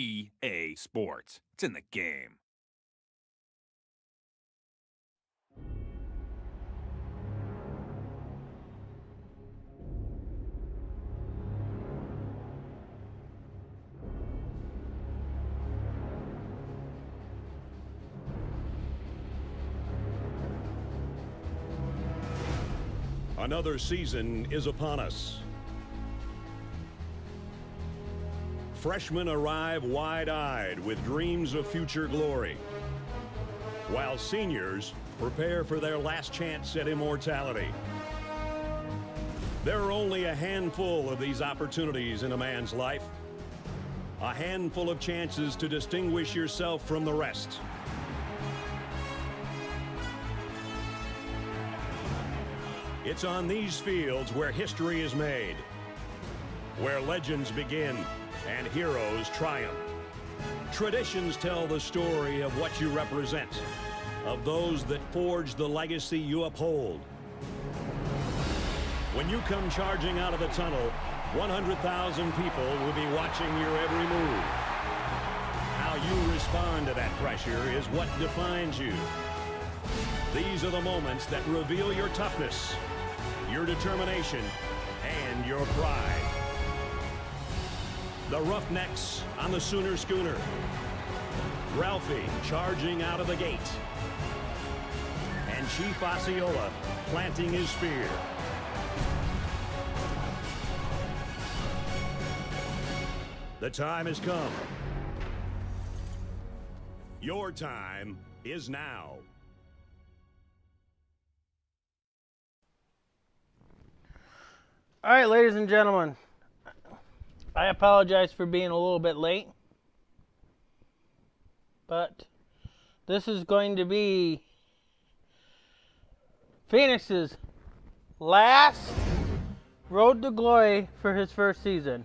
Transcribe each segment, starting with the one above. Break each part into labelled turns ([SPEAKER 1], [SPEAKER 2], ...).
[SPEAKER 1] EA Sports. It's in the game.
[SPEAKER 2] Another season is upon us. Freshmen arrive wide-eyed with dreams of future glory, while seniors prepare for their last chance at immortality. There are only a handful of these opportunities in a man's life, a handful of chances to distinguish yourself from the rest. It's on these fields where history is made, where legends begin and heroes triumph. Traditions tell the story of what you represent, of those that forge the legacy you uphold. When you come charging out of the tunnel, 100,000 people will be watching your every move. How you respond to that pressure is what defines you. These are the moments that reveal your toughness, your determination, and your pride. The Roughnecks on the Sooner Schooner. Ralphie charging out of the gate. And Chief Osceola planting his spear. The time has come. Your time is now.
[SPEAKER 3] All right, ladies and gentlemen, I apologize for being a little bit late, but this is going to be Phoenix's last road to glory for his first season.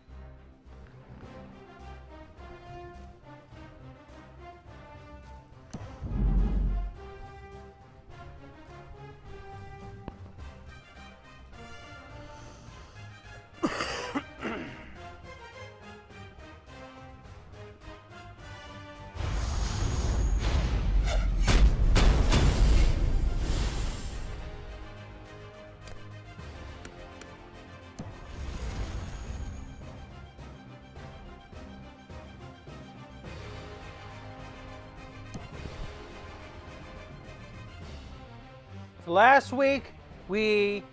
[SPEAKER 3] Last week, we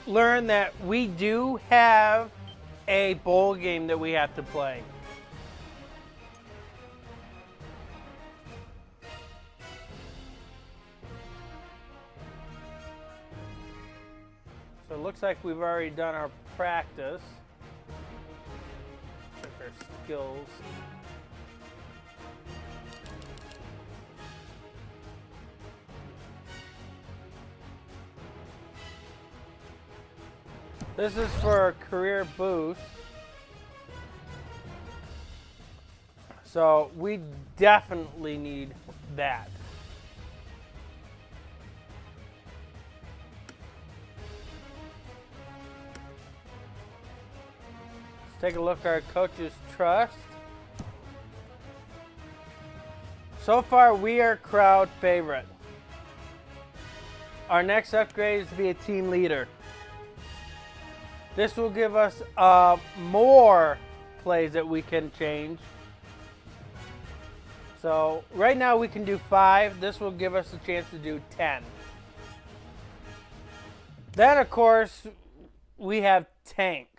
[SPEAKER 3] learned that we do have a bowl game that we have to play. So it looks like we've already done our practice. Check our skills. This is for a career boost. So we definitely need that. Let's take a look at our coach's trust. So far, we are crowd favorite. Our next upgrade is to be a team leader. This will give us more plays that we can change. So right now we can do 5. This will give us a chance to do 10. Then of course we have tank,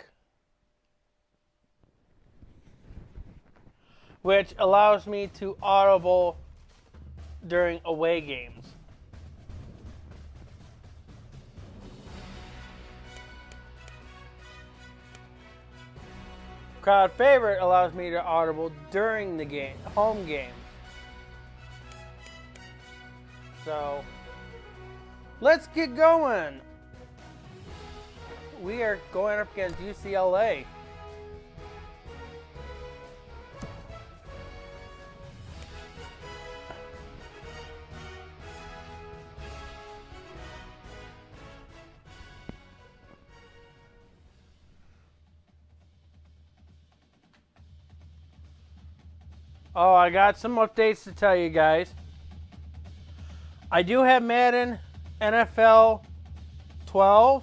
[SPEAKER 3] which allows me to audible during away games. Crowd favorite allows me to audible during the game, home games. So let's get going. We are going up against UCLA. Oh, I got some updates to tell you guys. I do have Madden NFL 12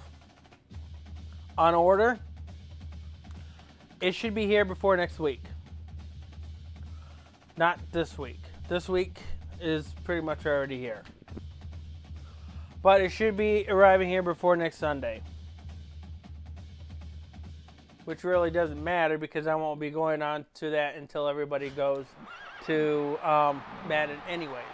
[SPEAKER 3] on order. It should be here before next week. Not this week. This week is pretty much already here. But it should be arriving here before next Sunday. Which really doesn't matter because I won't be going on to that until everybody goes to Madden anyways.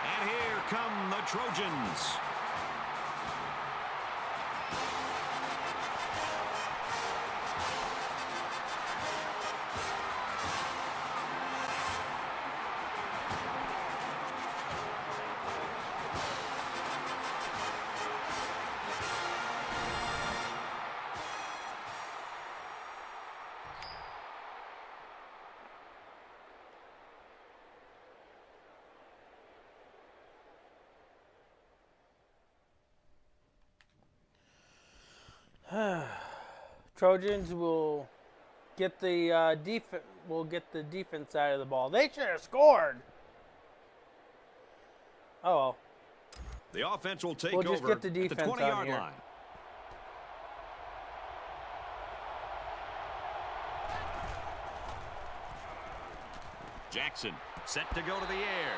[SPEAKER 2] And here come the Trojans.
[SPEAKER 3] Trojans will get the defense side of the ball. They should have scored. Oh well.
[SPEAKER 2] The offense will take
[SPEAKER 3] We'll just
[SPEAKER 2] over
[SPEAKER 3] get the defense
[SPEAKER 2] at the
[SPEAKER 3] on
[SPEAKER 2] 20-yard
[SPEAKER 3] here.
[SPEAKER 2] line. Jackson set to go to the air.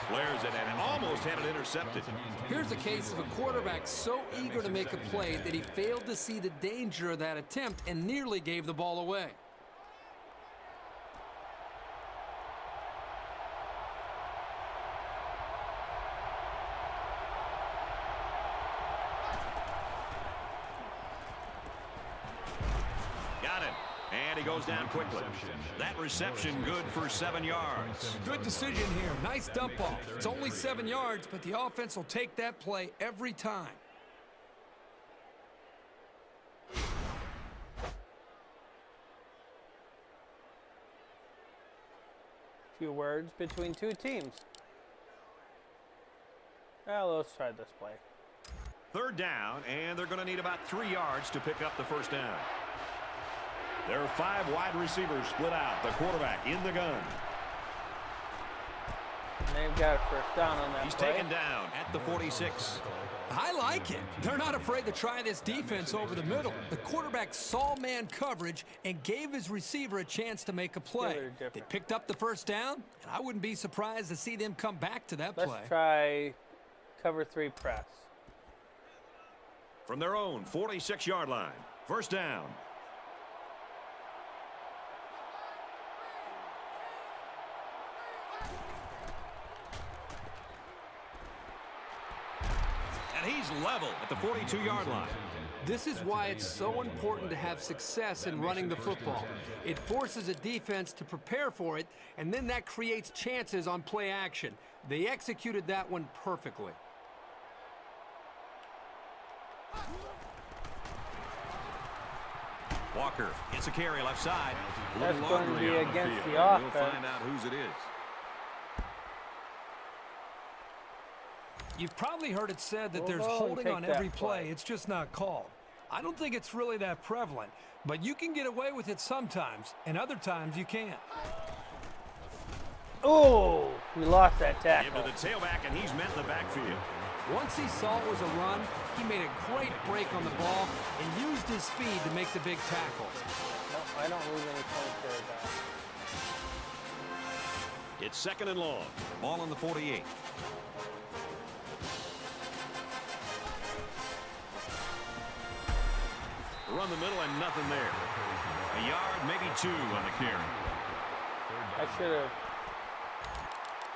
[SPEAKER 2] Flares it and almost had it intercepted.
[SPEAKER 4] Here's a case of a quarterback so eager to make a play that he failed to see the danger of that attempt and nearly gave the ball away.
[SPEAKER 2] Got it. And he goes down quickly. That reception good for 7 yards.
[SPEAKER 4] Good decision here. Nice dump off. It's only 7 yards, but the offense will take that play every time.
[SPEAKER 3] Few words between two teams. Well, let's try this play.
[SPEAKER 2] 3rd down, and they're going to need about 3 yards to pick up the first down. There are 5 wide receivers split out. The quarterback in the gun.
[SPEAKER 3] And they've got a first down on that
[SPEAKER 2] He's
[SPEAKER 3] play.
[SPEAKER 2] taken down at the 46.
[SPEAKER 4] I like it. They're not afraid to try this defense over the middle. The quarterback saw man coverage and gave his receiver a chance to make a play. They picked up the first down, and I wouldn't be surprised to see them come back to that play.
[SPEAKER 3] Let's try cover 3 press.
[SPEAKER 2] From their own 46-yard line. First down. And he's level at the 42-yard line.
[SPEAKER 4] This is why it's so important to have success in running the football. It forces a defense to prepare for it, and then that creates chances on play action. They executed that one perfectly.
[SPEAKER 2] Walker gets a carry left side.
[SPEAKER 3] That's going to be against the
[SPEAKER 2] We'll
[SPEAKER 3] offense.
[SPEAKER 2] find out whose it is.
[SPEAKER 4] You've probably heard it said that
[SPEAKER 3] We'll
[SPEAKER 4] there's
[SPEAKER 3] go and
[SPEAKER 4] holding
[SPEAKER 3] take
[SPEAKER 4] on
[SPEAKER 3] that
[SPEAKER 4] every play.
[SPEAKER 3] play.
[SPEAKER 4] It's just not called. I don't think it's really that prevalent, but you can get away with it sometimes, and other times you can't.
[SPEAKER 3] Oh, we lost that
[SPEAKER 2] Give
[SPEAKER 3] tackle.
[SPEAKER 2] to the tailback, and he's met in the backfield.
[SPEAKER 4] Once he saw it was a run, he made a great break on the ball and used his speed to make the big tackle.
[SPEAKER 3] No, I don't lose any points there, guys.
[SPEAKER 2] It's 2nd and long.
[SPEAKER 1] Ball on the 48.
[SPEAKER 2] Run the middle and nothing there.
[SPEAKER 1] A yard, maybe 2 on the carry.
[SPEAKER 3] I should have.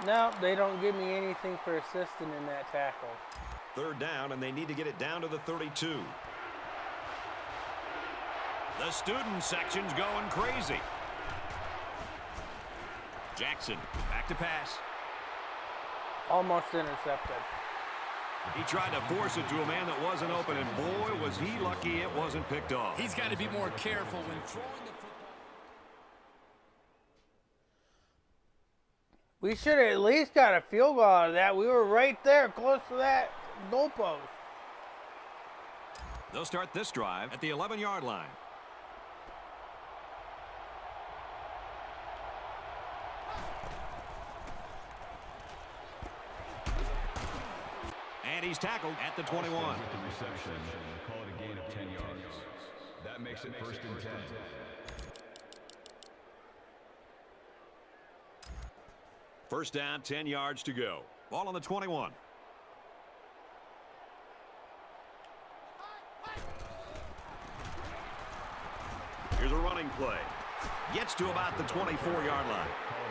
[SPEAKER 3] No, they don't give me anything for assisting in that tackle.
[SPEAKER 2] 3rd down, and they need to get it down to the 32.
[SPEAKER 1] The student section's going crazy. Jackson, back to pass.
[SPEAKER 3] Almost intercepted.
[SPEAKER 1] He tried to force it to a man that wasn't open, and boy, was he lucky it wasn't picked off.
[SPEAKER 4] He's got to be more careful when throwing the football.
[SPEAKER 3] We should have at least got a field goal out of that. We were right there, close to that goalpost.
[SPEAKER 1] They'll start this drive at the 11-yard line. And he's tackled at the 21.
[SPEAKER 5] Reception. Call it a gain of 10 yards. That makes it 1st and 10.
[SPEAKER 2] First down, 10 yards to go.
[SPEAKER 1] Ball on the 21.
[SPEAKER 2] Here's a running play. Gets to about the 24-yard line.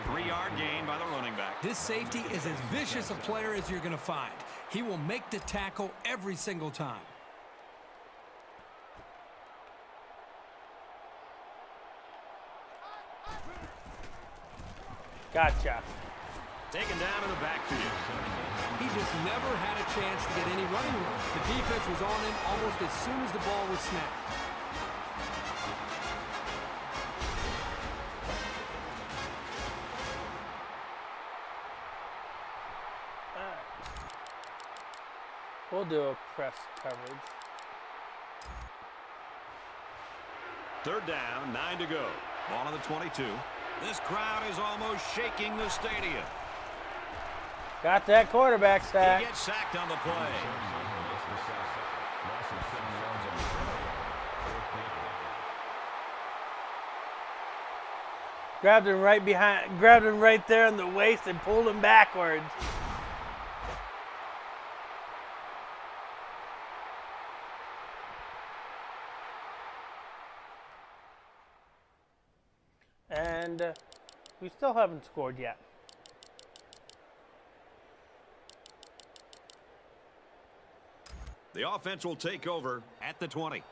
[SPEAKER 1] 3-yard gain by the running back.
[SPEAKER 4] This safety is as vicious a player as you're going to find. He will make the tackle every single time.
[SPEAKER 3] Gotcha.
[SPEAKER 2] Taken down in the backfield.
[SPEAKER 4] He just never had a chance to get any running room. The defense was on him almost as soon as the ball was snapped.
[SPEAKER 3] We'll do a press coverage.
[SPEAKER 2] 3rd down, 9 to go.
[SPEAKER 1] Ball on the 22. This crowd is almost shaking the stadium.
[SPEAKER 3] Got that quarterback sack.
[SPEAKER 1] He gets sacked on the play.
[SPEAKER 3] Grabbed him right behind, grabbed him right there in the waist and pulled him backwards. And we still haven't scored yet.
[SPEAKER 2] The offense will take over
[SPEAKER 1] At the 20.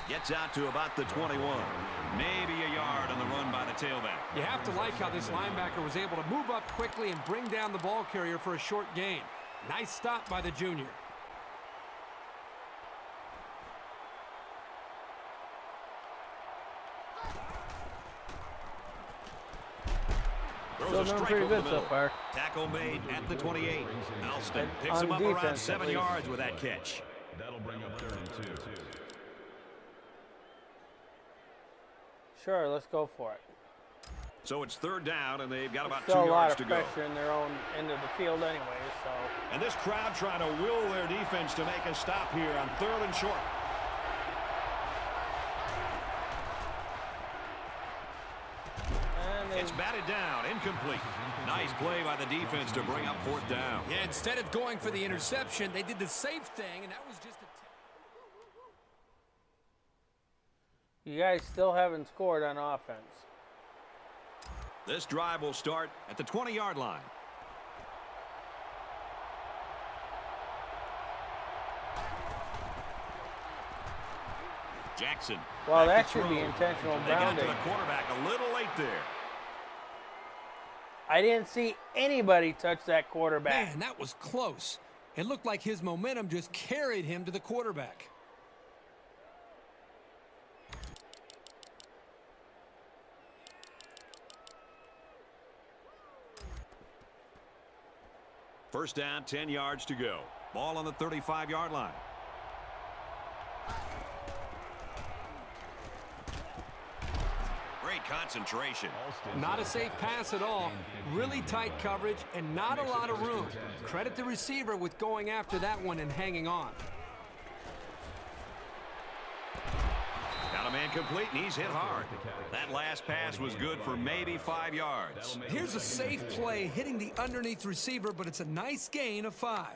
[SPEAKER 2] Gets out to about the 21.
[SPEAKER 1] Maybe a yard on the run by the tailback.
[SPEAKER 4] You have to like how this linebacker was able to move up quickly and bring down the ball carrier for a short gain. Nice stop by the junior.
[SPEAKER 2] Throws
[SPEAKER 3] Still
[SPEAKER 2] a
[SPEAKER 3] doing
[SPEAKER 2] strike
[SPEAKER 3] pretty
[SPEAKER 2] over
[SPEAKER 3] good
[SPEAKER 2] the
[SPEAKER 3] so
[SPEAKER 2] middle.
[SPEAKER 3] far.
[SPEAKER 1] Tackle made at the 28.
[SPEAKER 2] Alston
[SPEAKER 3] And
[SPEAKER 2] picks
[SPEAKER 3] on
[SPEAKER 2] him up around
[SPEAKER 3] defense,
[SPEAKER 2] 7
[SPEAKER 3] at least.
[SPEAKER 2] yards with that catch.
[SPEAKER 5] That'll bring up 3rd and 2.
[SPEAKER 3] Sure, let's go for it.
[SPEAKER 2] So it's 3rd down, and they've got about 2
[SPEAKER 3] Still a lot
[SPEAKER 2] yards
[SPEAKER 3] of
[SPEAKER 2] to go.
[SPEAKER 3] pressure in their own end of the field anyway, so.
[SPEAKER 2] And this crowd trying to will their defense to make a stop here on 3rd and short.
[SPEAKER 3] And they,
[SPEAKER 2] It's batted down, incomplete.
[SPEAKER 1] Nice play by the defense to bring up 4th down.
[SPEAKER 4] Yeah, instead of going for the interception, they did the safe thing, and that was just a...
[SPEAKER 3] you guys still haven't scored on offense.
[SPEAKER 2] This drive will start
[SPEAKER 1] At the 20-yard line. Jackson.
[SPEAKER 3] Well,
[SPEAKER 1] back
[SPEAKER 3] that
[SPEAKER 1] to
[SPEAKER 3] should be
[SPEAKER 1] throw.
[SPEAKER 3] intentional
[SPEAKER 1] They got to
[SPEAKER 3] grounding.
[SPEAKER 1] the quarterback a little late there.
[SPEAKER 3] I didn't see anybody touch that quarterback.
[SPEAKER 4] Man, that was close. It looked like his momentum just carried him to the quarterback.
[SPEAKER 2] First down, 10 yards to go.
[SPEAKER 1] Ball on the 35-yard line. Great concentration.
[SPEAKER 4] Not a safe pass at all. Really tight coverage and not a lot of room. Credit the receiver with going after that one and hanging on.
[SPEAKER 1] a man complete, and he's hit hard. That last pass was good for maybe 5 yards.
[SPEAKER 4] Here's a safe play hitting the underneath receiver, but it's a nice gain of 5.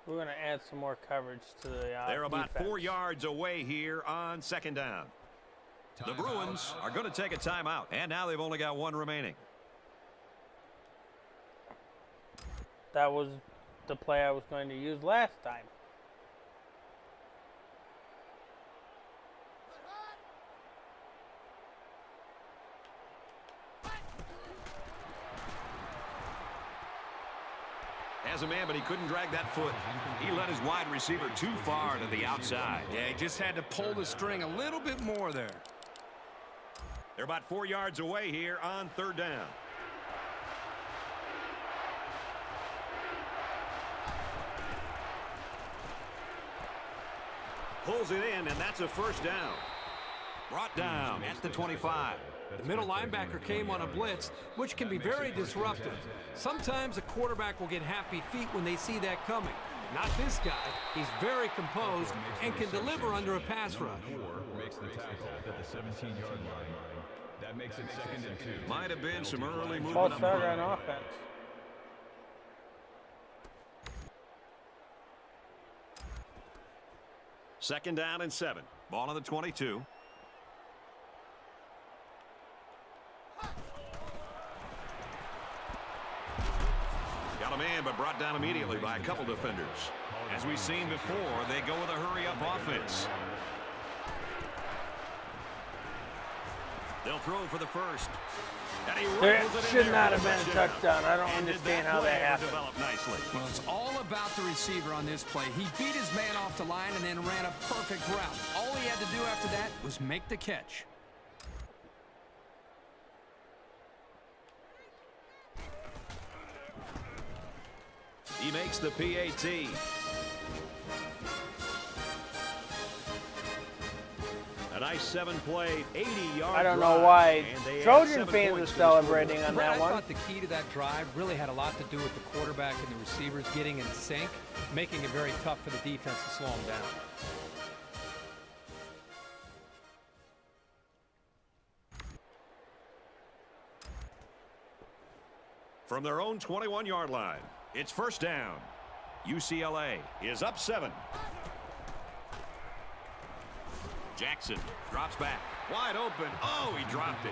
[SPEAKER 3] We're going to add some more coverage to the
[SPEAKER 1] They're about
[SPEAKER 3] defense.
[SPEAKER 1] 4 yards away here on second down. The Bruins are going to take a timeout, and now they've only got one remaining.
[SPEAKER 3] That was the play I was going to use last time.
[SPEAKER 1] Has a man, but he couldn't drag that foot. He led his wide receiver too far to the outside.
[SPEAKER 4] Yeah, he just had to pull the string a little bit more there.
[SPEAKER 1] They're about 4 yards away here on third down. Pulls it in, and that's a first down. Brought down at the 25.
[SPEAKER 4] The middle linebacker came on a blitz, which can be very disruptive. Sometimes a quarterback will get happy feet when they see that coming. Not this guy. He's very composed and can deliver under a pass rush.
[SPEAKER 5] Makes the tackle at the 17-yard line. That makes it 2nd and 2.
[SPEAKER 1] Might have been some early movement
[SPEAKER 3] False
[SPEAKER 1] up
[SPEAKER 3] start
[SPEAKER 1] front.
[SPEAKER 3] on offense.
[SPEAKER 1] Second down and 7. Ball on the 22. Got a man, but brought down immediately by a couple defenders. As we've seen before, they go with a hurry-up offense. They'll throw for the first. And he
[SPEAKER 3] There
[SPEAKER 1] rolls it in
[SPEAKER 3] should
[SPEAKER 1] there
[SPEAKER 3] not
[SPEAKER 1] for
[SPEAKER 3] have
[SPEAKER 1] the
[SPEAKER 3] been a touchdown. I don't
[SPEAKER 1] And did
[SPEAKER 3] understand how
[SPEAKER 1] play
[SPEAKER 3] that
[SPEAKER 1] ever
[SPEAKER 3] happened.
[SPEAKER 1] develop nicely.
[SPEAKER 4] Well, it's all about the receiver on this play. He beat his man off the line and then ran a perfect route. All he had to do after that was make the catch.
[SPEAKER 1] He makes the PAT. A nice 7-play, 80-yard
[SPEAKER 3] I don't know
[SPEAKER 1] drive,
[SPEAKER 3] why
[SPEAKER 1] and they add
[SPEAKER 3] Trojan
[SPEAKER 1] 7
[SPEAKER 3] fans are
[SPEAKER 1] points to the
[SPEAKER 3] celebrating
[SPEAKER 1] scoreboard.
[SPEAKER 3] on
[SPEAKER 4] Brett,
[SPEAKER 3] that
[SPEAKER 4] I
[SPEAKER 3] one.
[SPEAKER 4] thought the key to that drive really had a lot to do with the quarterback and the receivers getting in sync, making it very tough for the defense to slow them down.
[SPEAKER 1] From their own 21-yard line, it's first down. UCLA is up 7. Jackson drops back. Wide open. Oh, he dropped it.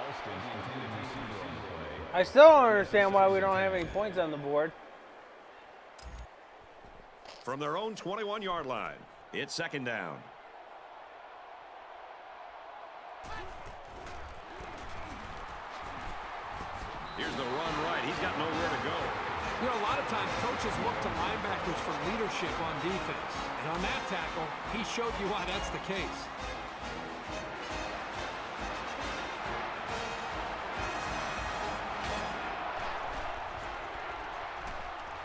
[SPEAKER 5] Alston's intended receiver on the play.
[SPEAKER 3] I still don't understand why we don't have any points on the board.
[SPEAKER 1] From their own 21-yard line, it's second down. Here's the run right. He's got nowhere to go.
[SPEAKER 4] You know, a lot of times coaches look to linebackers for leadership on defense. And on that tackle, he showed you why that's the case.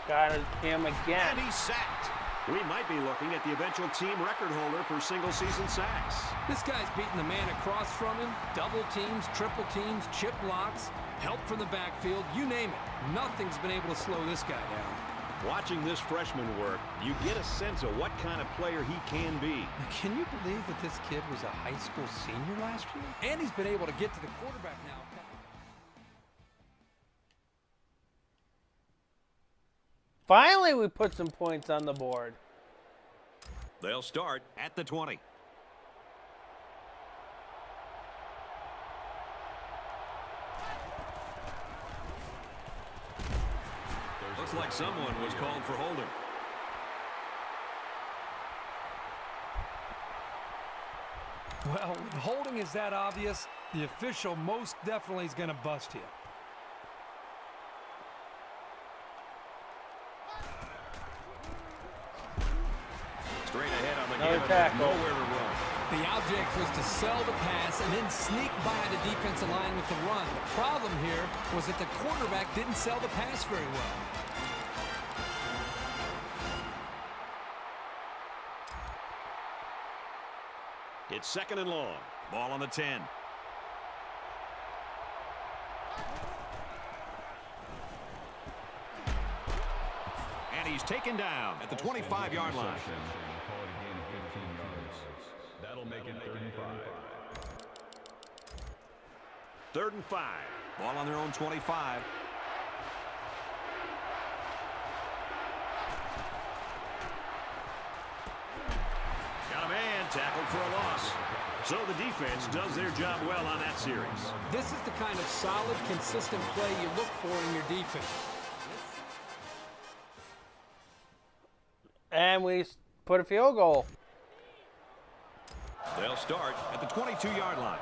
[SPEAKER 3] Got him again.
[SPEAKER 1] And he's sacked. We might be looking at the eventual team record holder for single-season sacks.
[SPEAKER 4] This guy's beating the man across from him. Double teams, triple teams, chip blocks, help from the backfield, you name it. Nothing's been able to slow this guy down.
[SPEAKER 1] Watching this freshman work, you get a sense of what kind of player he can be.
[SPEAKER 4] Can you believe that this kid was a high school senior last year? And he's been able to get to the quarterback now.
[SPEAKER 3] Finally, we put some points on the board.
[SPEAKER 1] They'll start at the 20. Looks like someone was called for holding.
[SPEAKER 4] Well, when holding is that obvious, the official most definitely is going to bust you.
[SPEAKER 1] Straight ahead on the
[SPEAKER 3] Another
[SPEAKER 1] game.
[SPEAKER 3] tackle.
[SPEAKER 1] Nowhere to run.
[SPEAKER 4] The object was to sell the pass and then sneak by the defensive line with the run. The problem here was that the quarterback didn't sell the pass very well.
[SPEAKER 1] It's second and long. Ball on the 10. And he's taken down at the 25-yard line.
[SPEAKER 5] Call it a gain of 15 yards. That'll make it 35.
[SPEAKER 1] 3rd and 5.
[SPEAKER 4] Ball on their own 25.
[SPEAKER 1] Got a man tackled for a loss. So the defense does their job well on that series.
[SPEAKER 4] This is the kind of solid, consistent play you look for in your defense.
[SPEAKER 3] And we put a field goal.
[SPEAKER 1] They'll start at the 22-yard line.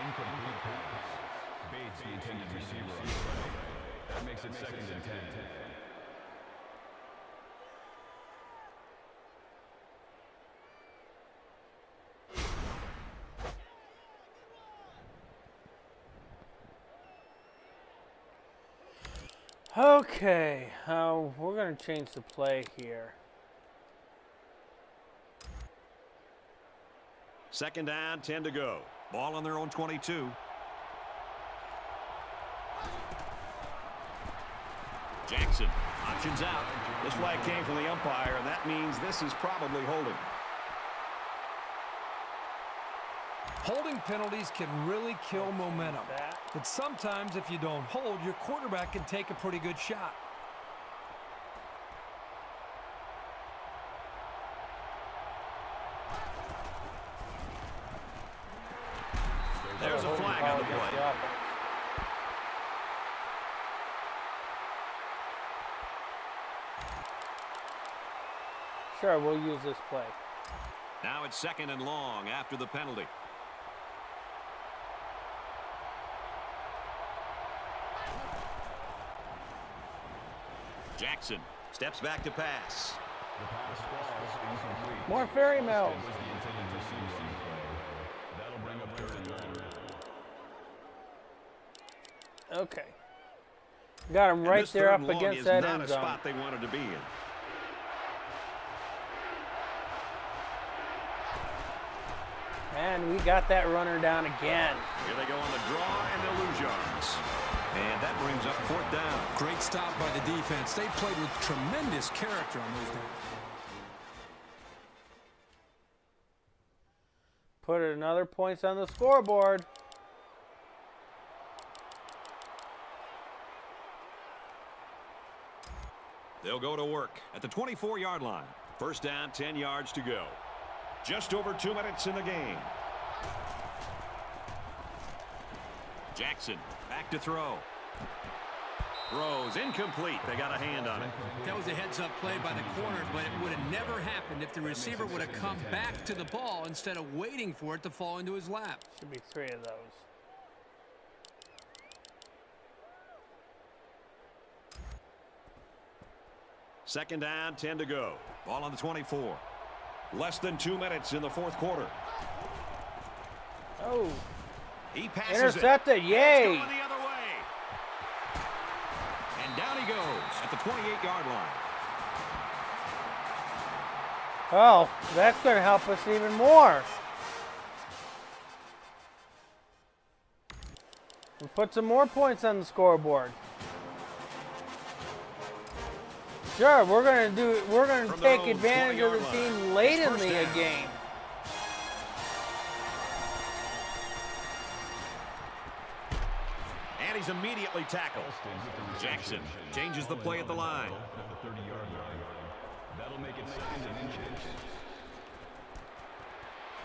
[SPEAKER 5] Incomplete pass. Bates, the intended receiver on the play. That makes it 2nd and 10.
[SPEAKER 3] Okay, we're going to change the play here.
[SPEAKER 1] 2nd down, 10 to go.
[SPEAKER 4] Ball on their own 22.
[SPEAKER 1] Jackson, options out. This flag came from the umpire, and that means this is probably holding.
[SPEAKER 4] Holding penalties can really kill momentum. But sometimes if you don't hold, your quarterback can take a pretty good shot.
[SPEAKER 1] There's a flag on the play.
[SPEAKER 3] Sure, we'll use this play.
[SPEAKER 1] Now it's 2nd and long after the penalty. Jackson steps back to pass.
[SPEAKER 5] The pass falls incomplete.
[SPEAKER 3] More fairy mails.
[SPEAKER 5] Was the intended receiver on the play. That'll bring up 3rd and long.
[SPEAKER 3] Okay. Got him right there up against that
[SPEAKER 1] not
[SPEAKER 3] end
[SPEAKER 1] a
[SPEAKER 3] zone.
[SPEAKER 1] spot they wanted to be in.
[SPEAKER 3] And we got that runner down again.
[SPEAKER 1] Here they go on the draw, and they'll lose yards. And that brings up 4th down.
[SPEAKER 4] Great stop by the defense. They played with tremendous character on those downs.
[SPEAKER 3] Put another points on the scoreboard.
[SPEAKER 1] They'll go to work at the 24-yard line. 1st down, 10 yards to go. Just over 2 minutes in the game. Jackson back to throw. Throws incomplete. They got a hand on it.
[SPEAKER 4] That was a heads-up play by the corner, but it would have never happened if the receiver would have come back to the ball instead of waiting for it to fall into his lap.
[SPEAKER 3] Should be 3 of those.
[SPEAKER 1] Second down, 10 to go. Ball on the 24. Less than 2 minutes in the 4th quarter.
[SPEAKER 3] Oh.
[SPEAKER 1] He passes
[SPEAKER 3] Intercepted,
[SPEAKER 1] it.
[SPEAKER 3] yay.
[SPEAKER 1] It's going the other way. And down he goes at the 28-yard line.
[SPEAKER 3] Oh, that's going to help us even more. And put some more points on the scoreboard. Sure, we're going to take advantage of the team late in the game.
[SPEAKER 1] And he's immediately tackled. Jackson changes the play at the line.
[SPEAKER 5] At the 30-yard line. That'll make it 2nd and inches.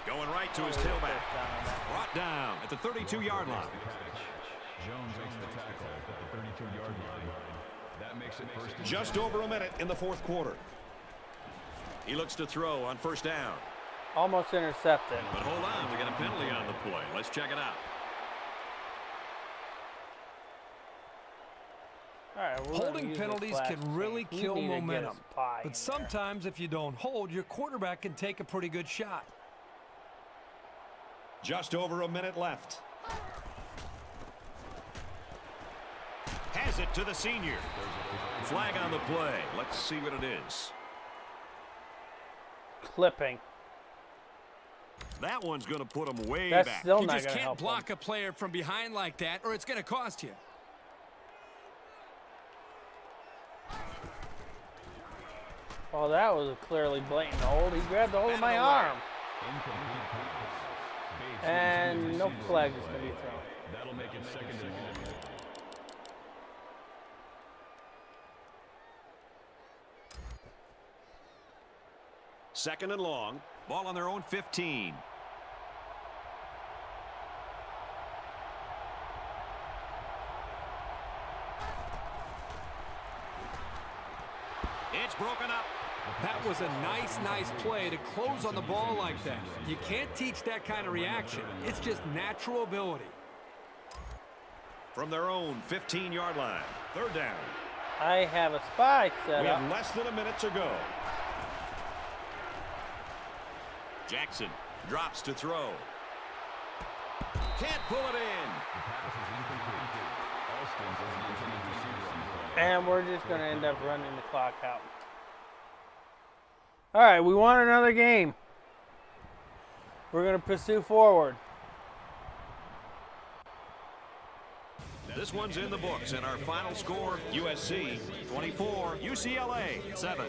[SPEAKER 1] Going right to his tailback. Brought down at the 32-yard line.
[SPEAKER 5] Jones makes the tackle at the 32-yard line. That makes it 1st and
[SPEAKER 1] Just over a minute in the 4th quarter. He looks to throw on 1st down.
[SPEAKER 3] Almost intercepted.
[SPEAKER 1] But hold on, we got a penalty on the play. Let's check it out.
[SPEAKER 3] All right,
[SPEAKER 4] Holding penalties can really kill momentum. But sometimes if you don't hold, your quarterback can take a pretty good shot.
[SPEAKER 1] Just over a minute left. Has it to the senior. Flag on the play. Let's see what it is.
[SPEAKER 3] Clipping.
[SPEAKER 1] That one's going to put him way
[SPEAKER 3] That's
[SPEAKER 1] back.
[SPEAKER 3] still
[SPEAKER 4] You
[SPEAKER 3] not
[SPEAKER 4] just
[SPEAKER 3] going to
[SPEAKER 4] can't
[SPEAKER 3] help
[SPEAKER 4] block
[SPEAKER 3] him.
[SPEAKER 4] a player from behind like that, or it's going to cost you.
[SPEAKER 3] Oh, that was a clearly blatant hold. He grabbed a hold of my arm.
[SPEAKER 5] Incomplete pass. Bates
[SPEAKER 3] And
[SPEAKER 5] receives
[SPEAKER 3] no
[SPEAKER 5] receiver
[SPEAKER 3] flag
[SPEAKER 5] on
[SPEAKER 3] is
[SPEAKER 5] the
[SPEAKER 3] going to be
[SPEAKER 5] play.
[SPEAKER 3] thrown.
[SPEAKER 5] That'll make it second and long.
[SPEAKER 1] Second and long. Ball on their own 15. It's broken up.
[SPEAKER 4] That was a nice play to close on the ball like that. You can't teach that kind of reaction. It's just natural ability.
[SPEAKER 1] From their own 15-yard line. Third down.
[SPEAKER 3] I have a spy set
[SPEAKER 1] We
[SPEAKER 3] up.
[SPEAKER 1] have less than a minute to go. Jackson drops to throw. Can't pull it in.
[SPEAKER 5] The pass is incomplete. Alston is the intended receiver on the play.
[SPEAKER 3] And we're just going to end up running the clock out. All right, we want another game. We're going to pursue forward.
[SPEAKER 1] This one's in the books, and our final score, USC 24, UCLA 7.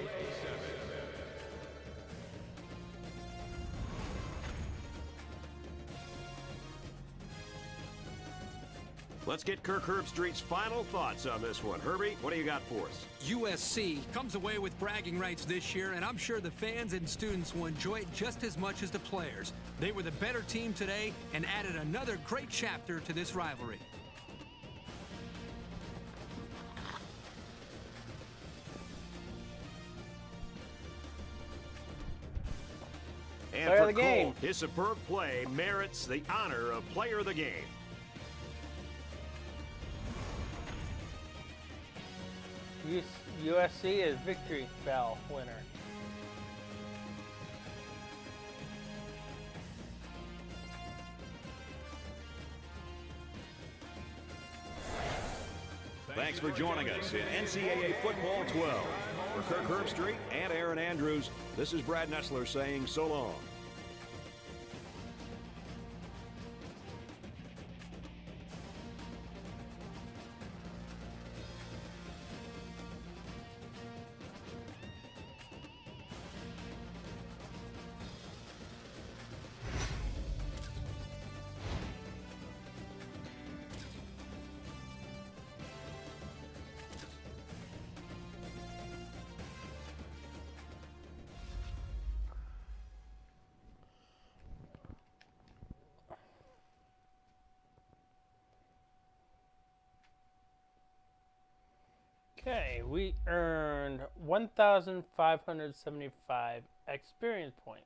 [SPEAKER 1] Let's get Kirk Herbstreit's final thoughts on this one. Herbie, what do you got for us?
[SPEAKER 4] USC comes away with bragging rights this year, and I'm sure the fans and students will enjoy it just as much as the players. They were the better team today and added another great chapter to this rivalry.
[SPEAKER 1] And
[SPEAKER 3] Player
[SPEAKER 1] for
[SPEAKER 3] of the game.
[SPEAKER 1] Cole, his superb play merits the honor of player of the game.
[SPEAKER 3] USC is victory bell winner.
[SPEAKER 1] Thanks for joining us in NCAA Football 12. For Kirk Herbstreit and Aaron Andrews, this is Brad Nessler saying so long.
[SPEAKER 3] Okay, we earned 1,575 experience points.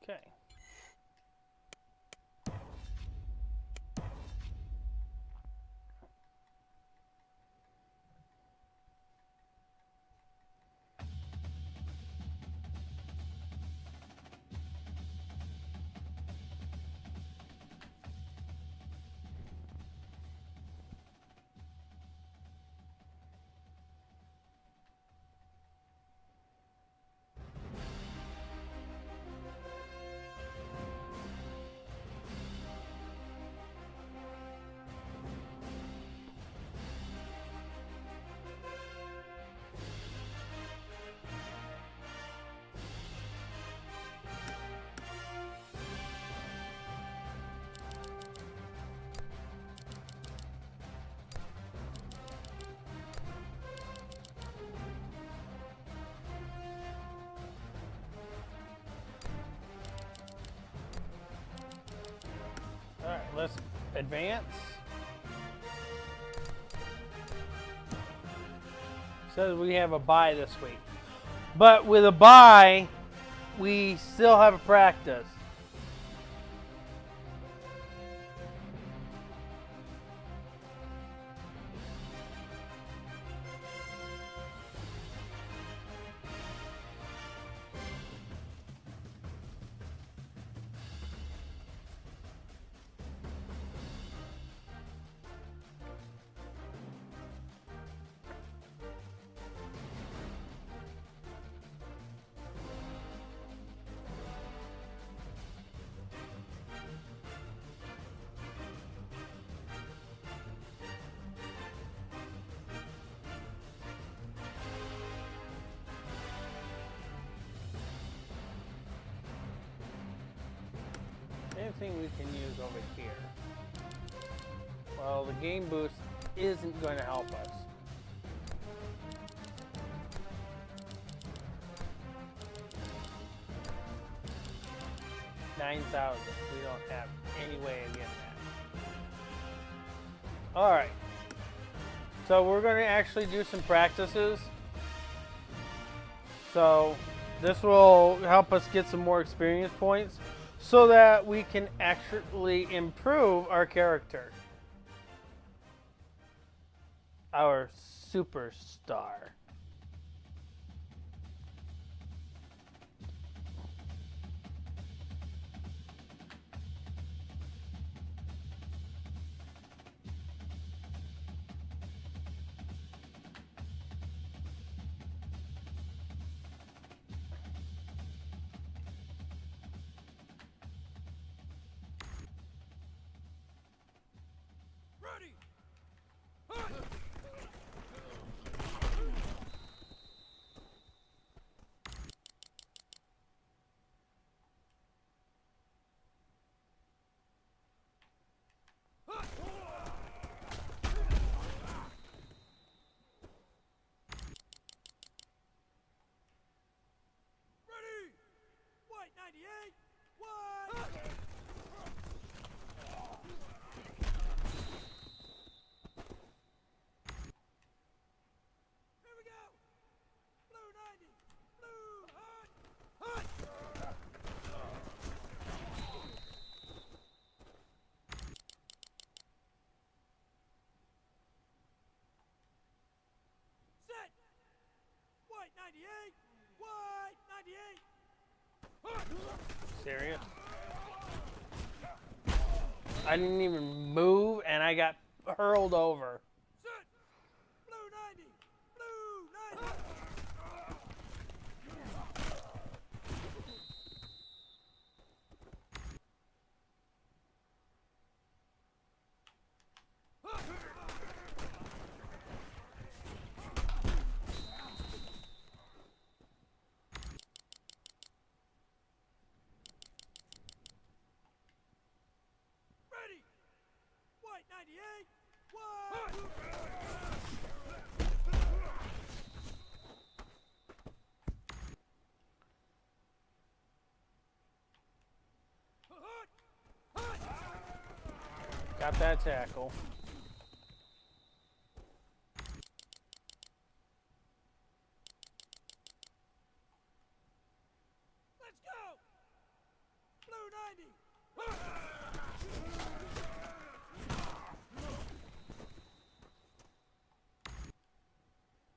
[SPEAKER 3] Okay. All right, let's advance. Says we have a bye this week. But with a bye, we still have a practice. anything we can use over here? Well, the game boost isn't going to help us. 9,000. We don't have any way of getting that. Alright. So we're going to actually do some practices. So this will help us get some more experience points so that we can actually improve our character. Our superstar. Serious? I didn't even move and I got hurled over. Got that tackle.
[SPEAKER 6] Let's go! Blue 90!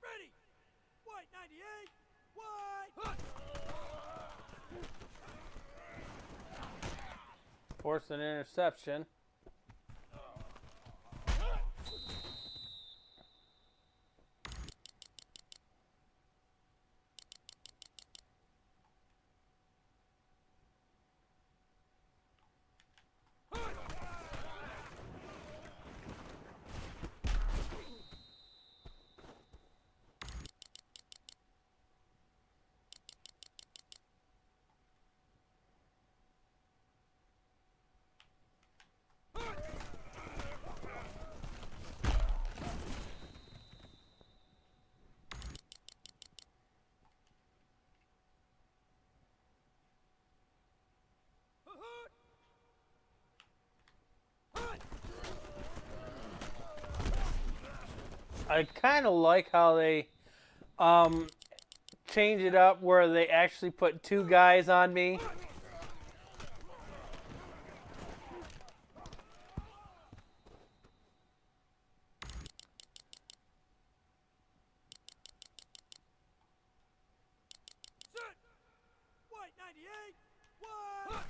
[SPEAKER 6] Ready! White 98! White!
[SPEAKER 3] Forced an interception. I kind of like how they change it up where they actually put two guys on me.
[SPEAKER 6] White 98! White!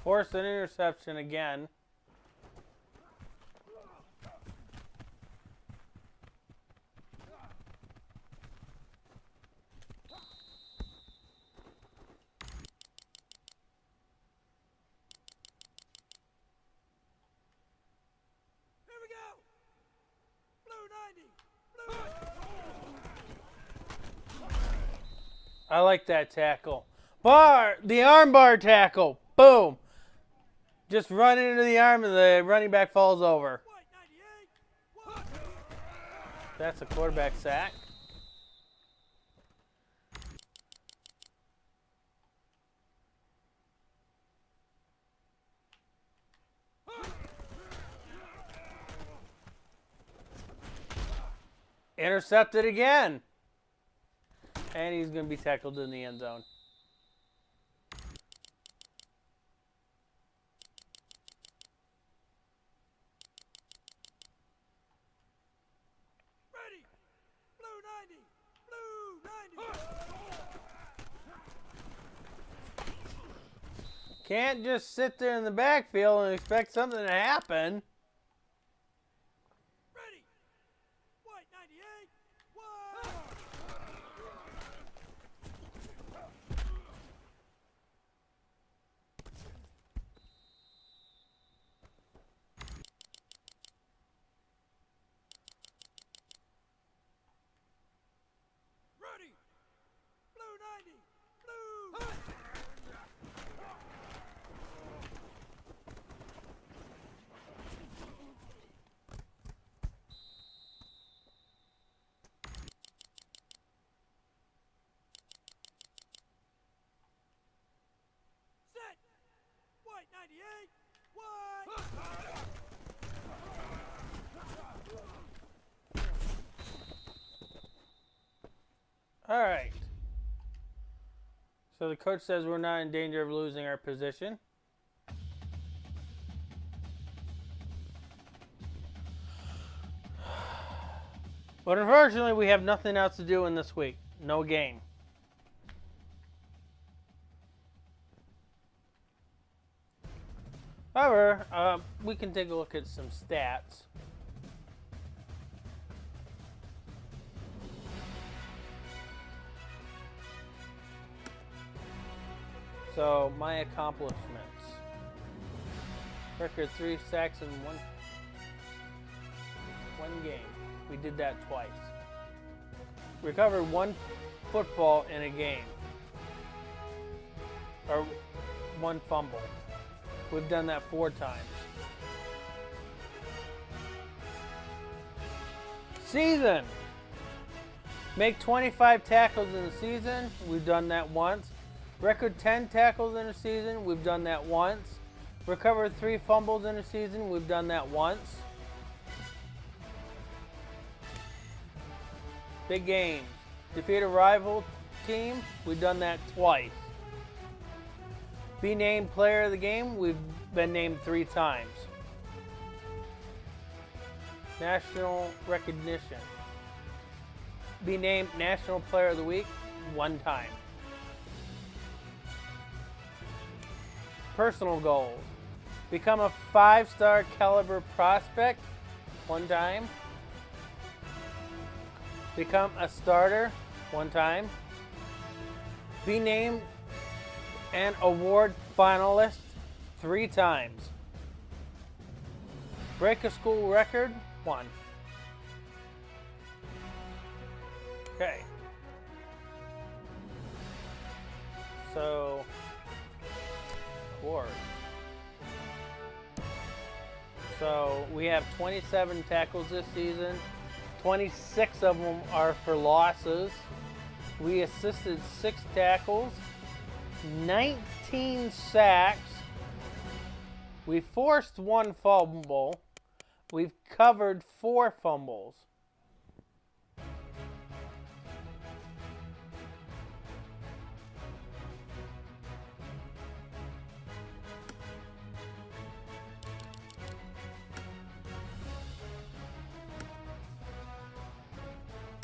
[SPEAKER 3] Forced an interception again.
[SPEAKER 6] Here we go. Blue 90. Blue.
[SPEAKER 3] I like that tackle. The arm bar tackle. Boom. Just run into the arm and the running back falls over.
[SPEAKER 6] White 98. White.
[SPEAKER 3] That's a quarterback sack. Intercepted again. And he's going to be tackled in the end zone.
[SPEAKER 6] Ready. Blue 90. Blue 90.
[SPEAKER 3] Can't just sit there in the backfield and expect something to happen.
[SPEAKER 6] Ready. White 98. White. Ready. Blue 90. Blue. Set. White 98. White.
[SPEAKER 3] All right. So the coach says we're not in danger of losing our position. But unfortunately, we have nothing else to do in this week. No game. However, we can take a look at some stats. So, my accomplishments. Record 3 sacks in one game. We did that twice. Recovered 1 football in a game. Or 1 fumble. We've done that 4 times. Season. Make 25 tackles in a season. We've done that once. Record 10 tackles in a season. We've done that once. Recover 3 fumbles in a season. We've done that once. Big games. Defeat a rival team. We've done that twice. Be named player of the game. We've been named 3 times. National recognition. Be named National Player of the Week 1 time. Personal goals. Become a 5-star caliber prospect 1 time. Become a starter 1 time. Be named an award finalist 3 times. Break a school record 1. Okay. So, awards. So we have 27 tackles this season. 26 of them are for losses. We assisted 6 tackles, 19 sacks. We forced 1 fumble. We've covered 4 fumbles.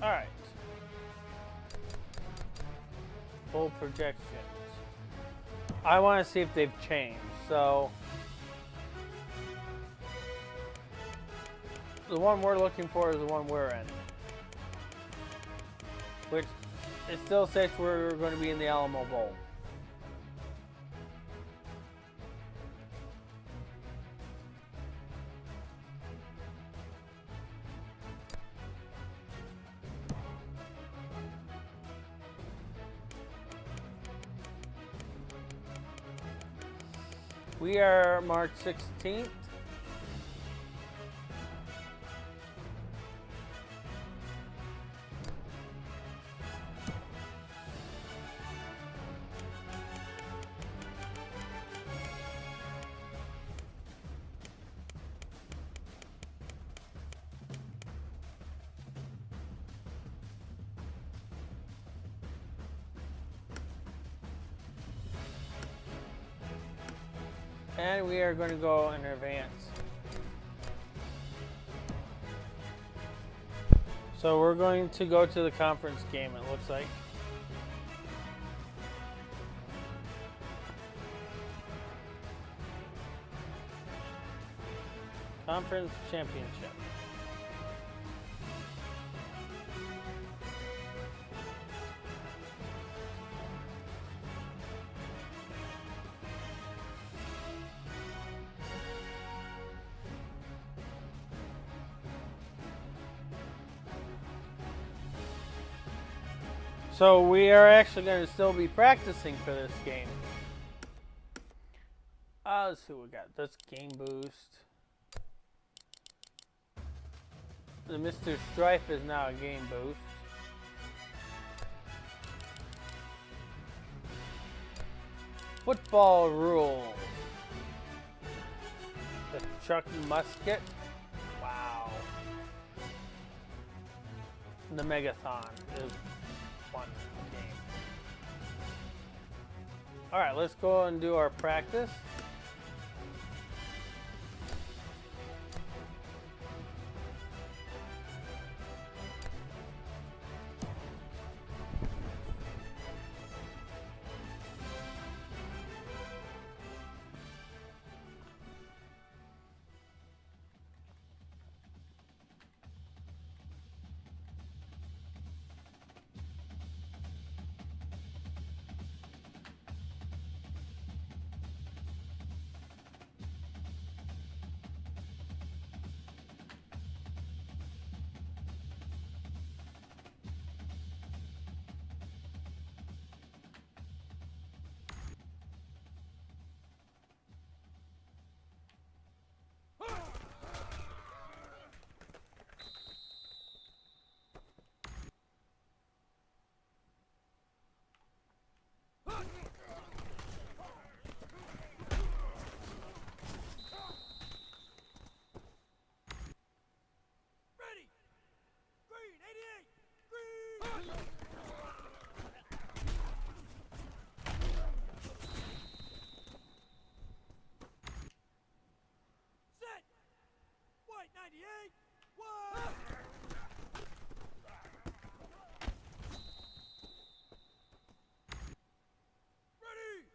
[SPEAKER 3] All right. Full projections. I want to see if they've changed. So the one we're looking for is the one we're in, which it still says we're going to be in the Alamo Bowl. We are March 16th. And we are going to go in advance. So we're going to go to the conference game, it looks like. Conference championship. So we are actually going to still be practicing for this game. Let's see what we got. That's game boost. The Mr. Strife is now a game boost. Football rules. The Chuck Musket. Wow. The Megathon is fun game. Alright, let's go and do our practice.
[SPEAKER 6] Ready! Green, 88! Green! Set! White, 98! White! Ready!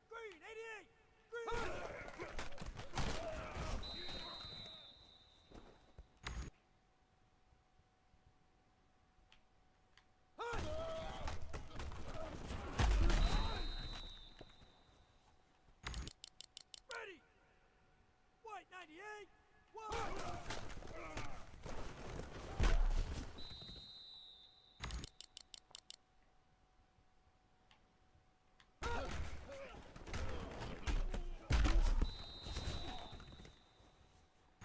[SPEAKER 6] Green, 88! Green! Ready! White 98! White!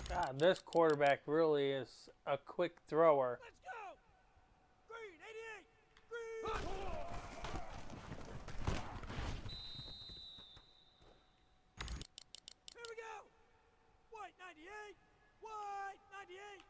[SPEAKER 3] God, this quarterback really is a quick thrower.
[SPEAKER 6] Let's go! Green 88! Green! Here we go! White 98! White 98!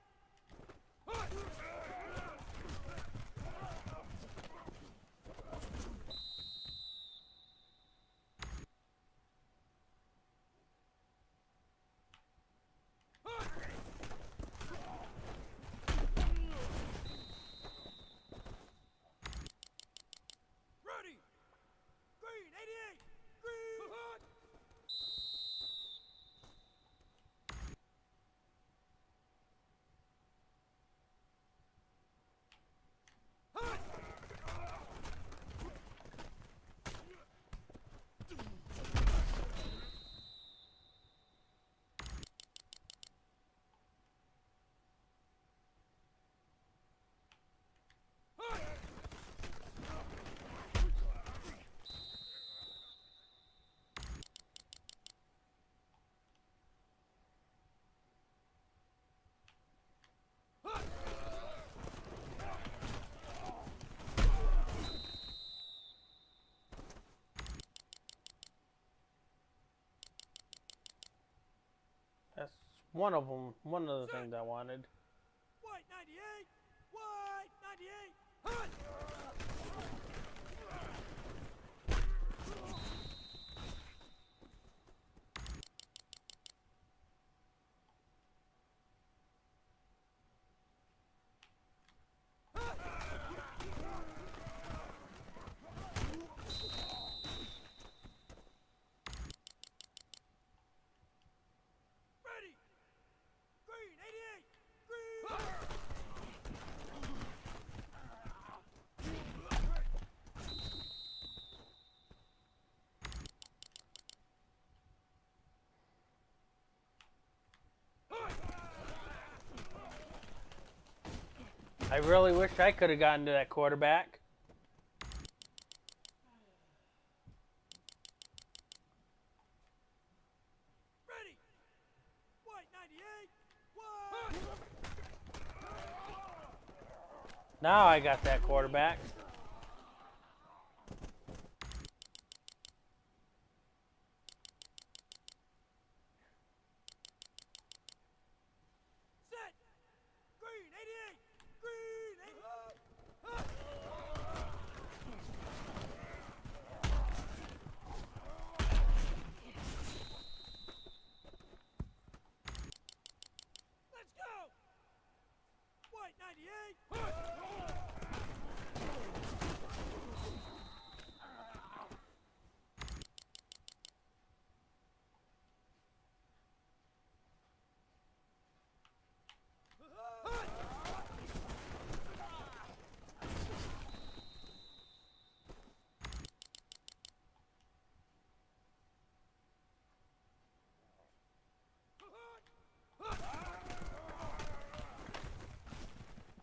[SPEAKER 3] One of them. One of the things I wanted.
[SPEAKER 6] White 98. White 98. Hunt. Ready. Green 88. Green.
[SPEAKER 3] I really wish I could have gotten to that quarterback.
[SPEAKER 6] Ready. White 98. White.
[SPEAKER 3] Now I got that quarterback.
[SPEAKER 6] Set. Green 88. Green 88. Hunt. Let's go. White 98. Hunt.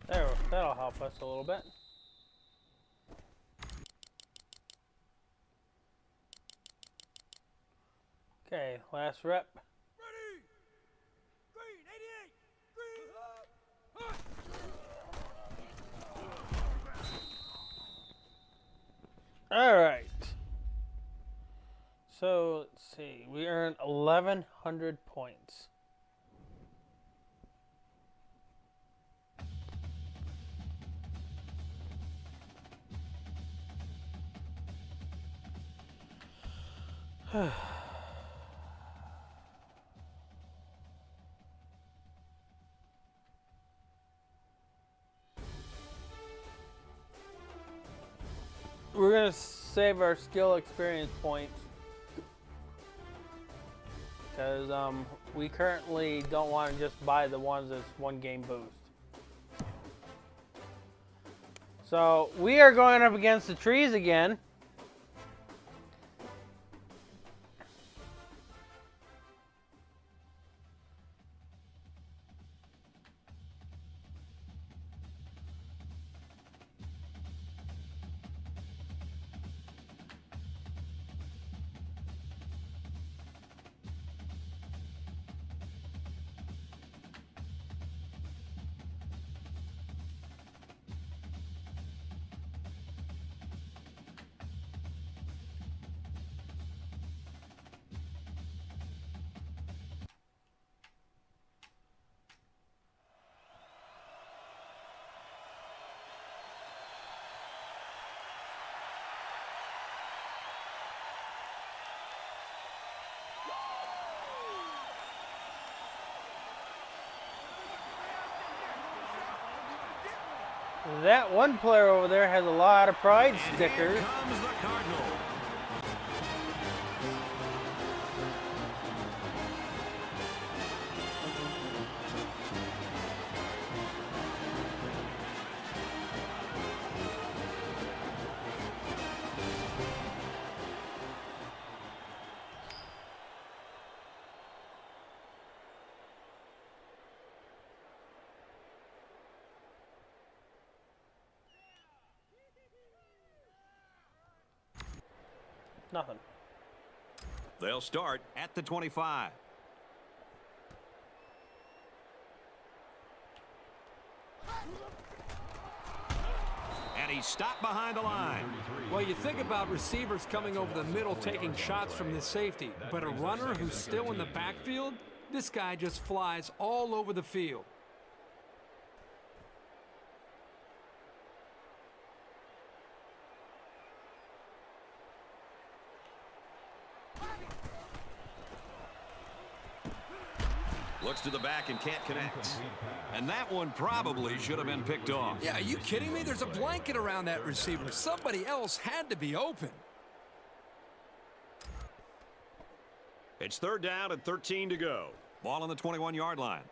[SPEAKER 3] There, that'll help us a little bit. Okay, last rep.
[SPEAKER 6] Ready. Green 88. Green. Hunt.
[SPEAKER 3] All right. So let's see. We earned 1,100 points. We're gonna save our skill experience points because we currently don't want to just buy the ones that's one game boost. So we are going up against the trees again. That one player over there has a lot of pride
[SPEAKER 1] And
[SPEAKER 3] stickers.
[SPEAKER 1] here comes the Cardinal.
[SPEAKER 3] Nothing.
[SPEAKER 1] They'll start at the 25. And he's stopped behind the line.
[SPEAKER 4] Well, you think about receivers coming over the middle taking shots from this safety, but a runner who's still in the backfield, This guy just flies all over the field.
[SPEAKER 1] Looks to the back and can't connect. And that one probably should have been picked off.
[SPEAKER 4] Yeah, are you kidding me? There's a blanket around that receiver. Somebody else had to be open.
[SPEAKER 1] It's 3rd down and 13 to go. Ball on the 21-yard line.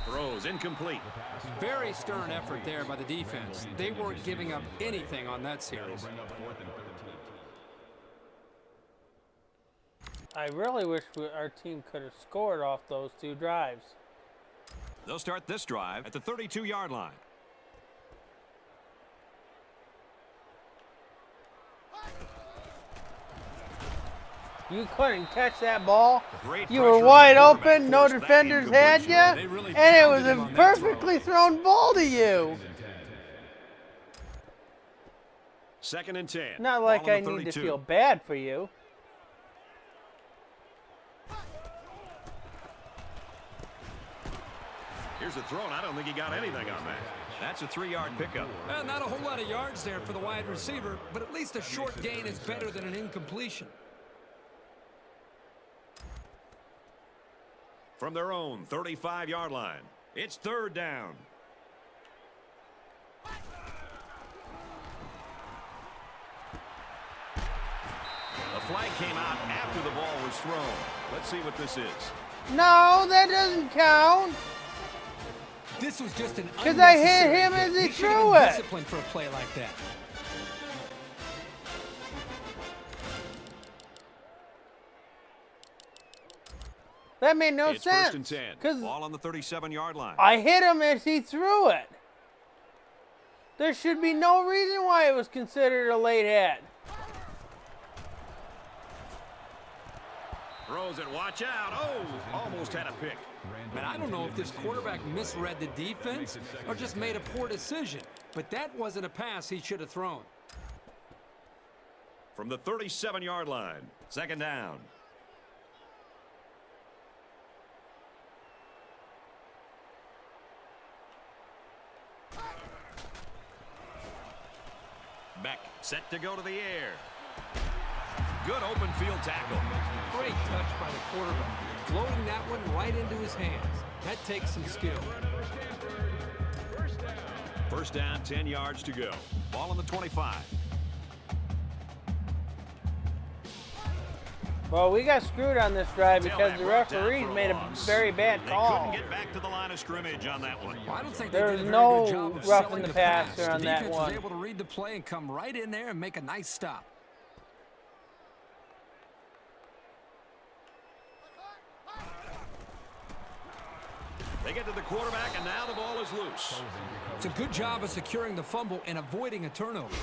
[SPEAKER 1] Throws incomplete.
[SPEAKER 4] Very stern effort there by the defense. They weren't giving up anything on that series.
[SPEAKER 3] I really wish our team could have scored off those 2 drives.
[SPEAKER 1] They'll start this drive at the 32-yard line.
[SPEAKER 3] You couldn't catch that ball.
[SPEAKER 1] Great
[SPEAKER 3] You
[SPEAKER 1] pressure
[SPEAKER 3] were
[SPEAKER 1] on the
[SPEAKER 3] wide
[SPEAKER 1] quarterback
[SPEAKER 3] open. No
[SPEAKER 1] forced that
[SPEAKER 3] defenders had
[SPEAKER 1] incompletion.
[SPEAKER 3] you.
[SPEAKER 4] They really
[SPEAKER 3] And it was
[SPEAKER 4] pounded him
[SPEAKER 3] a
[SPEAKER 4] on that throw.
[SPEAKER 3] perfectly thrown ball to you.
[SPEAKER 1] 2nd and 10.
[SPEAKER 3] Not like
[SPEAKER 1] Ball on
[SPEAKER 3] I
[SPEAKER 1] the
[SPEAKER 3] need to
[SPEAKER 1] 32.
[SPEAKER 3] feel bad for you.
[SPEAKER 1] Here's a throw, and I don't think he got anything on that. That's a 3-yard pickup.
[SPEAKER 4] Well, not a whole lot of yards there for the wide receiver, but at least a short gain is better than an incompletion.
[SPEAKER 1] From their own 35-yard line, it's 3rd down. The flag came out after the ball was thrown. Let's see what this is.
[SPEAKER 3] No, that doesn't count.
[SPEAKER 4] This was just an
[SPEAKER 3] 'Cause I hit
[SPEAKER 4] unnecessary
[SPEAKER 3] him
[SPEAKER 4] hit.
[SPEAKER 3] as he
[SPEAKER 4] He should have
[SPEAKER 3] threw
[SPEAKER 4] been
[SPEAKER 3] it.
[SPEAKER 4] disciplined for a play like that.
[SPEAKER 3] That made no
[SPEAKER 1] It's
[SPEAKER 3] sense.
[SPEAKER 1] 1st and 10.
[SPEAKER 3] Because
[SPEAKER 1] Ball on the 37-yard line.
[SPEAKER 3] I hit him as he threw it. There should be no reason why it was considered a late hit.
[SPEAKER 1] Throws it, watch out. Oh, almost had a pick.
[SPEAKER 4] Man, I don't know if this quarterback misread the defense or just made a poor decision, but that wasn't a pass he should have thrown.
[SPEAKER 1] From the 37-yard line, 2nd down. Beck set to go to the air. Good open field tackle.
[SPEAKER 4] Great touch by the quarterback, floating that one right into his hands. That takes some skill.
[SPEAKER 1] 1st down, 10 yards to go. Ball on the 25.
[SPEAKER 3] Well, we got screwed on this drive
[SPEAKER 1] Tailback
[SPEAKER 3] because the
[SPEAKER 1] brought down
[SPEAKER 3] referees
[SPEAKER 1] for a
[SPEAKER 3] made a
[SPEAKER 1] loss.
[SPEAKER 3] very bad
[SPEAKER 1] They
[SPEAKER 3] call.
[SPEAKER 1] couldn't get back to the line of scrimmage on that one.
[SPEAKER 4] Well, I don't think
[SPEAKER 3] There
[SPEAKER 4] they did
[SPEAKER 3] was
[SPEAKER 4] a very
[SPEAKER 3] no
[SPEAKER 4] good job of
[SPEAKER 3] roughing
[SPEAKER 4] selling
[SPEAKER 3] the
[SPEAKER 4] the
[SPEAKER 3] passer
[SPEAKER 4] pass.
[SPEAKER 3] on
[SPEAKER 4] The
[SPEAKER 3] that
[SPEAKER 4] defense
[SPEAKER 3] one.
[SPEAKER 4] was able to read the play and come right in there and make a nice stop.
[SPEAKER 1] They get to the quarterback, and now the ball is loose.
[SPEAKER 4] It's a good job of securing the fumble and avoiding a turnover.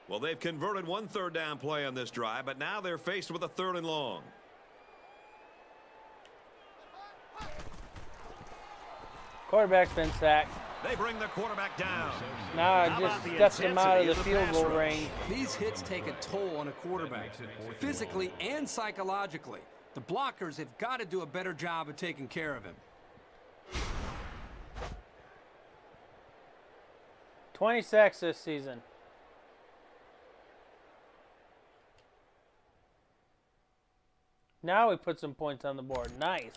[SPEAKER 1] Well, they've converted one 3rd down play on this drive, but now they're faced with a 3rd and long.
[SPEAKER 3] Quarterback's been sacked.
[SPEAKER 1] They bring the quarterback down.
[SPEAKER 3] Now
[SPEAKER 1] How
[SPEAKER 3] I
[SPEAKER 1] about
[SPEAKER 3] just
[SPEAKER 1] the
[SPEAKER 3] stepped him out of
[SPEAKER 1] intensity
[SPEAKER 3] the
[SPEAKER 1] of
[SPEAKER 3] field
[SPEAKER 1] pass
[SPEAKER 3] goal
[SPEAKER 1] rush?
[SPEAKER 3] range.
[SPEAKER 4] These hits take a toll on a quarterback, physically and psychologically. The blockers have got to do a better job of taking care of him.
[SPEAKER 3] 20 sacks this season. Now we put some points on the board. Nice.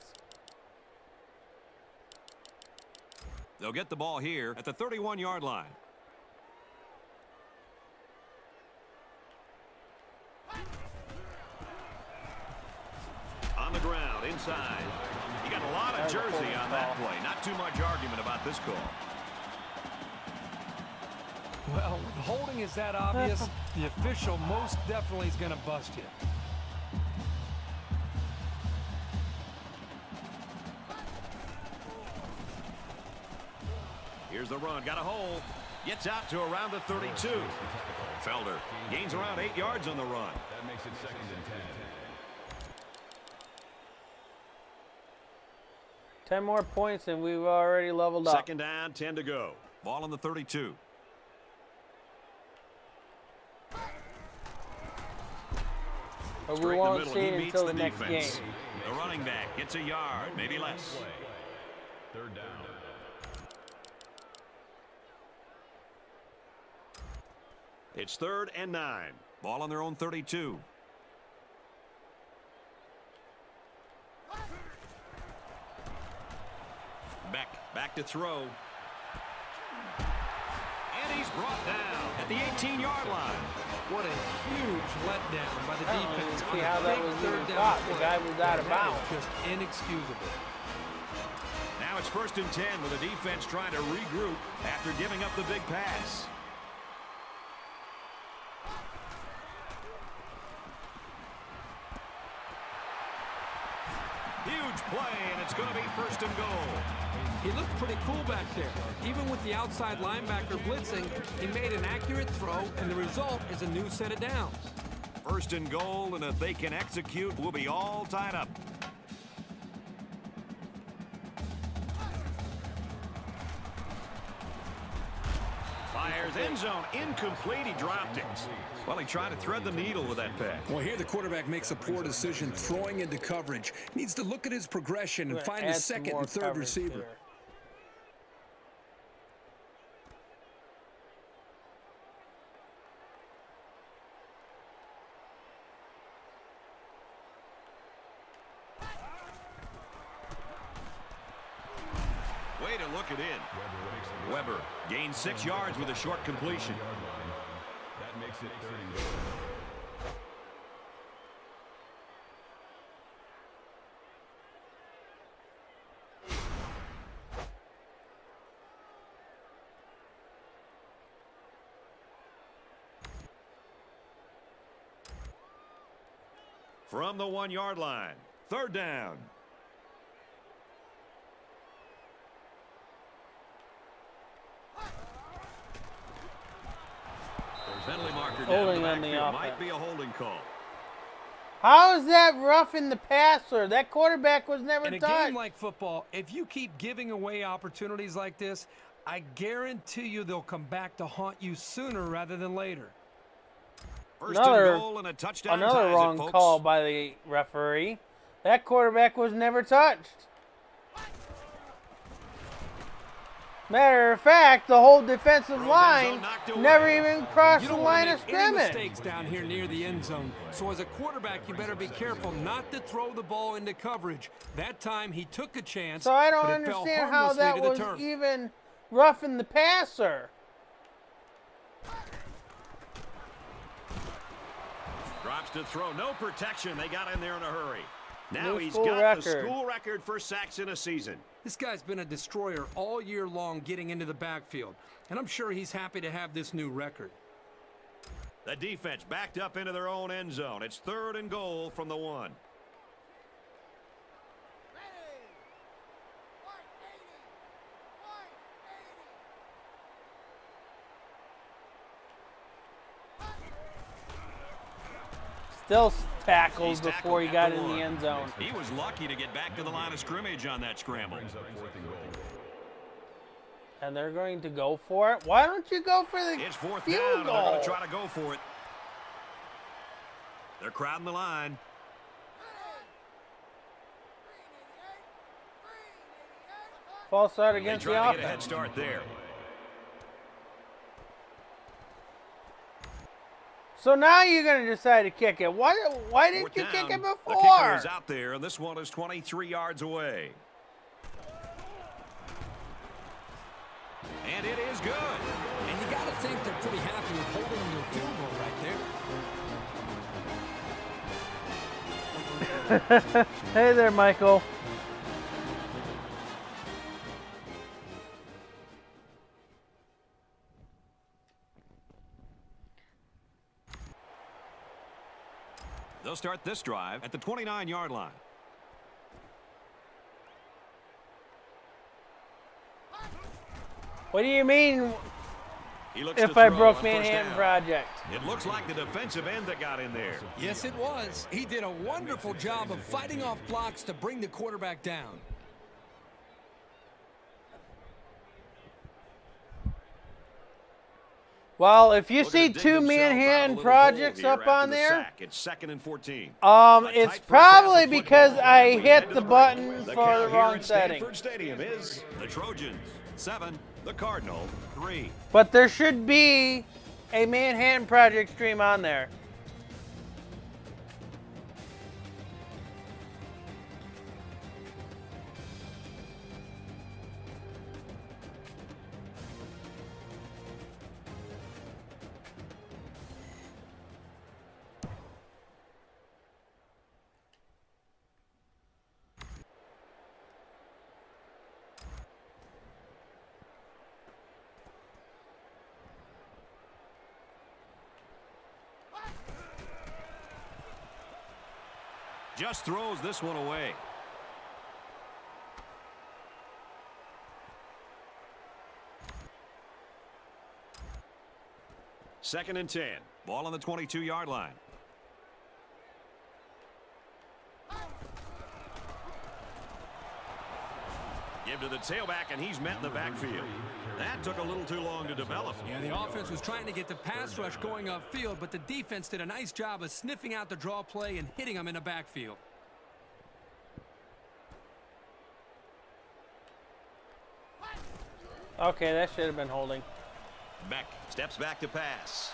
[SPEAKER 1] They'll get the ball here at the 31-yard line. On the ground, inside. You got a lot of
[SPEAKER 3] That's a
[SPEAKER 1] jersey
[SPEAKER 3] holding
[SPEAKER 1] on that
[SPEAKER 3] call.
[SPEAKER 1] play. Not too much argument about this call.
[SPEAKER 4] Well, when holding is that obvious, the official most definitely is going to bust you.
[SPEAKER 1] Here's the run. Got a hole. Gets out to around the 32. Felder gains around 8 yards on the run.
[SPEAKER 5] That makes it 2nd and 10.
[SPEAKER 3] 10 more points and we've already leveled up.
[SPEAKER 1] 2nd down, 10 to go. Ball on the 32.
[SPEAKER 3] But
[SPEAKER 1] Straight
[SPEAKER 3] we
[SPEAKER 1] in the
[SPEAKER 3] won't
[SPEAKER 1] middle,
[SPEAKER 3] see
[SPEAKER 1] he
[SPEAKER 3] it
[SPEAKER 1] beats
[SPEAKER 3] until
[SPEAKER 1] the
[SPEAKER 3] the next
[SPEAKER 1] defense.
[SPEAKER 3] game.
[SPEAKER 1] The running back gets a yard, maybe less.
[SPEAKER 5] 3rd down.
[SPEAKER 1] It's 3rd and 9. Ball on their own 32. Back to throw. And he's brought down at the 18-yard line.
[SPEAKER 4] What a huge letdown by the
[SPEAKER 3] I don't
[SPEAKER 4] defense.
[SPEAKER 3] even see
[SPEAKER 4] on a
[SPEAKER 3] how that
[SPEAKER 4] big
[SPEAKER 3] was
[SPEAKER 4] 3rd
[SPEAKER 3] even
[SPEAKER 4] down
[SPEAKER 3] caught. The
[SPEAKER 4] play.
[SPEAKER 3] guy was out of
[SPEAKER 4] That
[SPEAKER 3] bounds.
[SPEAKER 4] is just inexcusable.
[SPEAKER 1] Now it's 1st and 10 with the defense trying to regroup after giving up the big pass. Huge play, and it's going to be 1st and goal.
[SPEAKER 4] He looked pretty cool back there. Even with the outside linebacker blitzing, he made an accurate throw, and the result is a new set of downs.
[SPEAKER 1] 1st and goal, and if they can execute, we'll be all tied up. Fires end zone, incomplete. He dropped it. Well, he tried to thread the needle with that pass.
[SPEAKER 7] Well, here the quarterback makes a poor decision throwing into coverage. Needs to look at his progression and find his
[SPEAKER 3] Add some
[SPEAKER 7] 2nd
[SPEAKER 3] more
[SPEAKER 7] and 3rd
[SPEAKER 3] coverage
[SPEAKER 7] receiver.
[SPEAKER 3] here.
[SPEAKER 1] Way to look it in. Weber gains 6 yards with a short completion.
[SPEAKER 5] That makes it 3rd and goal.
[SPEAKER 1] From the 1-yard line. 3rd down. Penalty marker down
[SPEAKER 3] Holding
[SPEAKER 1] the
[SPEAKER 3] on the
[SPEAKER 1] backfield. Might
[SPEAKER 3] offense.
[SPEAKER 1] be a holding call.
[SPEAKER 3] How is that roughing the passer? That quarterback was never
[SPEAKER 4] In a
[SPEAKER 3] touched.
[SPEAKER 4] game like football, if you keep giving away opportunities like this, I guarantee you they'll come back to haunt you sooner rather than later.
[SPEAKER 1] 1st
[SPEAKER 3] Another-
[SPEAKER 1] and goal and a touchdown
[SPEAKER 3] Another
[SPEAKER 1] ties it,
[SPEAKER 3] wrong
[SPEAKER 1] folks.
[SPEAKER 3] call by the referee. That quarterback was never touched. Matter of fact, the whole defensive
[SPEAKER 1] Throws end
[SPEAKER 3] line
[SPEAKER 1] zone, knocked away.
[SPEAKER 3] never even crossed
[SPEAKER 4] You
[SPEAKER 3] the
[SPEAKER 4] don't want
[SPEAKER 3] line
[SPEAKER 4] to
[SPEAKER 3] of
[SPEAKER 4] make any
[SPEAKER 3] scrimmage.
[SPEAKER 4] mistakes down here near the end zone. So as a quarterback, you better be careful not to throw the ball into coverage. That time he took a chance,
[SPEAKER 3] So I don't
[SPEAKER 4] but it fell
[SPEAKER 3] understand how
[SPEAKER 4] harmlessly
[SPEAKER 3] that
[SPEAKER 4] to the
[SPEAKER 3] was
[SPEAKER 4] turf.
[SPEAKER 3] even roughing the passer.
[SPEAKER 1] Drops to throw. No protection. They got in there in a hurry. Now
[SPEAKER 3] New
[SPEAKER 1] he's
[SPEAKER 3] school
[SPEAKER 1] got
[SPEAKER 3] record.
[SPEAKER 1] the school record for sacks in a season.
[SPEAKER 4] This guy's been a destroyer all year long getting into the backfield, and I'm sure he's happy to have this new record.
[SPEAKER 1] The defense backed up into their own end zone. It's 3rd and goal from the 1.
[SPEAKER 3] Still tackled
[SPEAKER 1] He's
[SPEAKER 3] before he
[SPEAKER 1] tackled
[SPEAKER 3] got
[SPEAKER 1] at
[SPEAKER 3] in
[SPEAKER 1] the
[SPEAKER 3] the
[SPEAKER 1] 1.
[SPEAKER 3] end zone.
[SPEAKER 1] He was lucky to get back to the line of scrimmage on that scramble.
[SPEAKER 5] Brings up 4th and goal.
[SPEAKER 3] And they're going to go for it. Why don't you go for the
[SPEAKER 1] It's 4th
[SPEAKER 3] field
[SPEAKER 1] down, and they're going
[SPEAKER 3] goal?
[SPEAKER 1] to try to go for it. They're crowding the line.
[SPEAKER 3] False start
[SPEAKER 1] They
[SPEAKER 3] against the
[SPEAKER 1] try to get a head
[SPEAKER 3] offense.
[SPEAKER 1] start there.
[SPEAKER 3] So now you're going to decide to kick it. Why didn't
[SPEAKER 1] 4th
[SPEAKER 3] you
[SPEAKER 1] down.
[SPEAKER 3] kick it
[SPEAKER 1] The kicker
[SPEAKER 3] before?
[SPEAKER 1] is out there, and this one is 23 yards away. And it is good.
[SPEAKER 4] And you got to think they're pretty happy with holding them to a field goal right there.
[SPEAKER 3] Hey there, Michael.
[SPEAKER 1] They'll start this drive at the 29-yard line.
[SPEAKER 3] What do you mean
[SPEAKER 1] He looks
[SPEAKER 3] if
[SPEAKER 1] to
[SPEAKER 3] I
[SPEAKER 1] throw
[SPEAKER 3] broke
[SPEAKER 1] on first
[SPEAKER 3] Manhattan
[SPEAKER 1] down.
[SPEAKER 3] Project?
[SPEAKER 1] It looks like the defensive end that got in there.
[SPEAKER 4] Yes, it was. He did a wonderful job of fighting off blocks to bring the quarterback down.
[SPEAKER 3] Well, if you
[SPEAKER 1] Looking
[SPEAKER 3] see
[SPEAKER 1] to dig
[SPEAKER 3] two
[SPEAKER 1] themselves out of a
[SPEAKER 3] Manhattan
[SPEAKER 1] little
[SPEAKER 3] Projects
[SPEAKER 1] hole
[SPEAKER 3] up
[SPEAKER 1] here after
[SPEAKER 3] on
[SPEAKER 1] the
[SPEAKER 3] there,
[SPEAKER 1] sack. It's 2nd and 14.
[SPEAKER 3] it's
[SPEAKER 1] A tight first half
[SPEAKER 3] probably
[SPEAKER 1] of
[SPEAKER 3] because
[SPEAKER 1] football.
[SPEAKER 3] I
[SPEAKER 1] We
[SPEAKER 3] hit
[SPEAKER 1] head to
[SPEAKER 3] the
[SPEAKER 1] break.
[SPEAKER 3] button
[SPEAKER 1] The
[SPEAKER 3] for
[SPEAKER 1] count
[SPEAKER 3] the
[SPEAKER 1] here
[SPEAKER 3] wrong
[SPEAKER 1] at
[SPEAKER 3] setting.
[SPEAKER 1] Stanford Stadium is the Trojans 7, the Cardinal 3.
[SPEAKER 3] But there should be a Manhattan Project stream on there.
[SPEAKER 1] Just throws this one away. Second and 10. Ball on the 22-yard line. Give to the tailback, and he's met in the backfield. That took a little too long to develop.
[SPEAKER 4] Yeah, the offense was trying to get the pass rush going upfield, but the defense did a nice job of sniffing out the draw play and hitting him in the backfield.
[SPEAKER 3] Okay, that should have been holding.
[SPEAKER 1] Beck steps back to pass.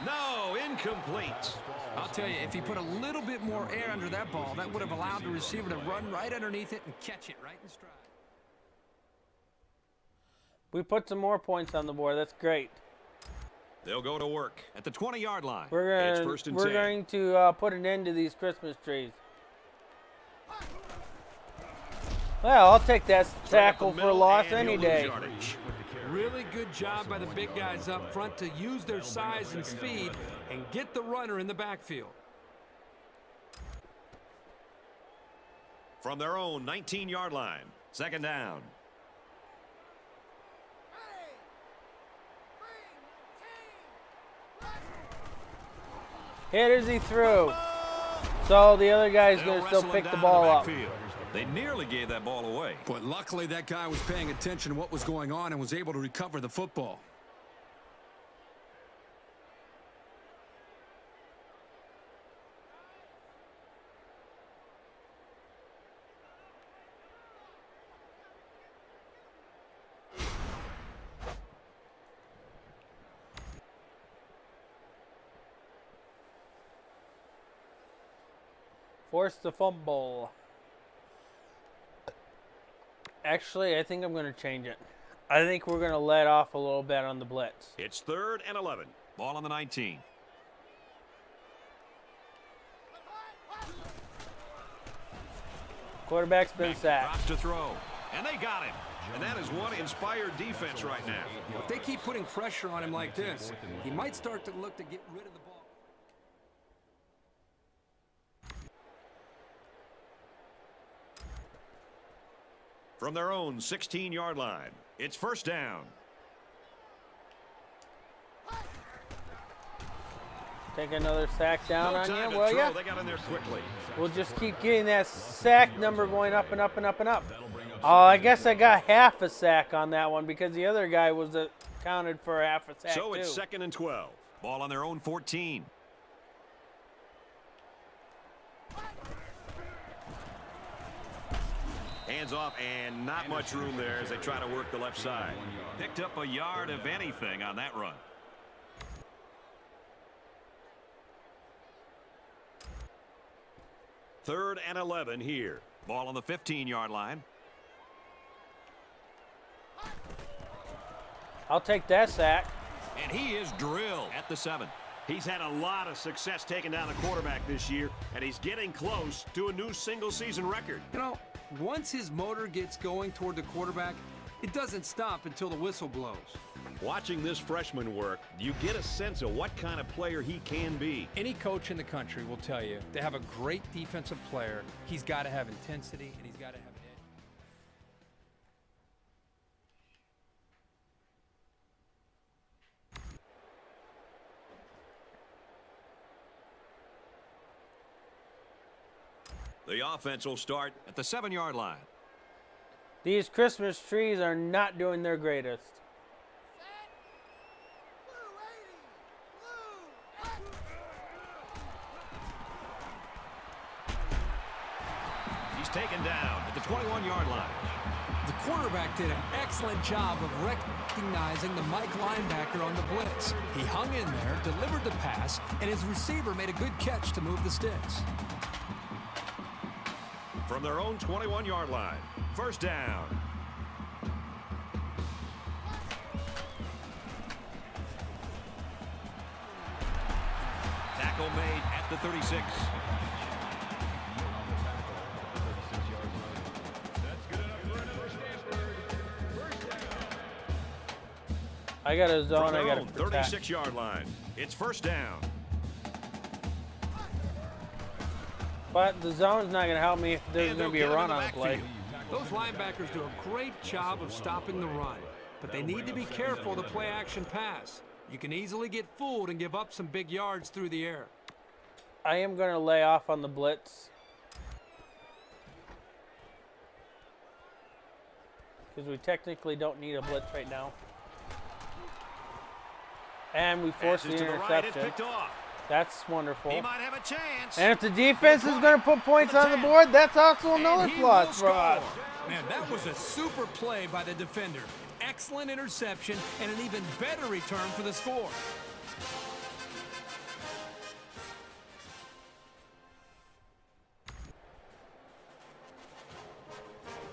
[SPEAKER 1] No, incomplete.
[SPEAKER 4] I'll tell you, if he put a little bit more air under that ball, that would have allowed the receiver to run right underneath it and catch it right in stride.
[SPEAKER 3] We put some more points on the board. That's great.
[SPEAKER 1] They'll go to work at the 20-yard line. It's
[SPEAKER 3] We're
[SPEAKER 1] first and
[SPEAKER 3] going,
[SPEAKER 1] 10.
[SPEAKER 3] we're going to put an end to these Christmas trees. Well, I'll take that tackle for a loss any day.
[SPEAKER 4] Really good job by the big guys up front to use their size and speed and get the runner in the backfield.
[SPEAKER 1] From their own 19-yard line, second down.
[SPEAKER 3] Hit as he threw. So the other guy's
[SPEAKER 1] They'll
[SPEAKER 3] going to still
[SPEAKER 1] wrestle him
[SPEAKER 3] pick the
[SPEAKER 1] down in
[SPEAKER 3] ball up.
[SPEAKER 1] backfield. They nearly gave that ball away.
[SPEAKER 7] But luckily that guy was paying attention to what was going on and was able to recover the football.
[SPEAKER 3] Force the fumble. Actually, I think I'm going to change it. I think we're going to let off a little bit on the blitz.
[SPEAKER 1] It's 3rd and 11. Ball on the 19.
[SPEAKER 3] Quarterback's been sacked.
[SPEAKER 1] Drops to throw. And they got him. And that is one inspired defense right now.
[SPEAKER 4] If they keep putting pressure on him like this, he might start to look to get rid of the ball.
[SPEAKER 1] From their own 16-yard line, it's first down.
[SPEAKER 3] Take another sack down
[SPEAKER 1] No
[SPEAKER 3] on
[SPEAKER 1] time
[SPEAKER 3] you,
[SPEAKER 1] to
[SPEAKER 3] will
[SPEAKER 1] throw.
[SPEAKER 3] ya?
[SPEAKER 1] They got in there quickly.
[SPEAKER 3] We'll just keep getting that sack number going up and up and up and up. I guess I got half a sack on that one because the other guy was counted for half a sack
[SPEAKER 1] So it's
[SPEAKER 3] too.
[SPEAKER 1] 2nd and 12. Ball on their own 14. Hands off, and not much room there as they try to work the left side. Picked up a yard of anything on that run. Third and 11 here. Ball on the 15-yard line.
[SPEAKER 3] I'll take that sack.
[SPEAKER 1] And he is drilled at the 7. He's had a lot of success taking down the quarterback this year, and he's getting close to a new single-season record.
[SPEAKER 4] You know, once his motor gets going toward the quarterback, it doesn't stop until the whistle blows.
[SPEAKER 1] Watching this freshman work, you get a sense of what kind of player he can be.
[SPEAKER 4] Any coach in the country will tell you to have a great defensive player, he's got to have intensity and he's got to have an edge.
[SPEAKER 1] The offense will start at the 7-yard line.
[SPEAKER 3] These Christmas trees are not doing their greatest.
[SPEAKER 1] He's taken down at the 21-yard line.
[SPEAKER 4] The quarterback did an excellent job of recognizing the Mike linebacker on the blitz. He hung in there, delivered the pass, and his receiver made a good catch to move the sticks.
[SPEAKER 1] From their own 21-yard line, first down. Tackle made at the 36.
[SPEAKER 3] I got a zone.
[SPEAKER 1] From
[SPEAKER 3] I
[SPEAKER 1] their
[SPEAKER 3] got
[SPEAKER 1] own
[SPEAKER 3] to protect.
[SPEAKER 1] 36-yard line, it's first down.
[SPEAKER 3] But the zone's not going to help me if there's
[SPEAKER 1] And
[SPEAKER 3] going to be
[SPEAKER 1] they'll
[SPEAKER 3] a
[SPEAKER 1] get him
[SPEAKER 3] run
[SPEAKER 1] in
[SPEAKER 3] on
[SPEAKER 1] the
[SPEAKER 3] the play.
[SPEAKER 1] backfield.
[SPEAKER 4] Those linebackers do a great job of stopping the run, but they need to be careful to play action pass. You can easily get fooled and give up some big yards through the air.
[SPEAKER 3] I am going to lay off on the blitz. Because we technically don't need a blitz right now. And we forced the
[SPEAKER 1] Passes to the right, it's
[SPEAKER 3] interception.
[SPEAKER 1] picked off.
[SPEAKER 3] That's wonderful.
[SPEAKER 1] He might have a chance.
[SPEAKER 3] And if the defense is going to put points on the board, that's also another
[SPEAKER 1] And he
[SPEAKER 3] plus
[SPEAKER 1] will
[SPEAKER 3] for us.
[SPEAKER 1] score.
[SPEAKER 4] Man, that was a super play by the defender. Excellent interception and an even better return for the score.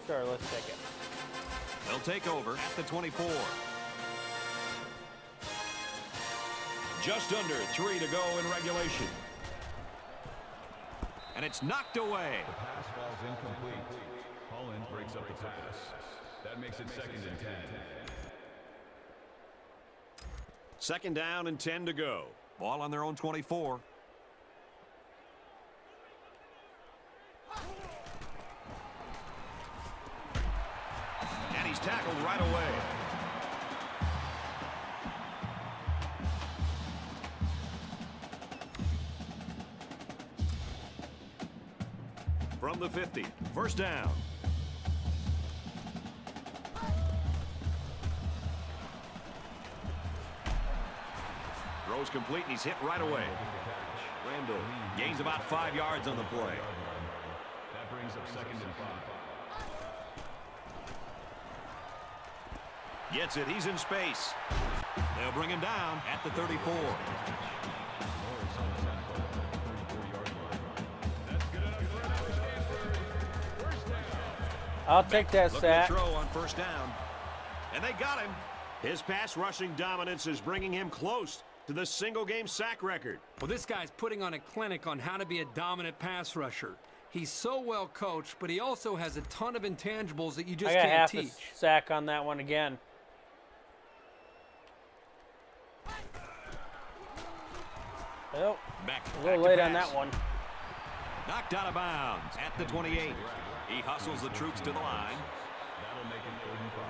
[SPEAKER 3] Sure, let's take it.
[SPEAKER 1] They'll take over at the 24. Just under 3 to go in regulation. And it's knocked away.
[SPEAKER 5] The pass falls incomplete. Holland breaks up the pass. That makes it 2nd and 10.
[SPEAKER 1] Second down and 10 to go. Ball on their own 24. And he's tackled right away. From the 50, first down. Throws complete and he's hit right away. Randall gains about 5 yards on the play.
[SPEAKER 5] That brings up 2nd and 5.
[SPEAKER 1] Gets it, he's in space. They'll bring him down at the 34.
[SPEAKER 5] Morris on the tackle at the 34-yard line. That's good enough for another Stanford. First down.
[SPEAKER 3] I'll take that
[SPEAKER 1] Looking to
[SPEAKER 3] sack.
[SPEAKER 1] throw on first down. And they got him. His pass rushing dominance is bringing him close to the single-game sack record.
[SPEAKER 4] Well, this guy's putting on a clinic on how to be a dominant pass rusher. He's so well coached, but he also has a ton of intangibles that you just
[SPEAKER 3] I got
[SPEAKER 4] can't
[SPEAKER 3] half
[SPEAKER 4] teach.
[SPEAKER 3] a sack on that one again. Well,
[SPEAKER 1] Back
[SPEAKER 3] a little
[SPEAKER 1] to
[SPEAKER 3] late on
[SPEAKER 1] pass.
[SPEAKER 3] that one.
[SPEAKER 1] Knocked out of bounds at the 28. He hustles the troops to the line.
[SPEAKER 5] That'll make it 3rd and 5.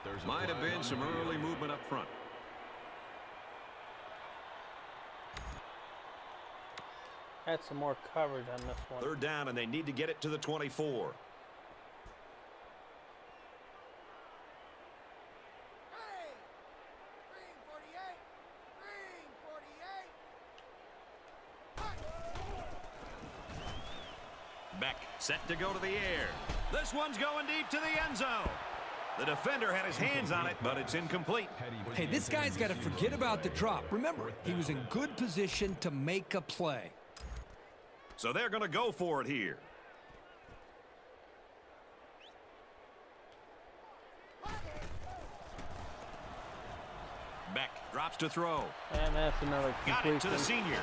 [SPEAKER 5] There's a
[SPEAKER 1] Might have
[SPEAKER 5] flag
[SPEAKER 1] been
[SPEAKER 5] on
[SPEAKER 1] some
[SPEAKER 5] the field.
[SPEAKER 1] early movement up front.
[SPEAKER 3] Had some more coverage on this one.
[SPEAKER 1] Third down, and they need to get it to the 24.
[SPEAKER 6] Hey! Green 48! Green 48!
[SPEAKER 1] Beck set to go to the air. This one's going deep to the end zone. The defender had his hands on it, but it's incomplete.
[SPEAKER 4] Hey, this guy's got to forget about the drop. Remember, he was in good position to make a play.
[SPEAKER 1] So they're going to go for it here. Beck drops to throw.
[SPEAKER 3] And that's another
[SPEAKER 1] Got it to the
[SPEAKER 3] completion.
[SPEAKER 1] senior.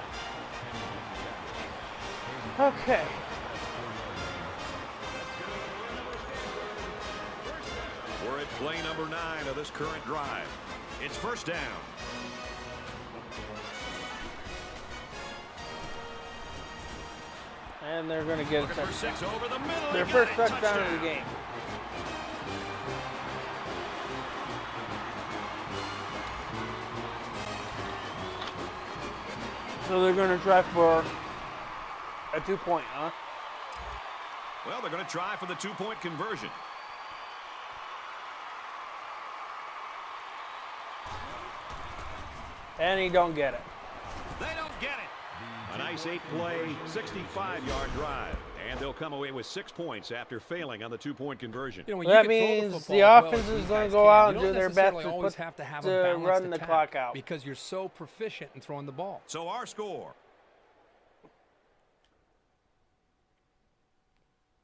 [SPEAKER 3] Okay.
[SPEAKER 1] We're at play number 9 of this current drive. It's first down.
[SPEAKER 3] And they're going to get
[SPEAKER 1] Looking for 6 over the middle.
[SPEAKER 3] their
[SPEAKER 1] They
[SPEAKER 3] first
[SPEAKER 1] got it.
[SPEAKER 3] touchdown of the game. So they're going to try for A 2-point, huh?
[SPEAKER 1] Well, they're going to try for the 2-point conversion.
[SPEAKER 3] And he don't get it.
[SPEAKER 1] They don't get it. A nice 8-play, 65-yard drive. And they'll come away with 6 points after failing on the 2-point conversion.
[SPEAKER 4] You know, when
[SPEAKER 3] That
[SPEAKER 4] you can throw
[SPEAKER 3] means
[SPEAKER 4] football
[SPEAKER 3] the
[SPEAKER 4] as well
[SPEAKER 3] offense
[SPEAKER 4] as
[SPEAKER 3] is
[SPEAKER 4] these
[SPEAKER 3] gonna
[SPEAKER 4] guys
[SPEAKER 3] go
[SPEAKER 4] can,
[SPEAKER 3] out
[SPEAKER 4] you
[SPEAKER 3] and
[SPEAKER 4] don't
[SPEAKER 3] do their
[SPEAKER 4] necessarily
[SPEAKER 3] best to
[SPEAKER 4] always
[SPEAKER 3] put-
[SPEAKER 4] have to have
[SPEAKER 3] to
[SPEAKER 4] a balanced
[SPEAKER 3] run the
[SPEAKER 4] attack
[SPEAKER 3] clock out.
[SPEAKER 4] because you're so proficient in throwing the ball.
[SPEAKER 1] So our score.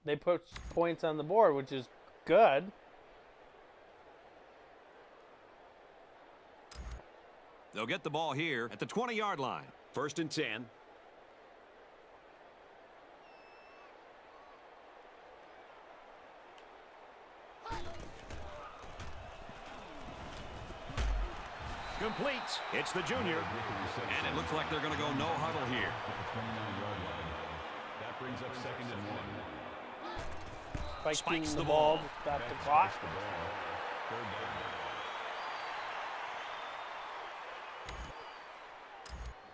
[SPEAKER 3] They put points on the board, which is good.
[SPEAKER 1] They'll get the ball here at the 20-yard line. 1st and 10. Complete. It's the junior. And it looks like they're going to go no huddle here.
[SPEAKER 5] That brings up 2nd and 1.
[SPEAKER 3] Spikes the ball, stop the clock.
[SPEAKER 5] Spikes the ball. 3rd down.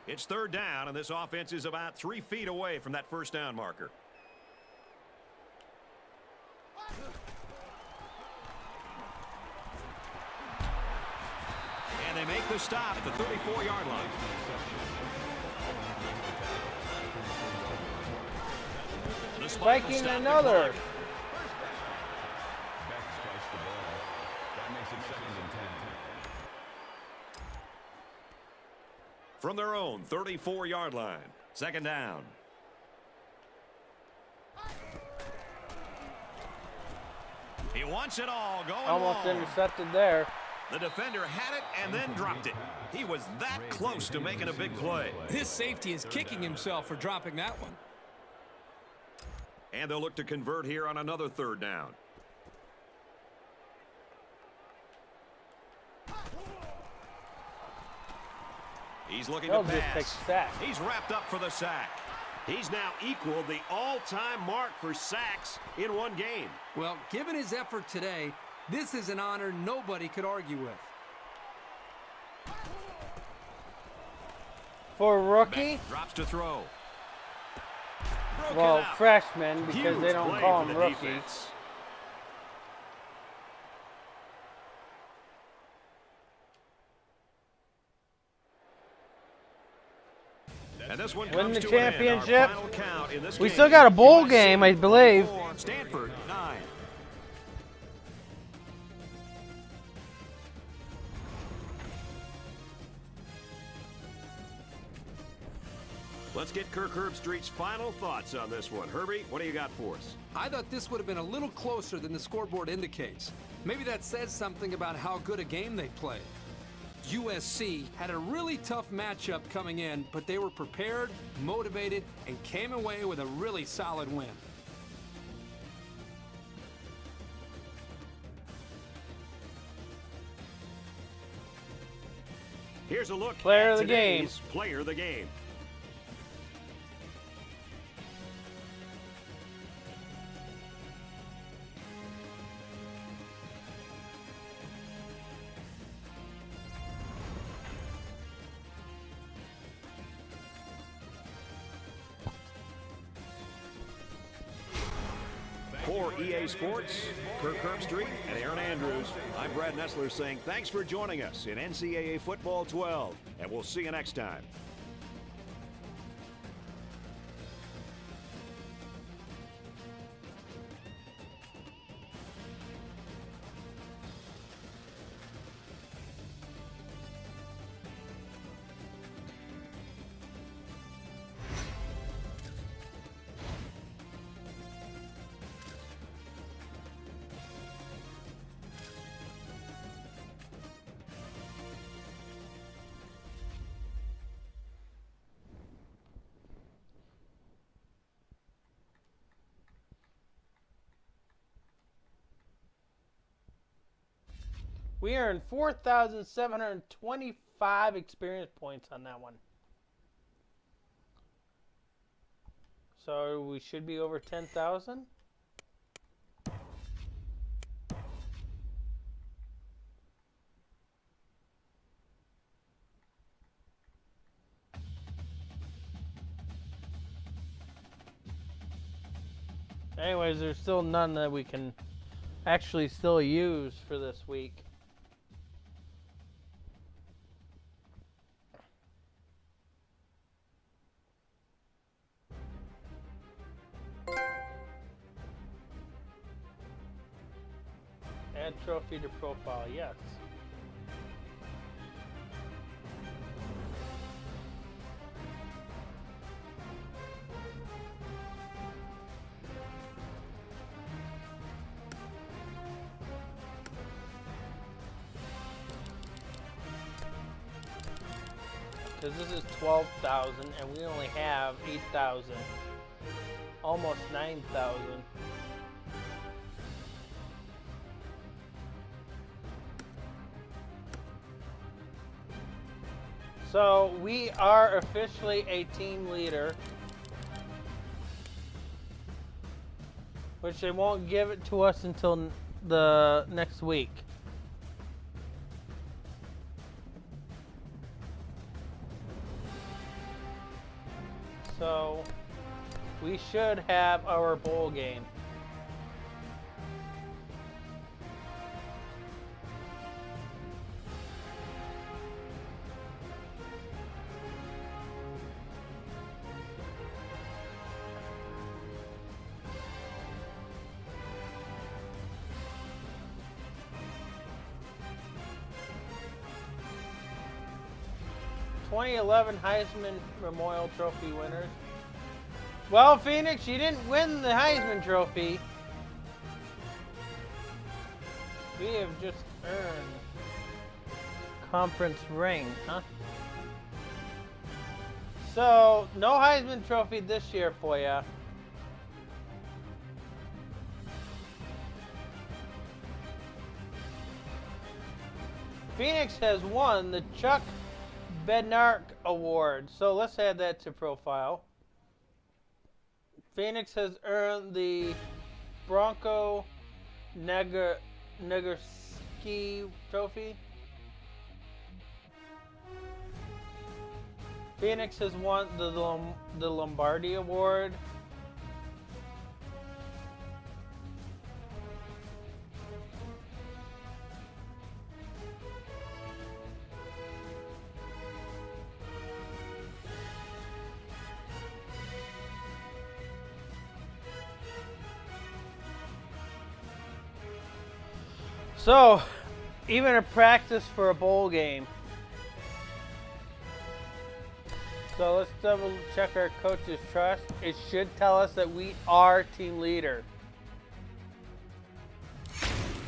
[SPEAKER 1] It's 3rd down, and this offense is about 3 feet away from that 1st down marker. And they make the stop at the 34-yard line. The spike will
[SPEAKER 3] Spiking
[SPEAKER 1] stop the
[SPEAKER 3] another.
[SPEAKER 1] clock.
[SPEAKER 5] Beck spikes the ball. That makes it 2nd and 10.
[SPEAKER 1] From their own 34-yard line. 2nd down. He wants it all going
[SPEAKER 3] Almost
[SPEAKER 1] long.
[SPEAKER 3] intercepted there.
[SPEAKER 1] The defender had it and then dropped it. He was that close to making a big play.
[SPEAKER 4] This safety is kicking himself for dropping that one.
[SPEAKER 1] And they'll look to convert here on another 3rd down. He's looking
[SPEAKER 3] They'll
[SPEAKER 1] to
[SPEAKER 3] just
[SPEAKER 1] pass.
[SPEAKER 3] take sack.
[SPEAKER 1] He's wrapped up for the sack. He's now equaled the all-time mark for sacks in one game.
[SPEAKER 4] Well, given his effort today, this is an honor nobody could argue with.
[SPEAKER 3] For a rookie,
[SPEAKER 1] Drops to throw. Broken
[SPEAKER 3] well,
[SPEAKER 1] out.
[SPEAKER 3] freshman, because
[SPEAKER 1] Huge
[SPEAKER 3] they don't
[SPEAKER 1] play
[SPEAKER 3] call
[SPEAKER 1] for
[SPEAKER 3] him
[SPEAKER 1] the
[SPEAKER 3] rookie.
[SPEAKER 1] defense. And this one
[SPEAKER 3] Win
[SPEAKER 1] comes
[SPEAKER 3] the
[SPEAKER 1] to an end. Our
[SPEAKER 3] championship.
[SPEAKER 1] final count in this
[SPEAKER 3] We
[SPEAKER 1] game.
[SPEAKER 3] still got a bowl
[SPEAKER 1] USC
[SPEAKER 3] game, I believe.
[SPEAKER 1] 24, Stanford 9. Let's get Kirk Herbstreit's final thoughts on this one. Herbie, what do you got for us?
[SPEAKER 4] I thought this would have been a little closer than the scoreboard indicates. Maybe that says something about how good a game they played. USC had a really tough matchup coming in, but they were prepared, motivated, and came away with a really solid win.
[SPEAKER 1] Here's a look
[SPEAKER 3] Player
[SPEAKER 1] at
[SPEAKER 3] of the game.
[SPEAKER 1] today's Player of the Game. For EA Sports, Kirk Herbstreit and Aaron Andrews, I'm Brad Nessler saying thanks for joining us in NCAA Football 12, and we'll see you next time.
[SPEAKER 3] We earned 4,725 experience points on that one. So we should be over 10,000. Anyways, there's still none that we can actually still use for this week. Add trophy to profile, yes. Because this is 12,000 and we only have 8,000. Almost 9,000. So we are officially a team leader. Which they won't give it to us until the next week. So we should have our bowl game. '11 Heisman Memorial Trophy winners. Well, Phoenix, you didn't win the Heisman Trophy. We have just earned conference ring, huh? So, no Heisman Trophy this year for ya. Phoenix has won the Chuck Bednarik Award. So let's add that to profile. Phoenix has earned the Bronco Nagurski Trophy. Phoenix has won the Lombardi Award. So, even a practice for a bowl game. So let's double check our coach's trust. It should tell us that we are team leader.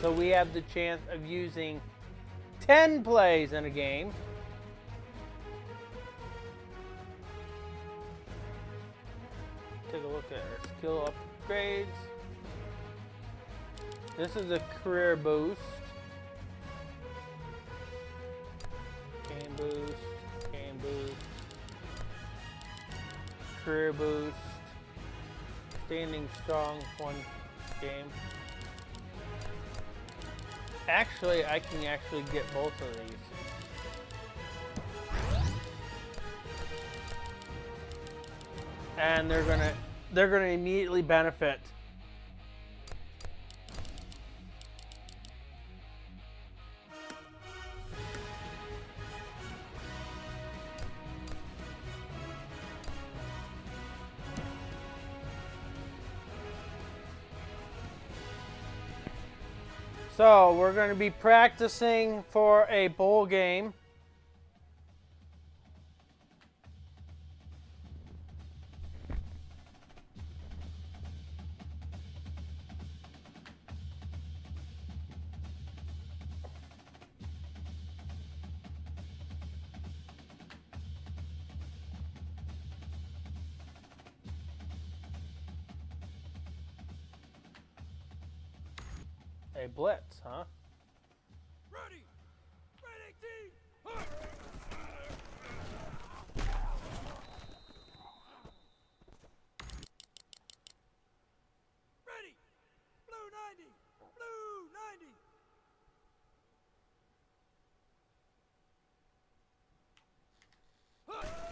[SPEAKER 3] So we have the chance of using 10 plays in a game. Take a look at our skill upgrades. This is a career boost. Game boost. Game boost. Career boost. Standing strong one game. Actually, I can actually get both of these. And they're gonna immediately benefit. So we're going to be practicing for a bowl game. A blitz, huh?
[SPEAKER 6] Ready! Ready, team! Huh. Ready! Blue 90! Blue 90! Huh.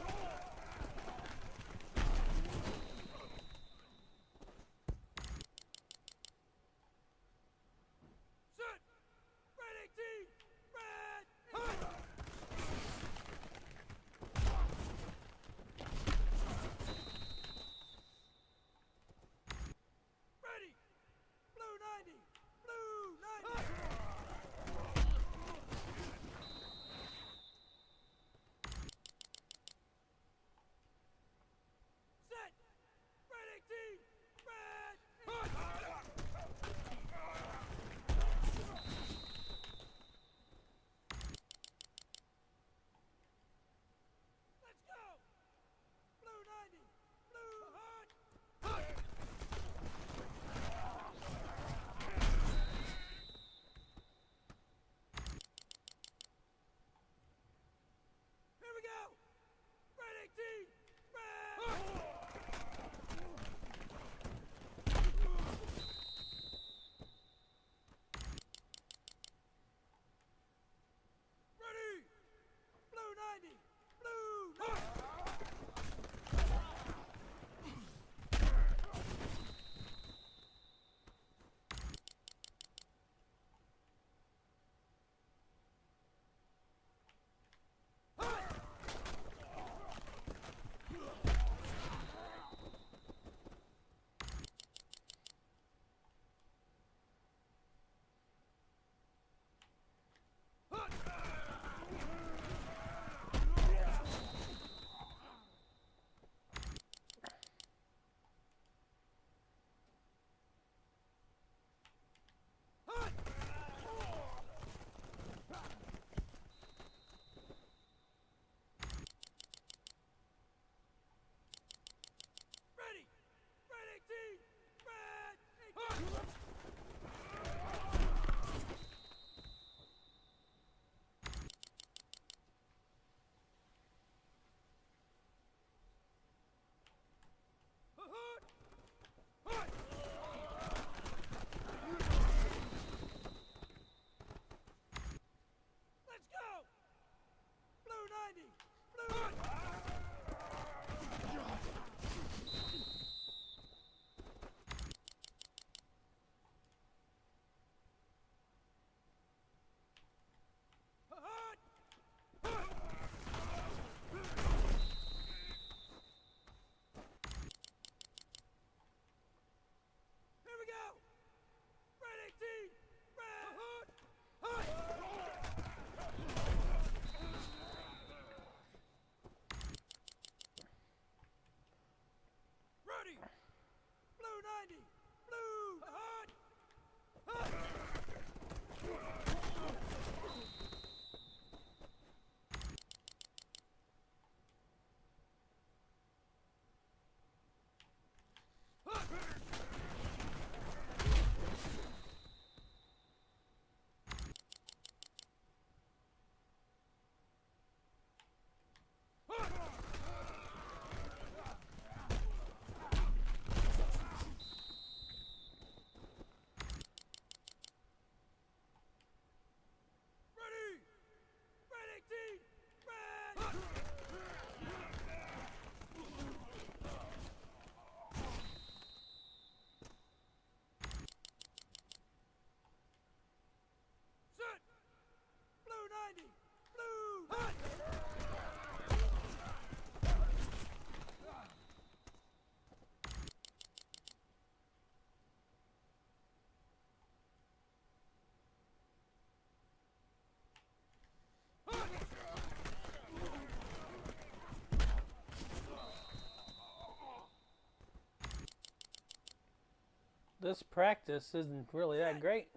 [SPEAKER 3] this practice isn't really that great.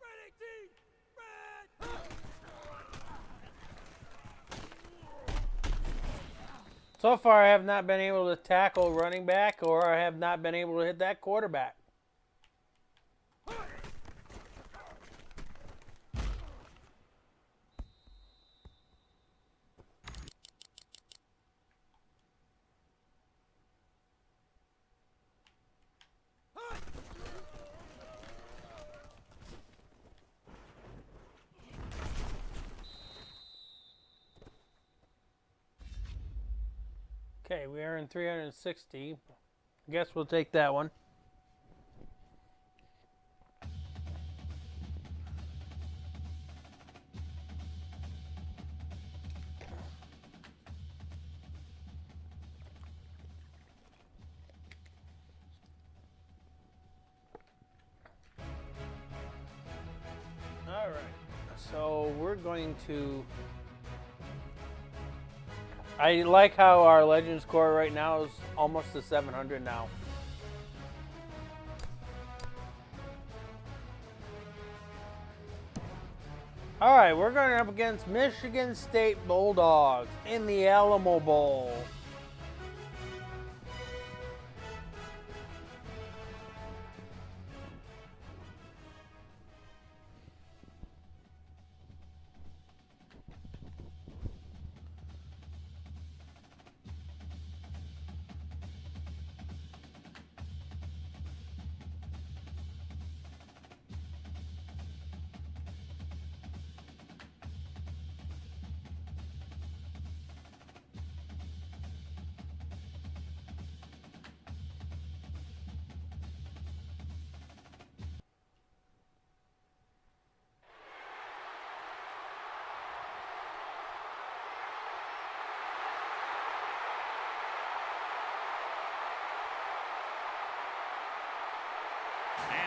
[SPEAKER 6] Red 18, red.
[SPEAKER 3] So far, I have not been able to tackle running back, or I have not been able to hit that quarterback. Okay, we are in 360. I guess we'll take that one. All right, so we're going to... I like how our legend score right now is almost to 700 now. All right, we're going up against Michigan State Bulldogs in the Alamo Bowl.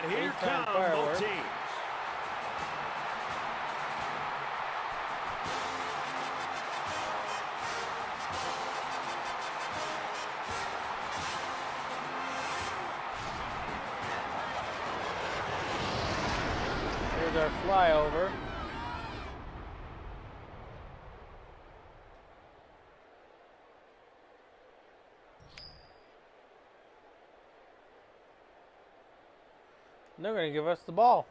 [SPEAKER 1] And here
[SPEAKER 3] Anytime
[SPEAKER 1] come
[SPEAKER 3] fireworks.
[SPEAKER 1] both teams.
[SPEAKER 3] Here's our flyover. They're going to give us the ball.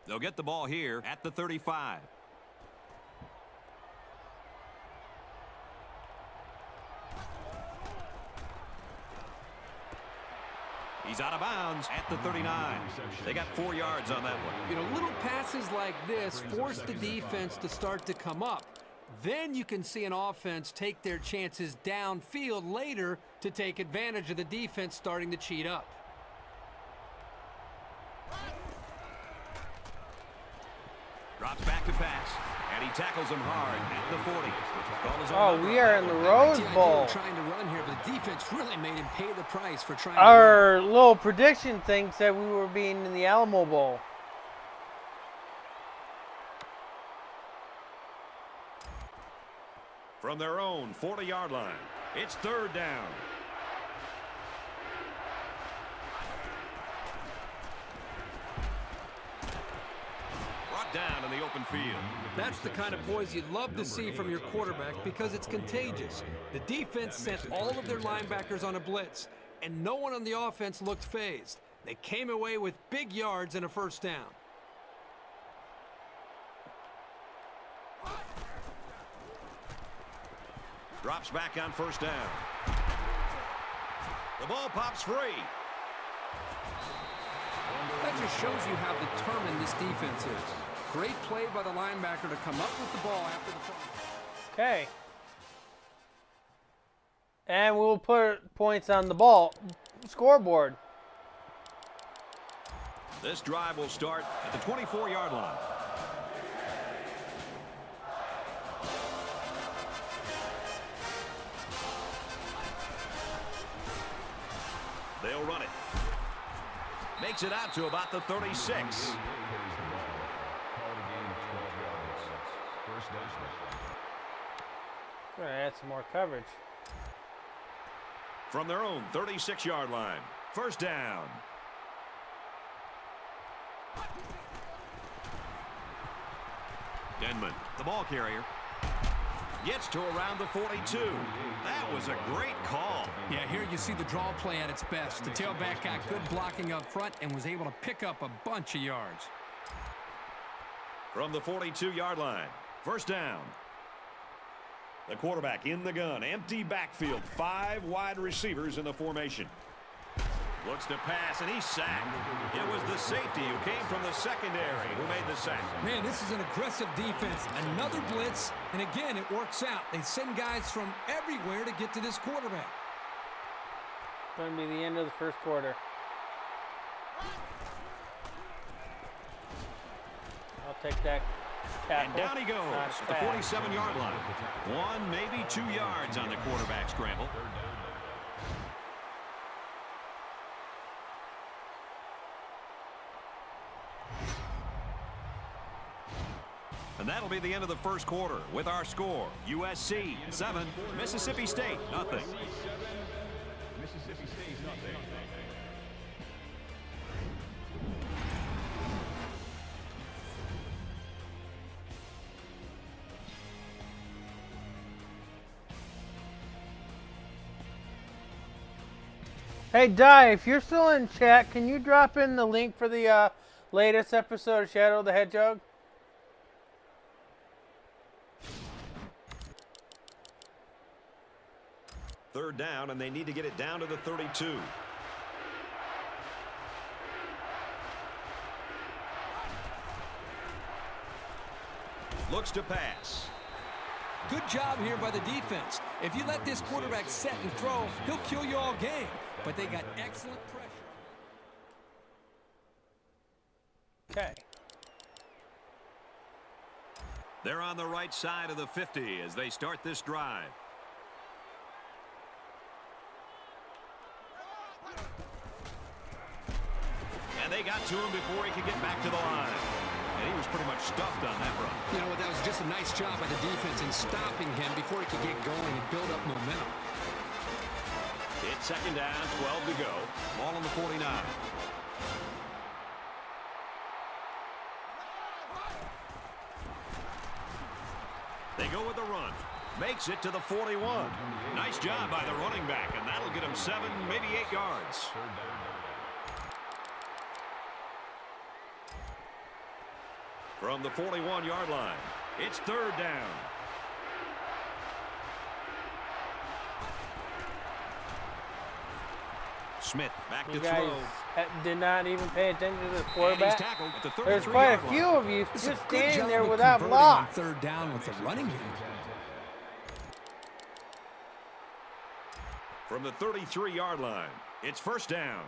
[SPEAKER 1] They'll get the ball here at the 35. He's out of bounds at the 39. They got 4 yards on that one.
[SPEAKER 4] You know, little passes like this force the defense to start to come up. Then you can see an offense take their chances downfield later to take advantage of the defense starting to cheat up.
[SPEAKER 1] Drops back to pass, and he tackles him hard at the 40.
[SPEAKER 3] Oh, we are in the Rose Bowl.
[SPEAKER 4] Trying to run here, but the defense really made him pay the price for trying
[SPEAKER 3] Our little prediction thing said we were being in the Alamo Bowl.
[SPEAKER 1] From their own 40-yard line, it's 3rd down. Brought down in the open field.
[SPEAKER 4] That's the kind of poise you'd love to see from your quarterback because it's contagious. The defense sent all of their linebackers on a blitz, and no one on the offense looked phased. They came away with big yards and a 1st down.
[SPEAKER 1] Drops back on 1st down. The ball pops free.
[SPEAKER 4] That just shows you how determined this defense is. Great play by the linebacker to come up with the ball after the play.
[SPEAKER 3] Okay. And we'll put points on the ball scoreboard.
[SPEAKER 1] This drive will start at the 24-yard line. They'll run it. Makes it out to about the 36.
[SPEAKER 3] got some more coverage.
[SPEAKER 1] From their own 36-yard line. First down. Denman, the ball carrier, gets to around the 42. That was a great call.
[SPEAKER 4] Yeah, here you see the draw play at its best. The tailback got good blocking up front and was able to pick up a bunch of yards.
[SPEAKER 1] From the 42-yard line. First down. The quarterback in the gun. Empty backfield. 5 wide receivers in the formation. Looks to pass, and he's sacked. It was the safety who came from the secondary who made the sack.
[SPEAKER 4] Man, this is an aggressive defense. Another blitz, and again, it works out. They send guys from everywhere to get to this quarterback.
[SPEAKER 3] Going to be the end of the first quarter. I'll take that tackle.
[SPEAKER 1] And down he goes at the 47-yard line. 1, maybe 2 yards on the quarterback scramble. And that'll be the end of the first quarter with our score. USC 7, Mississippi State nothing.
[SPEAKER 5] Mississippi State nothing.
[SPEAKER 3] Hey, Di, if you're still in chat, can you drop in the link for the latest episode of Shadow the Hedgehog?
[SPEAKER 1] Third down, and they need to get it down to the 32. Looks to pass.
[SPEAKER 4] Good job here by the defense. If you let this quarterback set and throw, he'll kill you all game. But they got excellent pressure.
[SPEAKER 3] Okay.
[SPEAKER 1] They're on the right side of the 50 as they start this drive. And they got to him before he could get back to the line. And he was pretty much stuffed on that run.
[SPEAKER 4] You know what, that was just a nice job by the defense in stopping him before he could get going and build up momentum.
[SPEAKER 1] It's second down, 12 to go. Ball on the 49. They go with the run. Makes it to the 41. Nice job by the running back, and that'll get him 7, maybe 8 yards. From the 41-yard line, it's third down. Smith back to
[SPEAKER 3] You guys
[SPEAKER 1] throw.
[SPEAKER 3] did not even pay attention to the
[SPEAKER 1] And he's
[SPEAKER 3] quarterback.
[SPEAKER 1] tackled at the 33-yard
[SPEAKER 3] There's quite a
[SPEAKER 1] line.
[SPEAKER 3] few of you
[SPEAKER 4] It's a
[SPEAKER 3] just
[SPEAKER 4] good
[SPEAKER 3] standing
[SPEAKER 4] job
[SPEAKER 3] there
[SPEAKER 4] of
[SPEAKER 3] without
[SPEAKER 4] converting on
[SPEAKER 3] blocks.
[SPEAKER 4] third down with the running game.
[SPEAKER 1] From the 33-yard line, it's first down.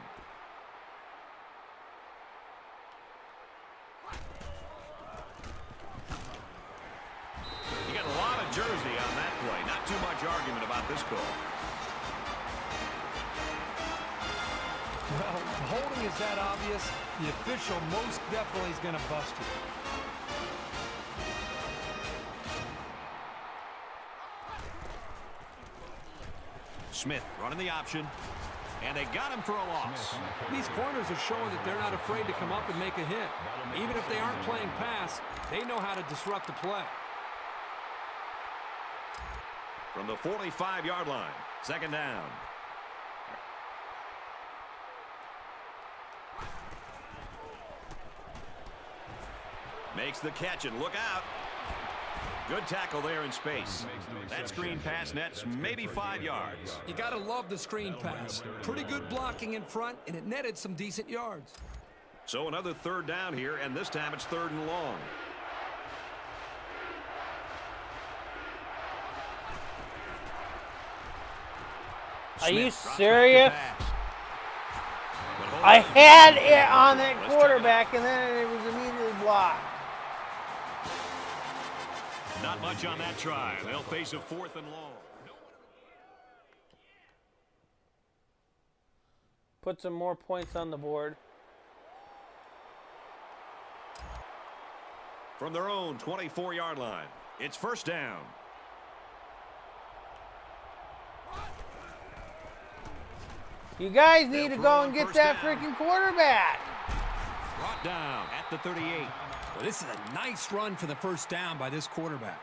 [SPEAKER 1] You got a lot of jersey on that play. Not too much argument about this call.
[SPEAKER 4] Well, holding is that obvious. The official most definitely is going to bust you.
[SPEAKER 1] Smith running the option, and they got him for a loss.
[SPEAKER 4] These corners are showing that they're not afraid to come up and make a hit. Even if they aren't playing pass, they know how to disrupt the play.
[SPEAKER 1] From the 45-yard line, second down. Makes the catch and look out. Good tackle there in space. That screen pass nets maybe 5 yards.
[SPEAKER 4] You got to love the screen pass. Pretty good blocking in front, and it netted some decent yards.
[SPEAKER 1] So another third down here, and this time it's third and long.
[SPEAKER 3] Are you
[SPEAKER 1] Smith drops back to
[SPEAKER 3] serious?
[SPEAKER 1] pass. But hold
[SPEAKER 3] I
[SPEAKER 1] on.
[SPEAKER 3] had it on that
[SPEAKER 1] Let's check it out.
[SPEAKER 3] quarterback, and then it was immediately blocked.
[SPEAKER 1] Not much on that try. They'll face a fourth and long.
[SPEAKER 3] Put some more points on the board.
[SPEAKER 1] From their own 24-yard line, it's first down.
[SPEAKER 3] You guys need to
[SPEAKER 1] They'll
[SPEAKER 3] go
[SPEAKER 1] throw
[SPEAKER 3] and
[SPEAKER 1] on
[SPEAKER 3] get
[SPEAKER 1] first
[SPEAKER 3] that
[SPEAKER 1] down.
[SPEAKER 3] freaking quarterback.
[SPEAKER 1] Brought down at the 38.
[SPEAKER 4] Well, this is a nice run for the first down by this quarterback.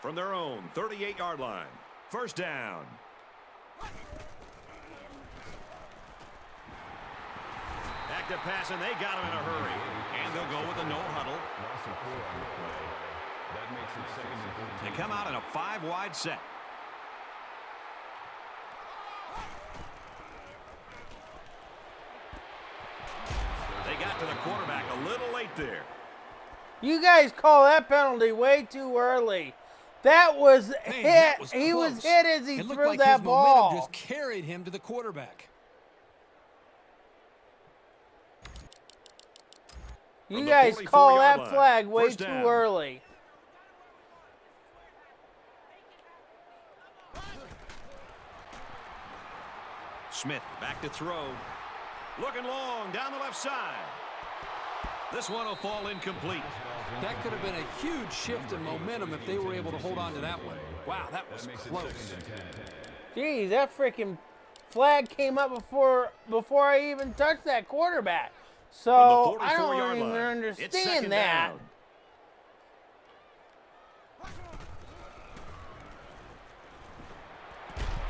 [SPEAKER 1] From their own 38-yard line. First down. Active pass, and they got him in a hurry. And they'll go with a no huddle.
[SPEAKER 5] Loss of 4 on the play. That makes it 2nd and 14.
[SPEAKER 1] They come out in a 5-wide set. They got to the quarterback a little late there.
[SPEAKER 3] You guys call that penalty way too early. That was
[SPEAKER 4] Man,
[SPEAKER 3] hit.
[SPEAKER 4] that was
[SPEAKER 3] He was
[SPEAKER 4] close.
[SPEAKER 3] hit as he
[SPEAKER 4] It looked
[SPEAKER 3] threw
[SPEAKER 4] like
[SPEAKER 3] that
[SPEAKER 4] his
[SPEAKER 3] ball.
[SPEAKER 4] momentum just carried him to the quarterback.
[SPEAKER 3] You
[SPEAKER 1] From the
[SPEAKER 3] guys call
[SPEAKER 1] 44-yard
[SPEAKER 3] that
[SPEAKER 1] line.
[SPEAKER 3] flag way
[SPEAKER 1] First
[SPEAKER 3] too
[SPEAKER 1] down.
[SPEAKER 3] early.
[SPEAKER 1] Smith back to throw. Looking long down the left side. This one will fall incomplete.
[SPEAKER 4] That could have been a huge shift in momentum if they were able to hold on to that one. Wow, that was close.
[SPEAKER 3] Jeez, that freaking flag came up before I even touched that quarterback. So
[SPEAKER 1] From the
[SPEAKER 3] I
[SPEAKER 1] 44-yard
[SPEAKER 3] don't even
[SPEAKER 1] line. It's
[SPEAKER 3] understand
[SPEAKER 1] second
[SPEAKER 3] that.
[SPEAKER 1] down.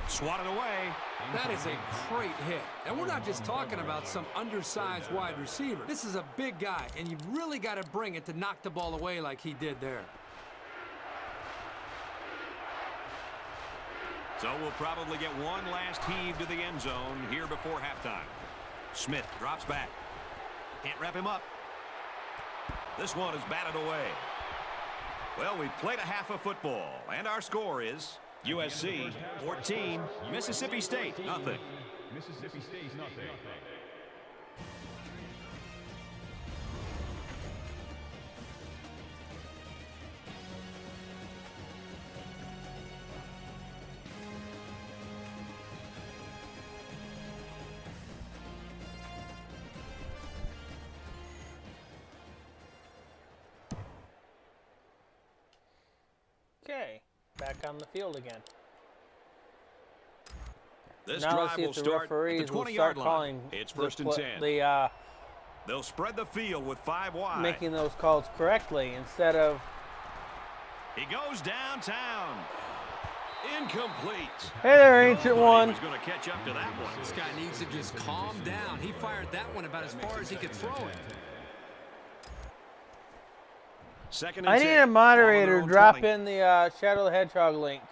[SPEAKER 1] Swatted away.
[SPEAKER 4] That is a great hit. And we're not just talking about some undersized wide receiver. This is a big guy, and you've really got to bring it to knock the ball away like he did there.
[SPEAKER 1] So we'll probably get one last heave to the end zone here before halftime. Smith drops back. Can't wrap him up. This one is batted away. Well, we've played a half of football, and our score is USC 14, Mississippi State nothing.
[SPEAKER 5] Mississippi State nothing.
[SPEAKER 3] Okay, back on the field again.
[SPEAKER 1] This
[SPEAKER 3] Now let's
[SPEAKER 1] drive
[SPEAKER 3] see
[SPEAKER 1] will
[SPEAKER 3] if the
[SPEAKER 1] start at the
[SPEAKER 3] referees will
[SPEAKER 1] 20-yard
[SPEAKER 3] start
[SPEAKER 1] line.
[SPEAKER 3] calling
[SPEAKER 1] It's first and 10. They'll spread the field with 5 wide.
[SPEAKER 3] making those calls correctly instead of
[SPEAKER 1] He goes downtown. Incomplete.
[SPEAKER 3] hey there, ancient
[SPEAKER 1] Nobody
[SPEAKER 3] one.
[SPEAKER 1] was going to catch up to that one.
[SPEAKER 4] This guy needs to just calm down. He fired that one about as far as he could throw it.
[SPEAKER 1] Second and
[SPEAKER 3] I
[SPEAKER 1] 10.
[SPEAKER 3] need a
[SPEAKER 1] Ball
[SPEAKER 3] moderator
[SPEAKER 1] on their own
[SPEAKER 3] drop
[SPEAKER 1] 20.
[SPEAKER 3] in the Shadow the Hedgehog link.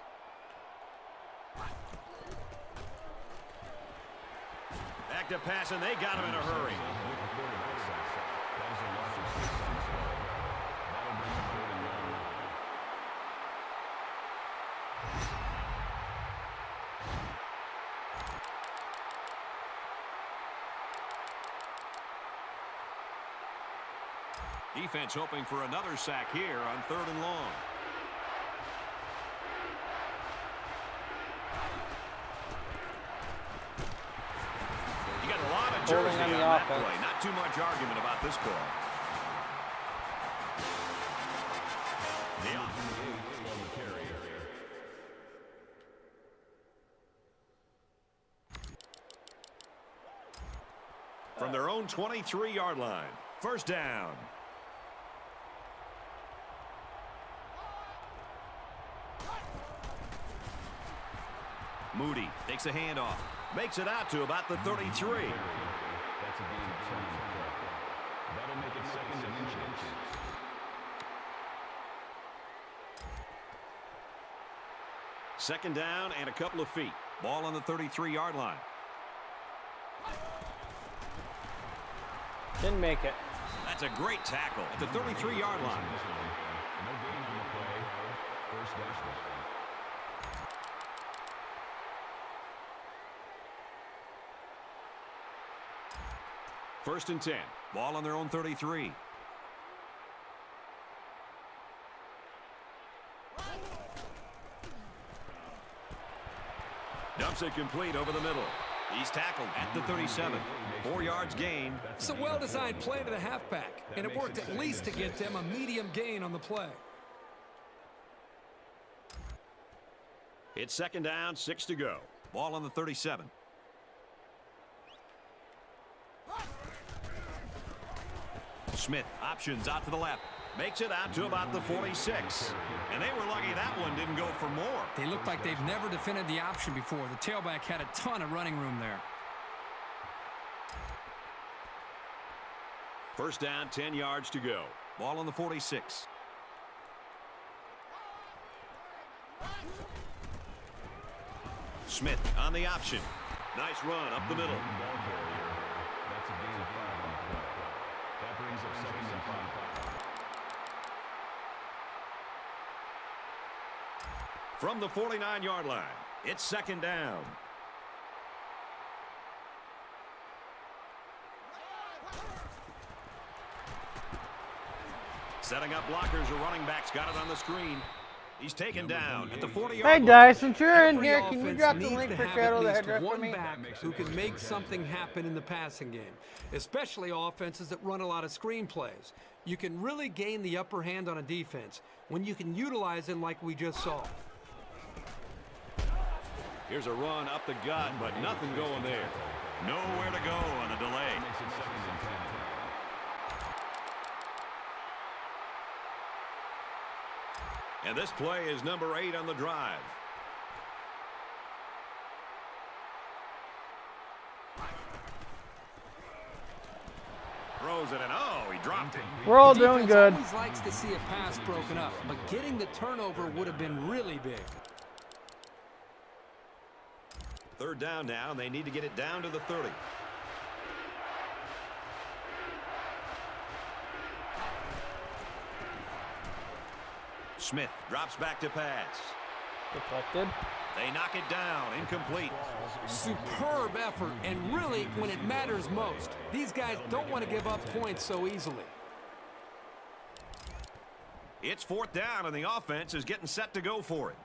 [SPEAKER 1] Active pass, and they got him in a hurry. Defense hoping for another sack here on 3rd and long. You got a lot of
[SPEAKER 3] Holding
[SPEAKER 1] jersey
[SPEAKER 3] on
[SPEAKER 1] on
[SPEAKER 3] the
[SPEAKER 1] that
[SPEAKER 3] offense.
[SPEAKER 1] play. Not too much argument about this call. From their own 23-yard line. First down. Moody takes a handoff. Makes it out to about the 33.
[SPEAKER 5] That's a gain of 10. That'll make it 2nd and inches.
[SPEAKER 1] Second down and a couple of feet. Ball on the 33-yard line.
[SPEAKER 3] Didn't make it.
[SPEAKER 1] That's a great tackle at the 33-yard line.
[SPEAKER 5] No gain on the play. First down.
[SPEAKER 1] First and 10. Ball on their own 33. Dumps it complete over the middle. He's tackled at the 37. 4 yards gain.
[SPEAKER 4] It's a well-designed play to the halfback, and it worked at least to get them a medium gain on the play.
[SPEAKER 1] It's second down, 6 to go. Ball on the 37. Smith options out to the left. Makes it out to about the 46. And they were lucky that one didn't go for more.
[SPEAKER 4] They look like they've never defended the option before. The tailback had a ton of running room there.
[SPEAKER 1] First down, 10 yards to go. Ball on the 46. Smith on the option. Nice run up the middle.
[SPEAKER 5] That's a gain of 5 on the play. That brings up 2nd and 5.
[SPEAKER 1] From the 49-yard line, it's 2nd down. Setting up blockers or running backs. Got it on the screen. He's taken down at the 40-yard line.
[SPEAKER 3] Hey, Di, since you're in here, can you
[SPEAKER 4] Offense
[SPEAKER 3] drop the
[SPEAKER 4] needs
[SPEAKER 3] link
[SPEAKER 4] to
[SPEAKER 3] for
[SPEAKER 4] have
[SPEAKER 3] Shadow
[SPEAKER 4] at
[SPEAKER 3] the
[SPEAKER 4] least
[SPEAKER 3] Hedgehog for
[SPEAKER 4] one
[SPEAKER 3] me?
[SPEAKER 4] back who can make something happen in the passing game, especially offenses that run a lot of screen plays. You can really gain the upper hand on a defense when you can utilize them like we just saw.
[SPEAKER 1] Here's a run up the gut, but nothing going there. Nowhere to go on the delay.
[SPEAKER 5] Makes it 2nd and 10.
[SPEAKER 1] And this play is number 8 on the drive. Throws it and oh, he dropped it.
[SPEAKER 3] We're all doing
[SPEAKER 4] Defense
[SPEAKER 3] good.
[SPEAKER 4] always likes to see a pass broken up, but getting the turnover would have been really big.
[SPEAKER 1] 3rd down now, and they need to get it down to the 30. Smith drops back to pass.
[SPEAKER 3] Deflected.
[SPEAKER 1] They knock it down, incomplete.
[SPEAKER 4] Superb effort, and really when it matters most. These guys don't want to give up points so easily.
[SPEAKER 1] It's 4th down, and the offense is getting set to go for it.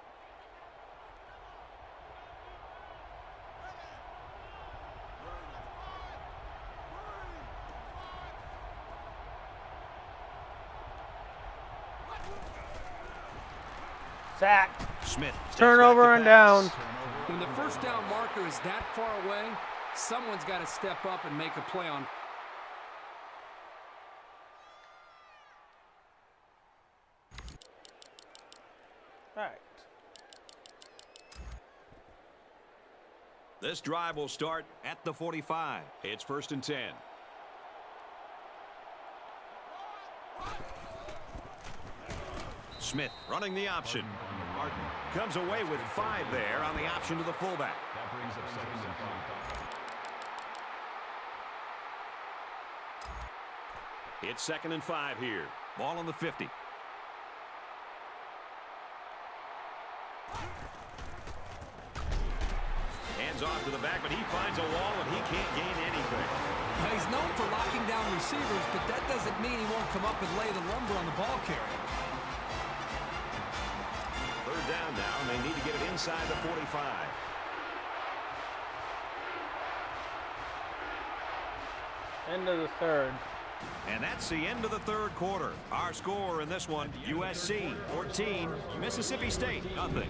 [SPEAKER 3] Sack.
[SPEAKER 1] Smith steps
[SPEAKER 3] Turnover
[SPEAKER 1] back
[SPEAKER 3] and
[SPEAKER 1] to pass.
[SPEAKER 3] down.
[SPEAKER 4] When the first down marker is that far away, someone's got to step up and make a play on.
[SPEAKER 3] All right.
[SPEAKER 1] This drive will start at the 45. It's 1st and 10. Smith running the option. Martin comes away with 5 there on the option to the fullback.
[SPEAKER 5] That brings up 2nd and 5.
[SPEAKER 1] It's 2nd and 5 here. Ball on the 50. Hands off to the back, but he finds a wall and he can't gain anything.
[SPEAKER 4] Now, he's known for locking down receivers, but that doesn't mean he won't come up and lay the lumber on the ball carrier.
[SPEAKER 1] 3rd down now, and they need to get it inside the 45.
[SPEAKER 3] End of the 3rd.
[SPEAKER 1] And that's the end of the 3rd quarter. Our score in this one, USC 14, Mississippi State nothing.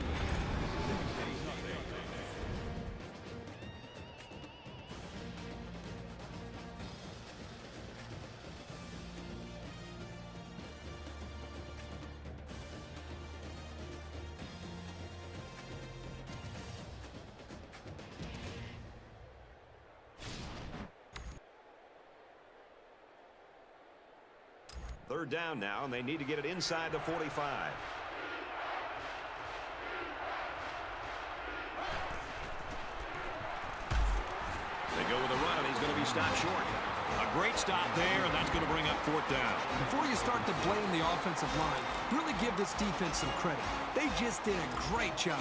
[SPEAKER 1] Third down now, and they need to get it inside the 45. They go with a run, and he's going to be stopped short. A great stop there, and that's going to bring up 4th down.
[SPEAKER 4] Before you start to blame the offensive line, really give this defense some credit. They just did a great job.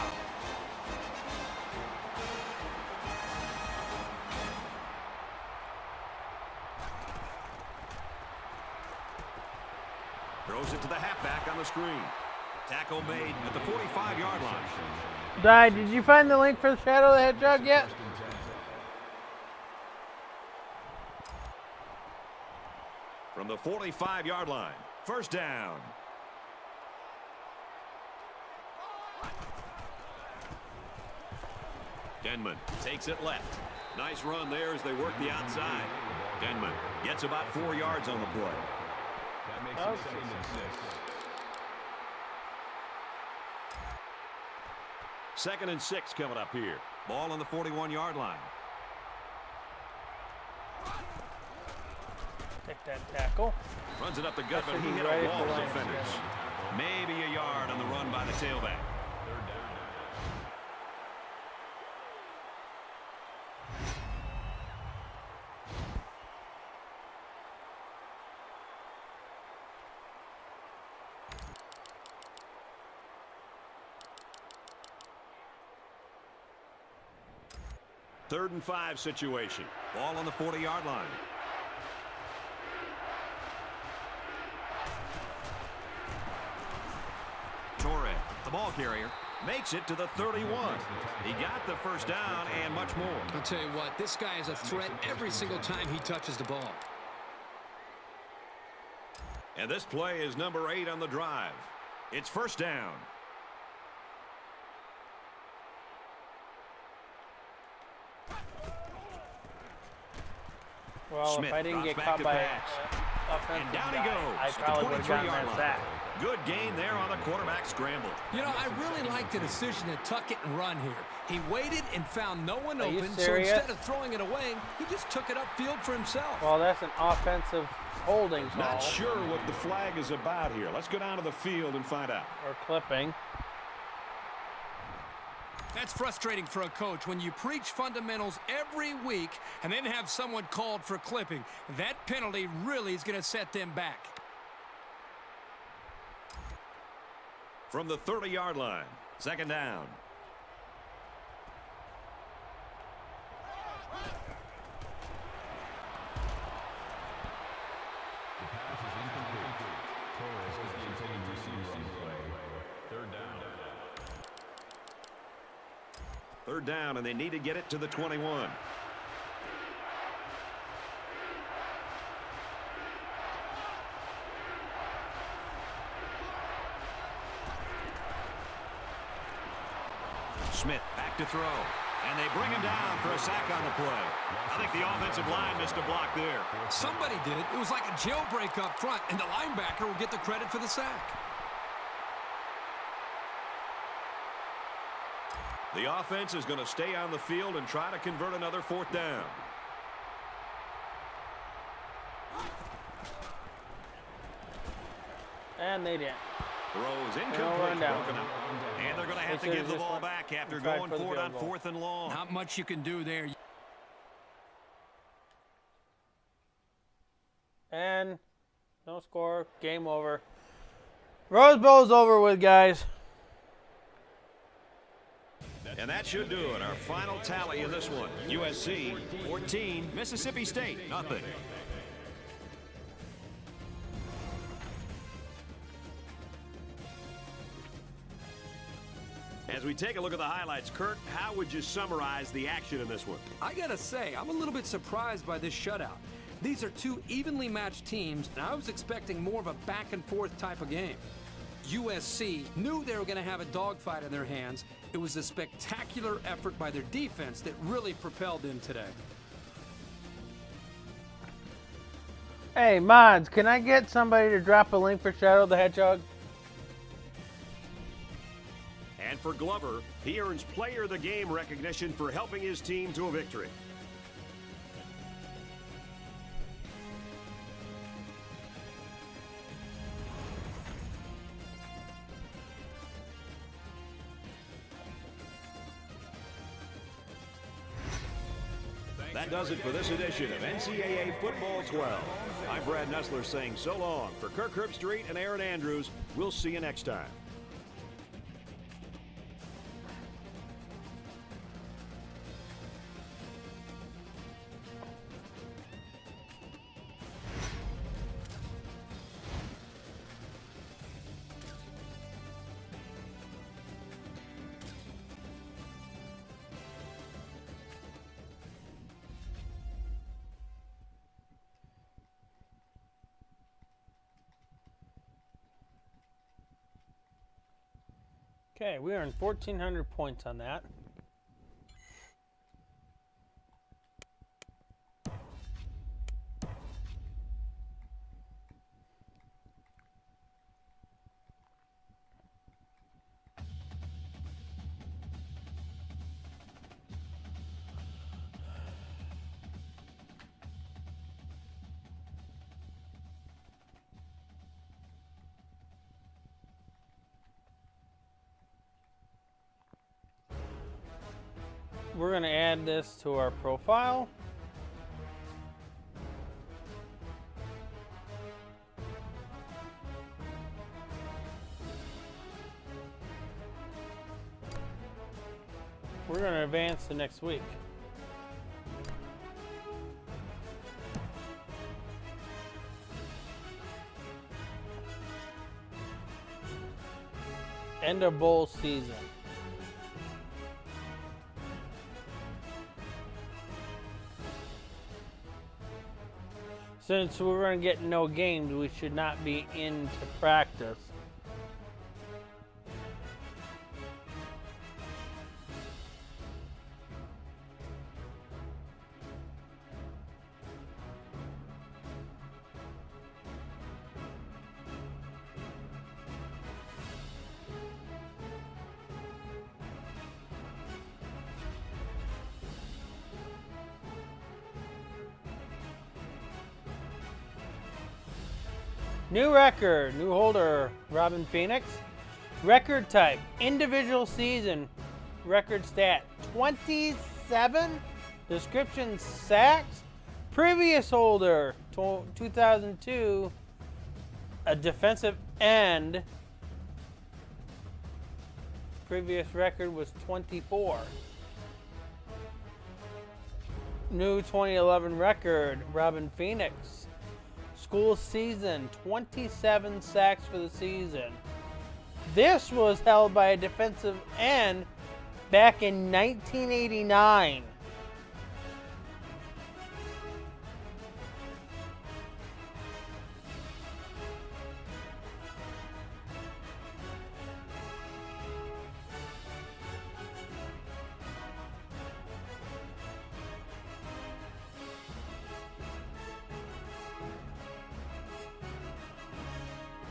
[SPEAKER 1] Throws it to the halfback on the screen. Tackle made at the 45-yard line.
[SPEAKER 3] Di, did you find the link for the Shadow the Hedgehog yet?
[SPEAKER 1] From the 45-yard line, 1st down. Denman takes it left. Nice run there as they work the outside. Denman gets about 4 yards on the play.
[SPEAKER 5] That makes it 2nd and 6.
[SPEAKER 1] 2nd and 6 coming up here. Ball on the 41-yard line.
[SPEAKER 3] Take that tackle.
[SPEAKER 1] Runs it up the gut, but
[SPEAKER 3] should
[SPEAKER 1] he
[SPEAKER 3] be
[SPEAKER 1] hit
[SPEAKER 3] right
[SPEAKER 1] a
[SPEAKER 3] at the
[SPEAKER 1] wall of
[SPEAKER 3] line of
[SPEAKER 1] defenders. Maybe a yard on the run by the tailback.
[SPEAKER 5] 3rd down.
[SPEAKER 1] Third and 5 situation. Ball on the 40-yard line. Torres, the ball carrier, makes it to the 31. He got the first down and much more.
[SPEAKER 4] I'll tell you what, this guy is a threat every single time he touches the ball.
[SPEAKER 1] And this play is number 8 on the drive. It's first down.
[SPEAKER 3] Well,
[SPEAKER 1] Smith
[SPEAKER 3] if I didn't
[SPEAKER 1] drops
[SPEAKER 3] get
[SPEAKER 1] back
[SPEAKER 3] caught
[SPEAKER 1] to
[SPEAKER 3] by
[SPEAKER 1] pass.
[SPEAKER 3] offensive
[SPEAKER 1] And down he
[SPEAKER 3] guy,
[SPEAKER 1] goes.
[SPEAKER 3] I
[SPEAKER 1] at the
[SPEAKER 3] probably would have gotten
[SPEAKER 1] 23-yard
[SPEAKER 3] that
[SPEAKER 1] line.
[SPEAKER 3] sack.
[SPEAKER 1] Good gain there on the quarterback scramble.
[SPEAKER 4] You know, I really like the decision to tuck it and run here. He waited and found no one
[SPEAKER 3] Are you
[SPEAKER 4] open, so
[SPEAKER 3] serious?
[SPEAKER 4] instead of throwing it away, he just took it upfield for himself.
[SPEAKER 3] Well, that's an offensive holding call.
[SPEAKER 1] Not sure what the flag is about here. Let's go down to the field and find out.
[SPEAKER 3] Or clipping.
[SPEAKER 4] That's frustrating for a coach when you preach fundamentals every week and then have someone called for clipping. That penalty really is going to set them back.
[SPEAKER 1] From the 30-yard line, 2nd down.
[SPEAKER 5] The pass is incomplete. Torres is the intended receiver on the play. 3rd down.
[SPEAKER 1] 3rd down, and they need to get it to the 21. Smith back to throw. And they bring him down for a sack on the play. I think the offensive line missed a block there.
[SPEAKER 4] Somebody did. It was like a jailbreak up front, and the linebacker will get the credit for the sack.
[SPEAKER 1] The offense is going to stay on the field and try to convert another 4th down.
[SPEAKER 3] And they didn't.
[SPEAKER 1] Throws incomplete,
[SPEAKER 3] run down.
[SPEAKER 1] broken up. And they're going to have to
[SPEAKER 3] They
[SPEAKER 1] give the
[SPEAKER 3] should've
[SPEAKER 1] ball
[SPEAKER 3] just
[SPEAKER 1] back after
[SPEAKER 3] tried
[SPEAKER 1] going
[SPEAKER 3] for the
[SPEAKER 1] for it on
[SPEAKER 3] field goal.
[SPEAKER 1] 4th and long.
[SPEAKER 4] Not much you can do there.
[SPEAKER 3] And no score. Game over. Rose Bowl's over with, guys.
[SPEAKER 1] And that should do it. Our final tally in this one. USC 14, Mississippi State nothing. As we take a look at the highlights, Kurt, how would you summarize the action in this one?
[SPEAKER 4] I gotta say, I'm a little bit surprised by this shutout. These are two evenly matched teams, and I was expecting more of a back-and-forth type of game. USC knew they were going to have a dogfight in their hands. It was a spectacular effort by their defense that really propelled them today.
[SPEAKER 3] Hey, mods, can I get somebody to drop a link for Shadow the Hedgehog?
[SPEAKER 1] And for Glover, he earns Player of the Game recognition for helping his team to a victory. That does it for this edition of NCAA Football 12. I'm Brad Nessler saying so long. For Kirk Herbstreit and Aaron Andrews, we'll see you next time.
[SPEAKER 3] Okay, we earned 1,400 points on that. we're going to add this to our profile. We're going to advance to next week. End of bowl season. Since we're going to get no games, we should not be into practice. New record, new holder, Robin Phoenix. Record type, individual season. Record stat, 27. Description, sacks. Previous holder, 2002. A defensive end. Previous record was 24. New 2011 record, Robin Phoenix. School season, 27 sacks for the season. This was held by a defensive end back in 1989.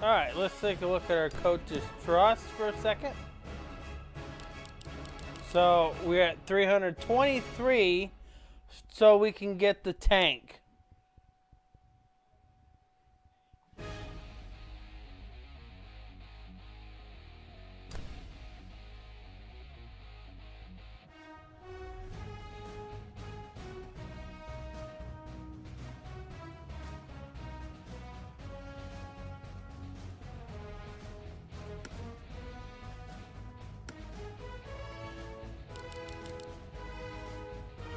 [SPEAKER 3] All right, let's take a look at our coach's trust for a second. So we're at 323, so we can get the tank.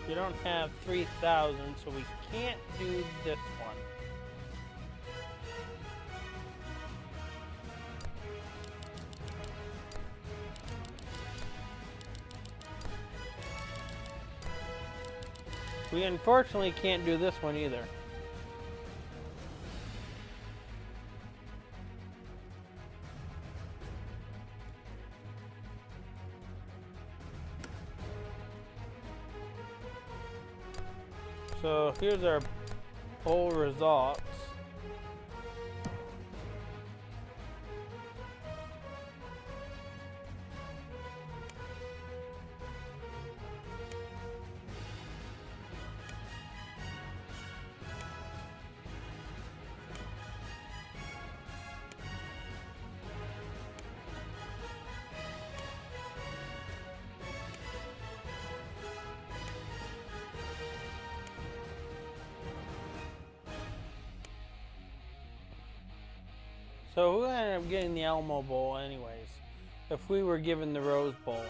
[SPEAKER 3] We don't have 3,000, so we can't do this one. We unfortunately can't do this one either. So here's our poll results. So who ended up getting the Alamo Bowl anyways, if we were given the Rose Bowl?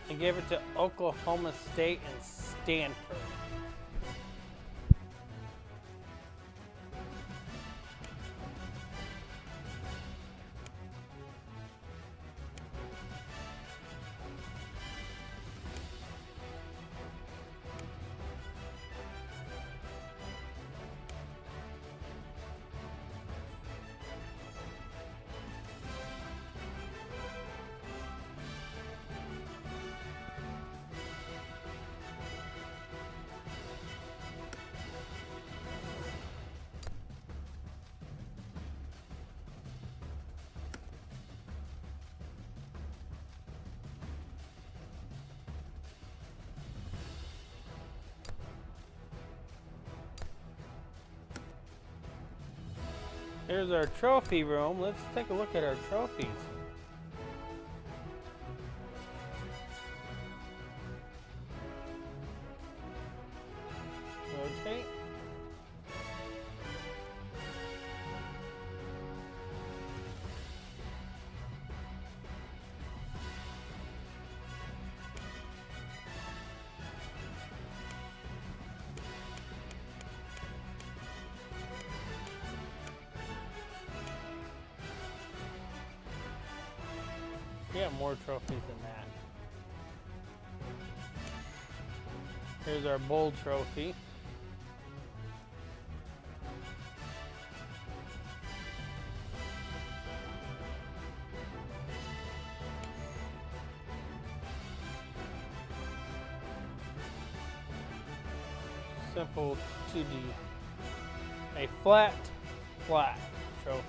[SPEAKER 3] And gave it to Oklahoma State and Stanford. Here's our trophy room. Let's take a look at our trophies. Rotate. Yeah, more trophies than that. Here's our bowl trophy. Simple 2D. A flat trophy.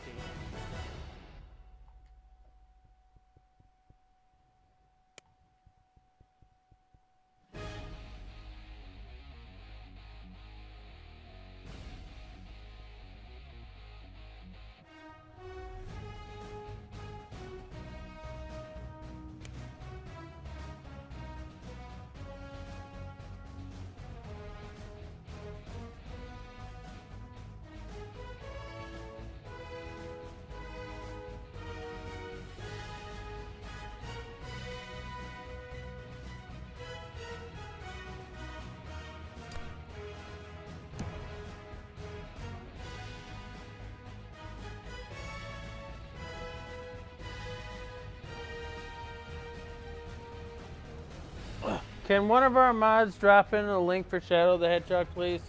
[SPEAKER 3] Can one of our mods drop in a link for Shadow the Hedgehog, please?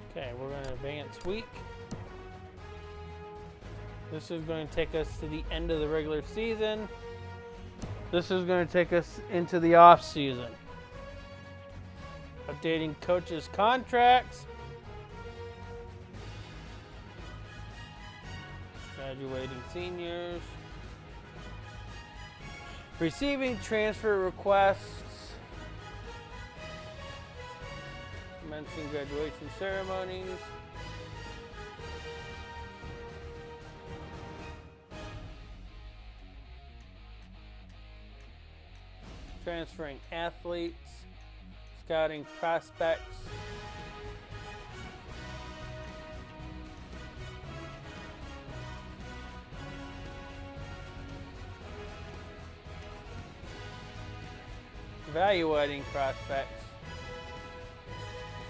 [SPEAKER 3] Okay, we're going to advance week. This is going to take us to the end of the regular season. This is going to take us into the off season. Updating coaches' contracts. Graduating seniors. Receiving transfer requests. Commencing graduation ceremonies. Transferring athletes. Scouting prospects. Evaluating prospects,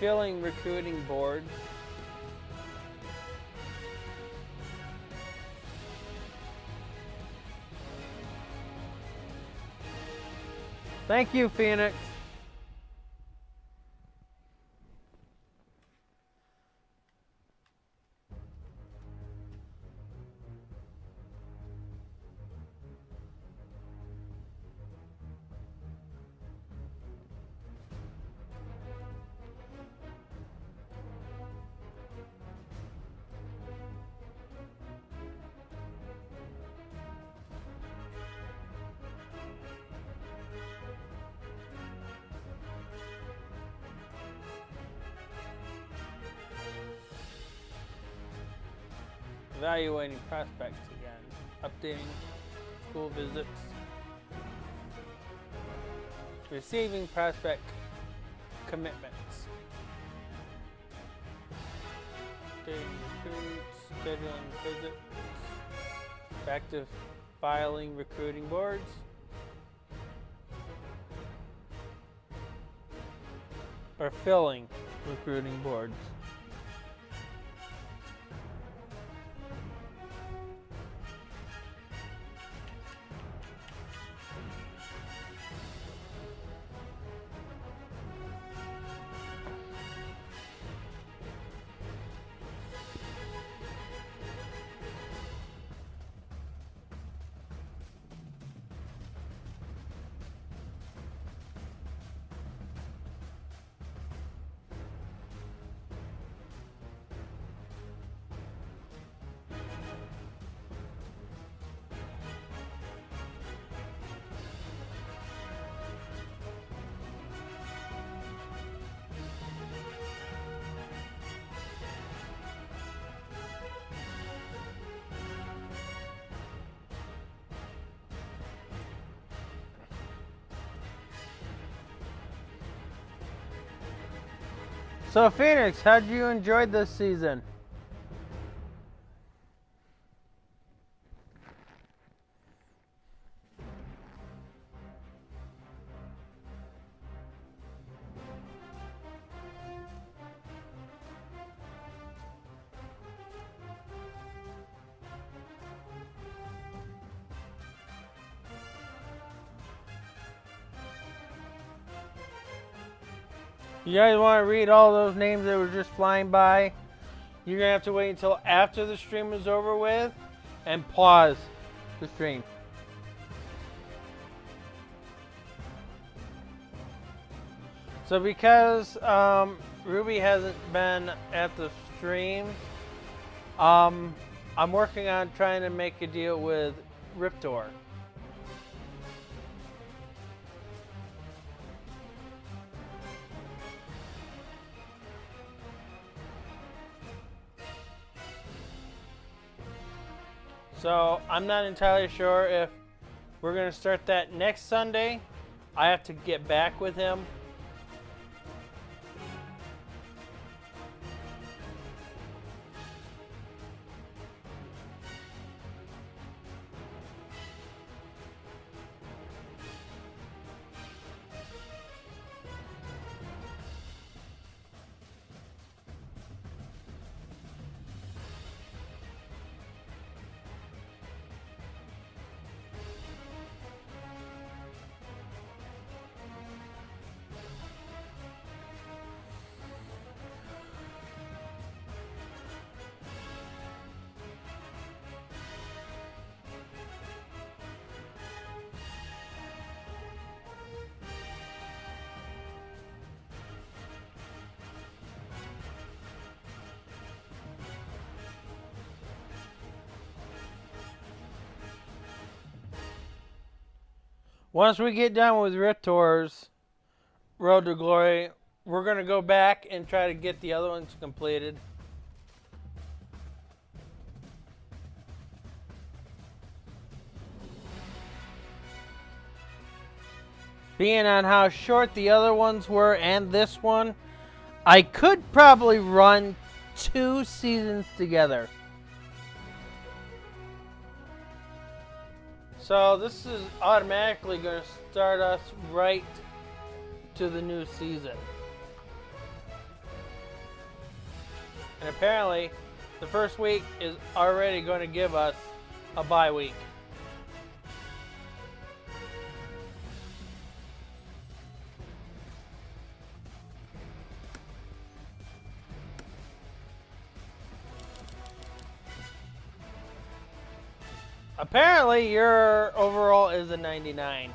[SPEAKER 3] filling recruiting boards, thank you, Phoenix. Evaluating prospects again, updating school visits, receiving prospect commitments, updating recruits, scheduling visits, active filing recruiting boards, or filling recruiting boards. So Phoenix, how did you enjoy this season? You guys want to read all those names that were just flying by? You're going to have to wait until after the stream is over with and pause the stream. So because Ruby hasn't been at the stream, I'm working on trying to make a deal with Riptor. So I'm not entirely sure if we're going to start that next Sunday. I have to get back with him. Once we get done with Riptor's Road to Glory, we're going to go back and try to get the other ones completed. Being on how short the other ones were and this one, I could probably run 2 seasons together. So this is automatically going to start us right to the new season. And apparently, the first week is already going to give us a bye week. Apparently, your overall is a 99.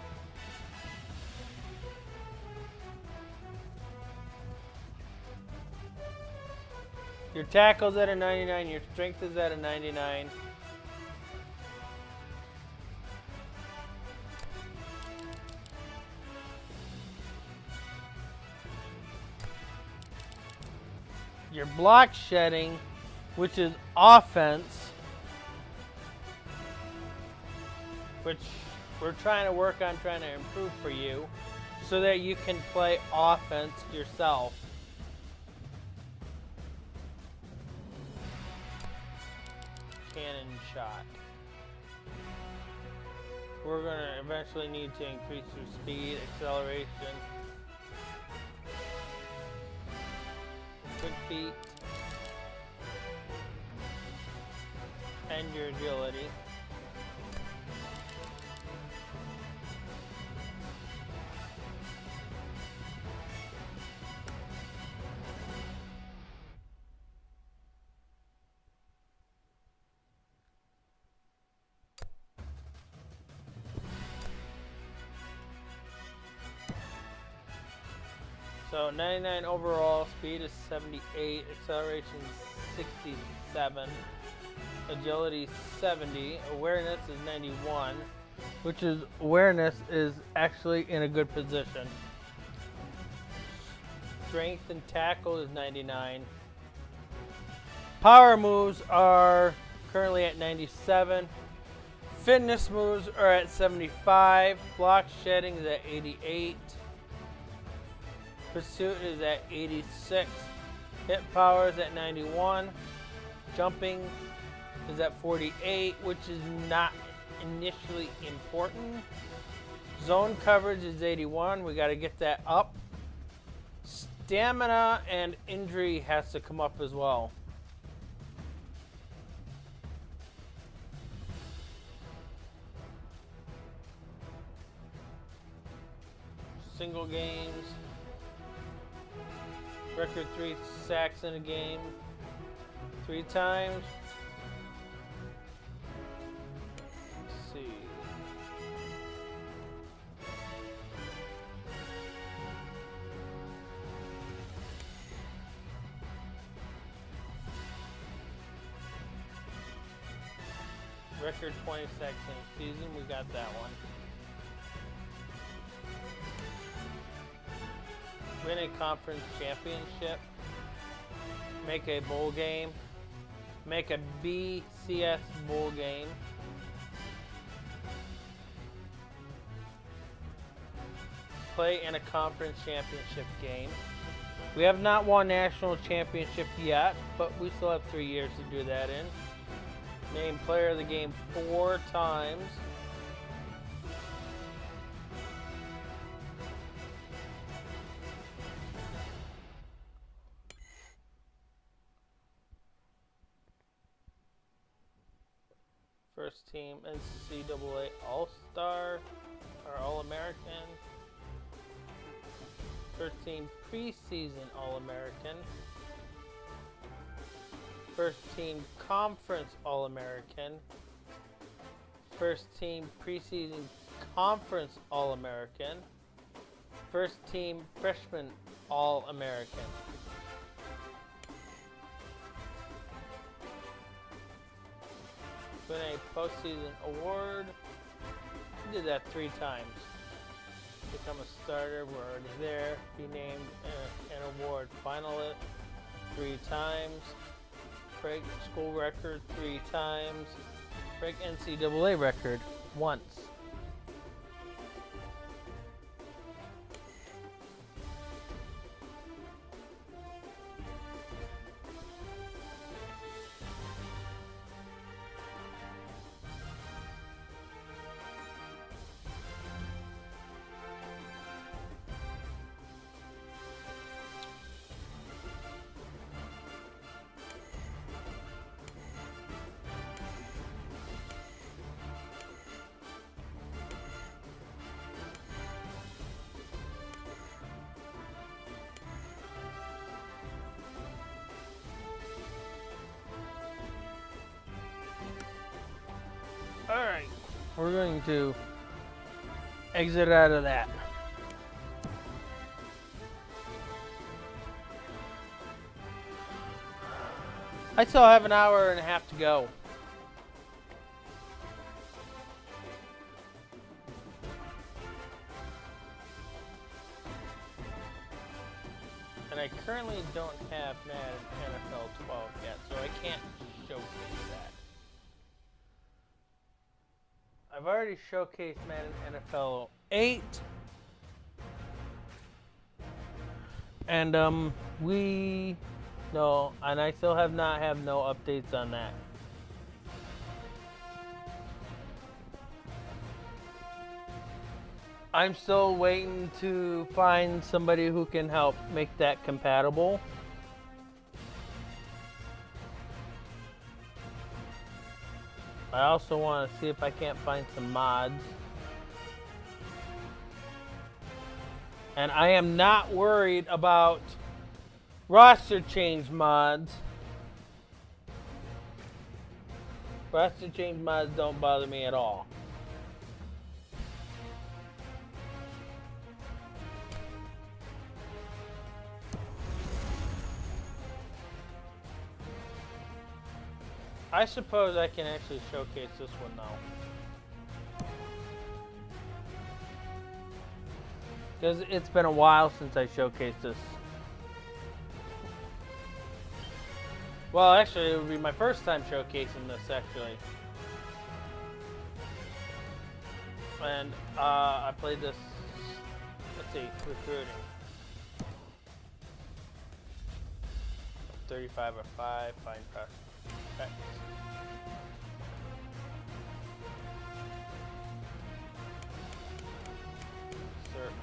[SPEAKER 3] Your tackle's at a 99. Your strength is at a 99. Your block shedding, which is offense, which we're trying to work on trying to improve for you so that you can play offense yourself. Cannon shot. We're going to eventually need to increase your speed, acceleration, quick feet, and your agility. So 99 overall, speed is 78, acceleration is 67, agility 70, awareness is 91, which is awareness is actually in a good position. Strength and tackle is 99. Power moves are currently at 97. Fitness moves are at 75. Block shedding is at 88. Pursuit is at 86. Hit power is at 91. Jumping is at 48, which is not initially important. Zone coverage is 81. We got to get that up. Stamina and injury has to come up as well. Single games. Record 3 sacks in a game. 3 times. Let's see. Record 20 sacks in a season. We got that one. Win a conference championship. Make a bowl game. Make a BCS bowl game. Play in a conference championship game. We have not won national championship yet, but we still have 3 years to do that in. Name player of the game 4 times. First team NCAA All-Star or All-American. First team preseason All-American. First team conference All-American. First team preseason conference All-American. First team freshman All-American. Win a postseason award. We did that 3 times. Become a starter, we're already there. Be named an award finalist 3 times. Break school record 3 times. Break NCAA record once. Alright, we're going to exit out of that. I still have an hour and a half to go. And I currently don't have Madden NFL 12 yet, so I can't showcase that. I've already showcased Madden NFL 8. And and I still have no updates on that. I'm still waiting to find somebody who can help make that compatible. I also want to see if I can't find some mods. And I am not worried about roster change mods. Roster change mods don't bother me at all. I suppose I can actually showcase this one now. Because it's been a while since I showcased this. Well, actually, it would be my first time showcasing this, actually. And I played this, let's see, recruiting. 35 or 5. Find prospects. Search.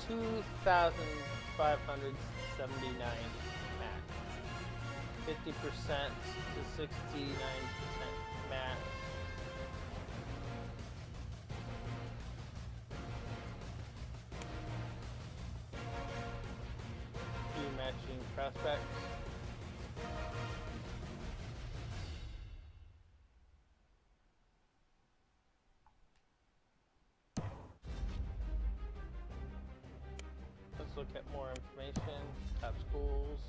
[SPEAKER 3] $2,579 max. 50% to 69% max. Few matching prospects. Let's look at more information. Top schools.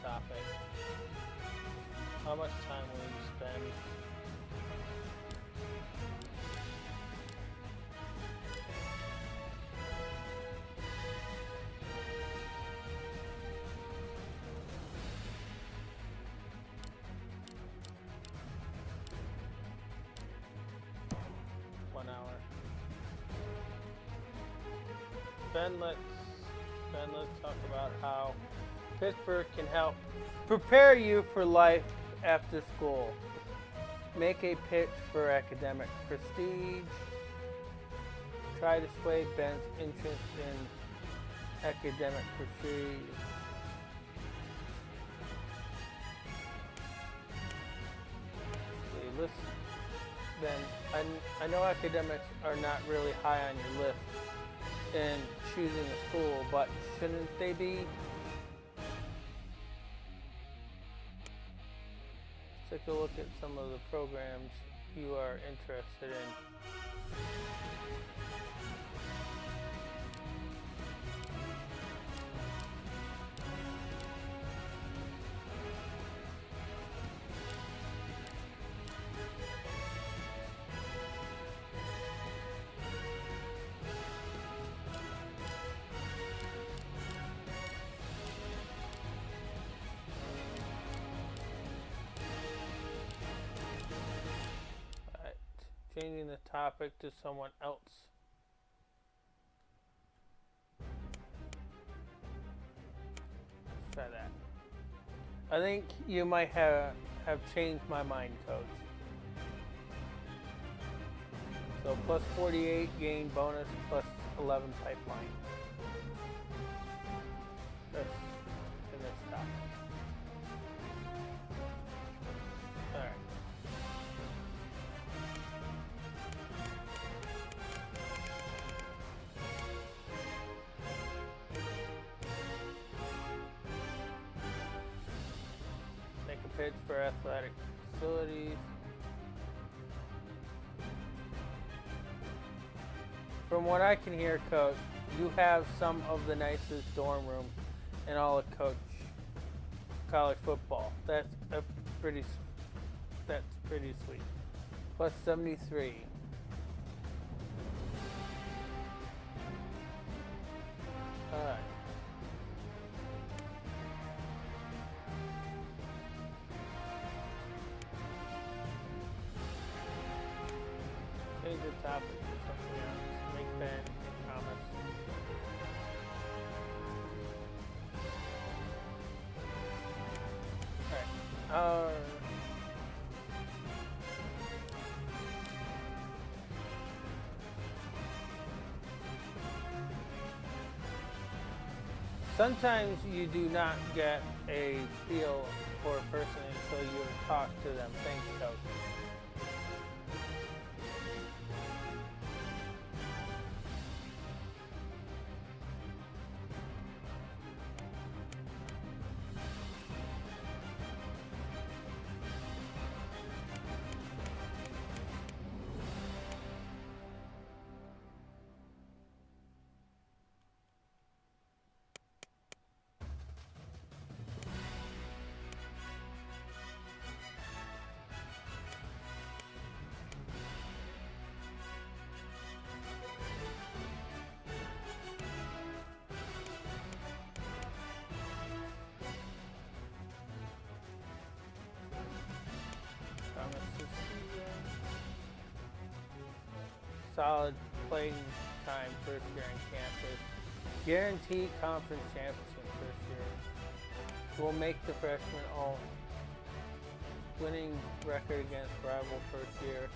[SPEAKER 3] Topic. How much time will you spend? One hour. Let's talk about how Pittsburgh can help prepare you for life after school. Make a pitch for academic prestige. Try to sway Ben's interest in academic prestige. Okay, listen. Ben, I know academics are not really high on your list in choosing a school, but shouldn't they be? Take a look at some of the programs you are interested in. Changing the topic to someone else. Let's try that. I think you might have changed my mind, Coach. So plus 48 gain bonus, plus 11 pipeline. That's in this stop. Alright. Make a pitch for athletic facilities. From what I can hear, Coach, you have some of the nicest dorm rooms in all of college football. That's pretty sweet. Plus 73. All right. Change the topic to something else. Make Ben promise. Alright. Sometimes you do not get a feel for a person until you talk to them. Thanks, Coach. Solid playing time first year on campus. Guaranteed conference championship first year. Will make the freshman all. Winning record against rival first year.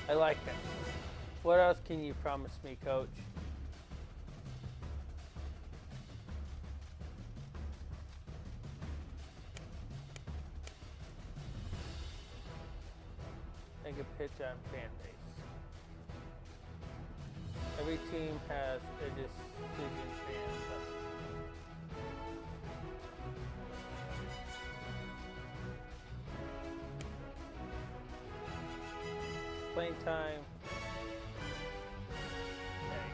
[SPEAKER 3] I like it. What else can you promise me, Coach? Make a pitch on fan base. Every team has a decision fan. Playing time. Okay.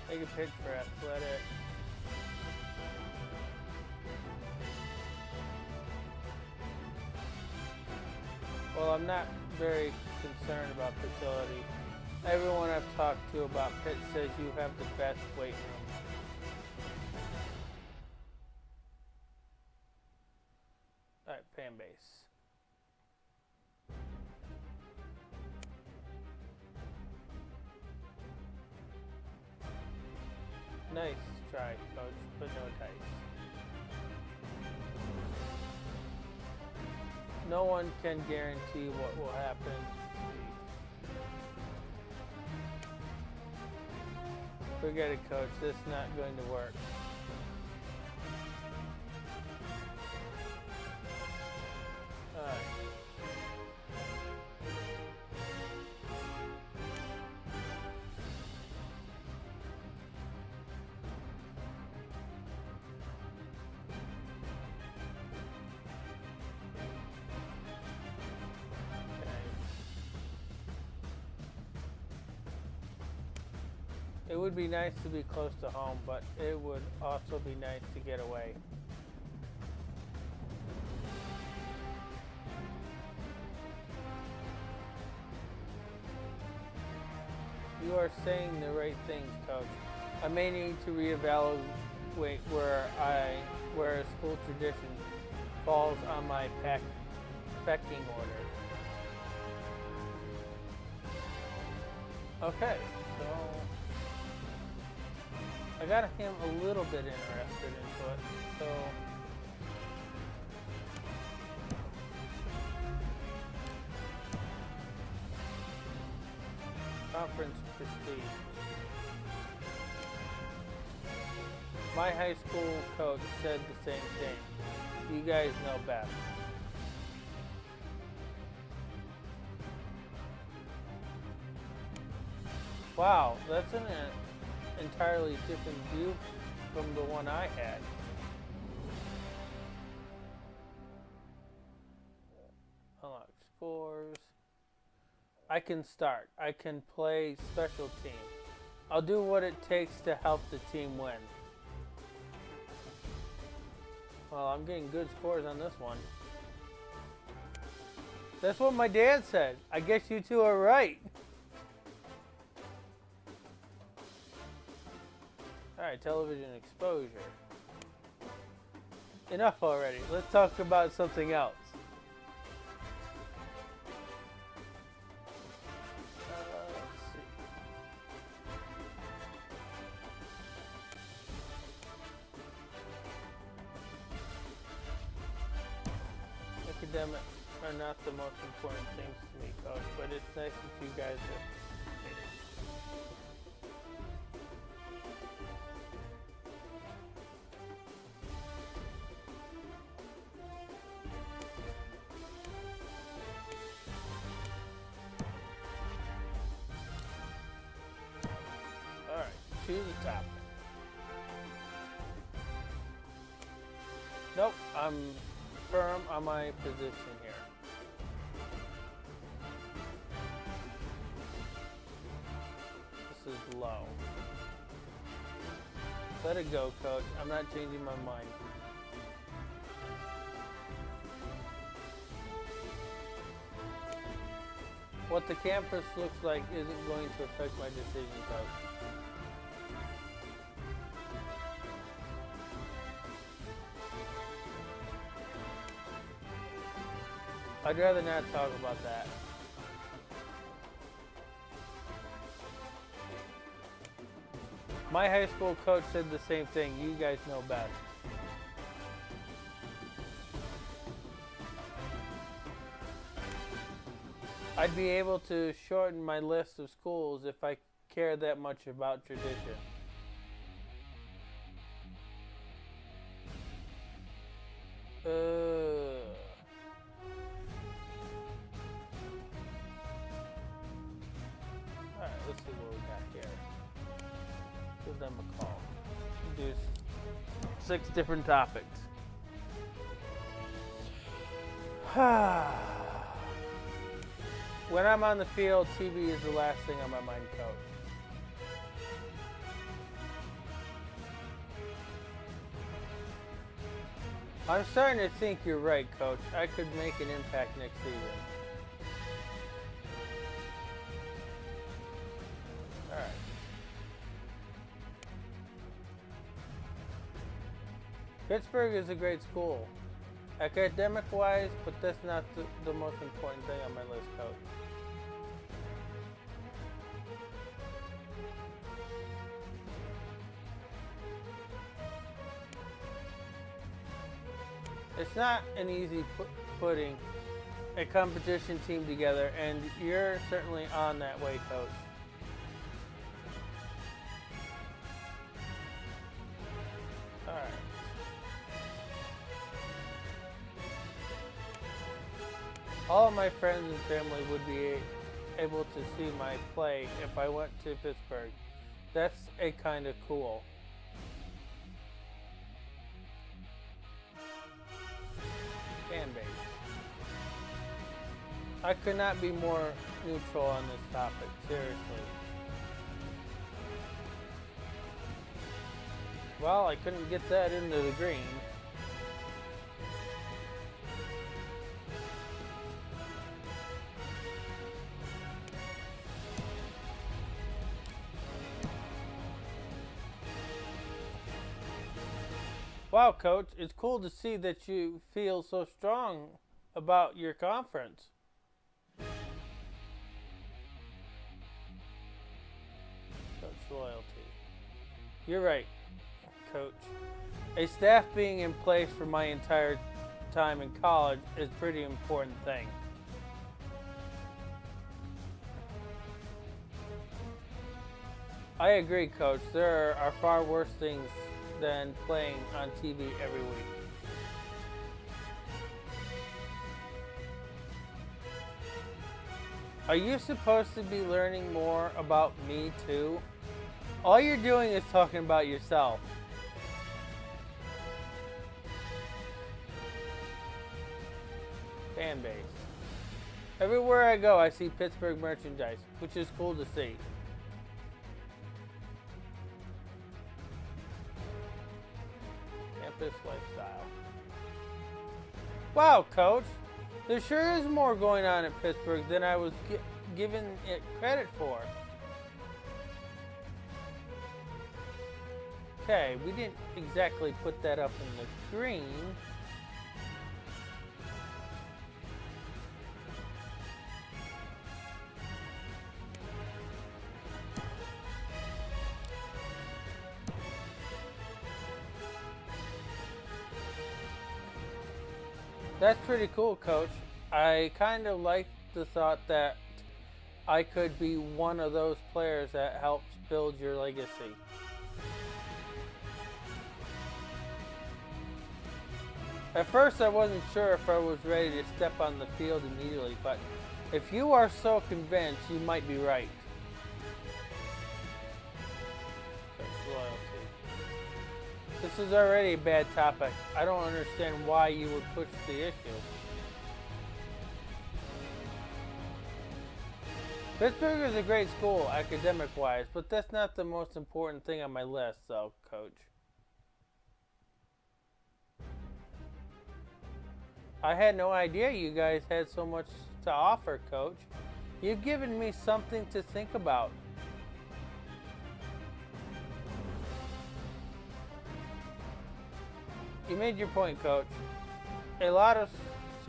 [SPEAKER 3] Make a pitch for athletic. Well, I'm not very concerned about facility. Everyone I've talked to about Pitt says you have the best weight room. All right, fan base. Nice try, Coach, but no dice. No one can guarantee what will happen. Forget it, Coach. This is not going to work. All right. It would be nice to be close to home, but it would also be nice to get away. You are saying the right things, Coach. I may need to reevaluate where a school tradition falls on my pecking order. Okay, so I got him a little bit interested into it. So conference prestige. My high school coach said the same thing. You guys know best. Wow, that's an entirely different view from the one I had. Unlock scores. I can start. I can play special team. I'll do what it takes to help the team win. Well, I'm getting good scores on this one. That's what my dad said. I guess you two are right. Alright, television exposure. Enough already. Let's talk about something else. Let's see. Academics are not the most important things to me, Coach, but it's nice that you guys are. Choose a topic. Nope, I'm firm on my position here. This is low. Let it go, Coach. I'm not changing my mind. What the campus looks like isn't going to affect my decision, Coach. I'd rather not talk about that. My high school coach said the same thing. You guys know best. I'd be able to shorten my list of schools if I care that much about tradition. Alright, let's see what we got here. Give them a call. Do 6 different topics. When I'm on the field, TV is the last thing on my mind, Coach. I'm starting to think you're right, Coach. I could make an impact next season. Alright. Pittsburgh is a great school, academic-wise, but that's not the most important thing on my list, Coach. It's not an easy putting a competition team together, and you're certainly on that way, Coach. All right. All of my friends and family would be able to see my play if I went to Pittsburgh. That's a kind of cool. Fan base. I could not be more neutral on this topic, seriously. Well, I couldn't get that into the green. Wow, Coach, it's cool to see that you feel so strong about your conference. Coach loyalty. You're right, Coach. A staff being in place for my entire time in college is a pretty important thing. I agree, Coach. There are far worse things than playing on TV every week. Are you supposed to be learning more about me too? All you're doing is talking about yourself. Fan base. Everywhere I go, I see Pittsburgh merchandise, which is cool to see. Campus lifestyle. Wow, Coach. There sure is more going on in Pittsburgh than I was given it credit for. Okay, we didn't exactly put that up in the green. That's pretty cool, Coach. I kind of like the thought that I could be one of those players that helps build your legacy. At first, I wasn't sure if I was ready to step on the field immediately, but if you are so convinced, you might be right. Loyalty. This is already a bad topic. I don't understand why you would push the issue. Pittsburgh is a great school, academic-wise, but that's not the most important thing on my list, though, Coach. I had no idea you guys had so much to offer, Coach. You've given me something to think about. You made your point, Coach. A lot of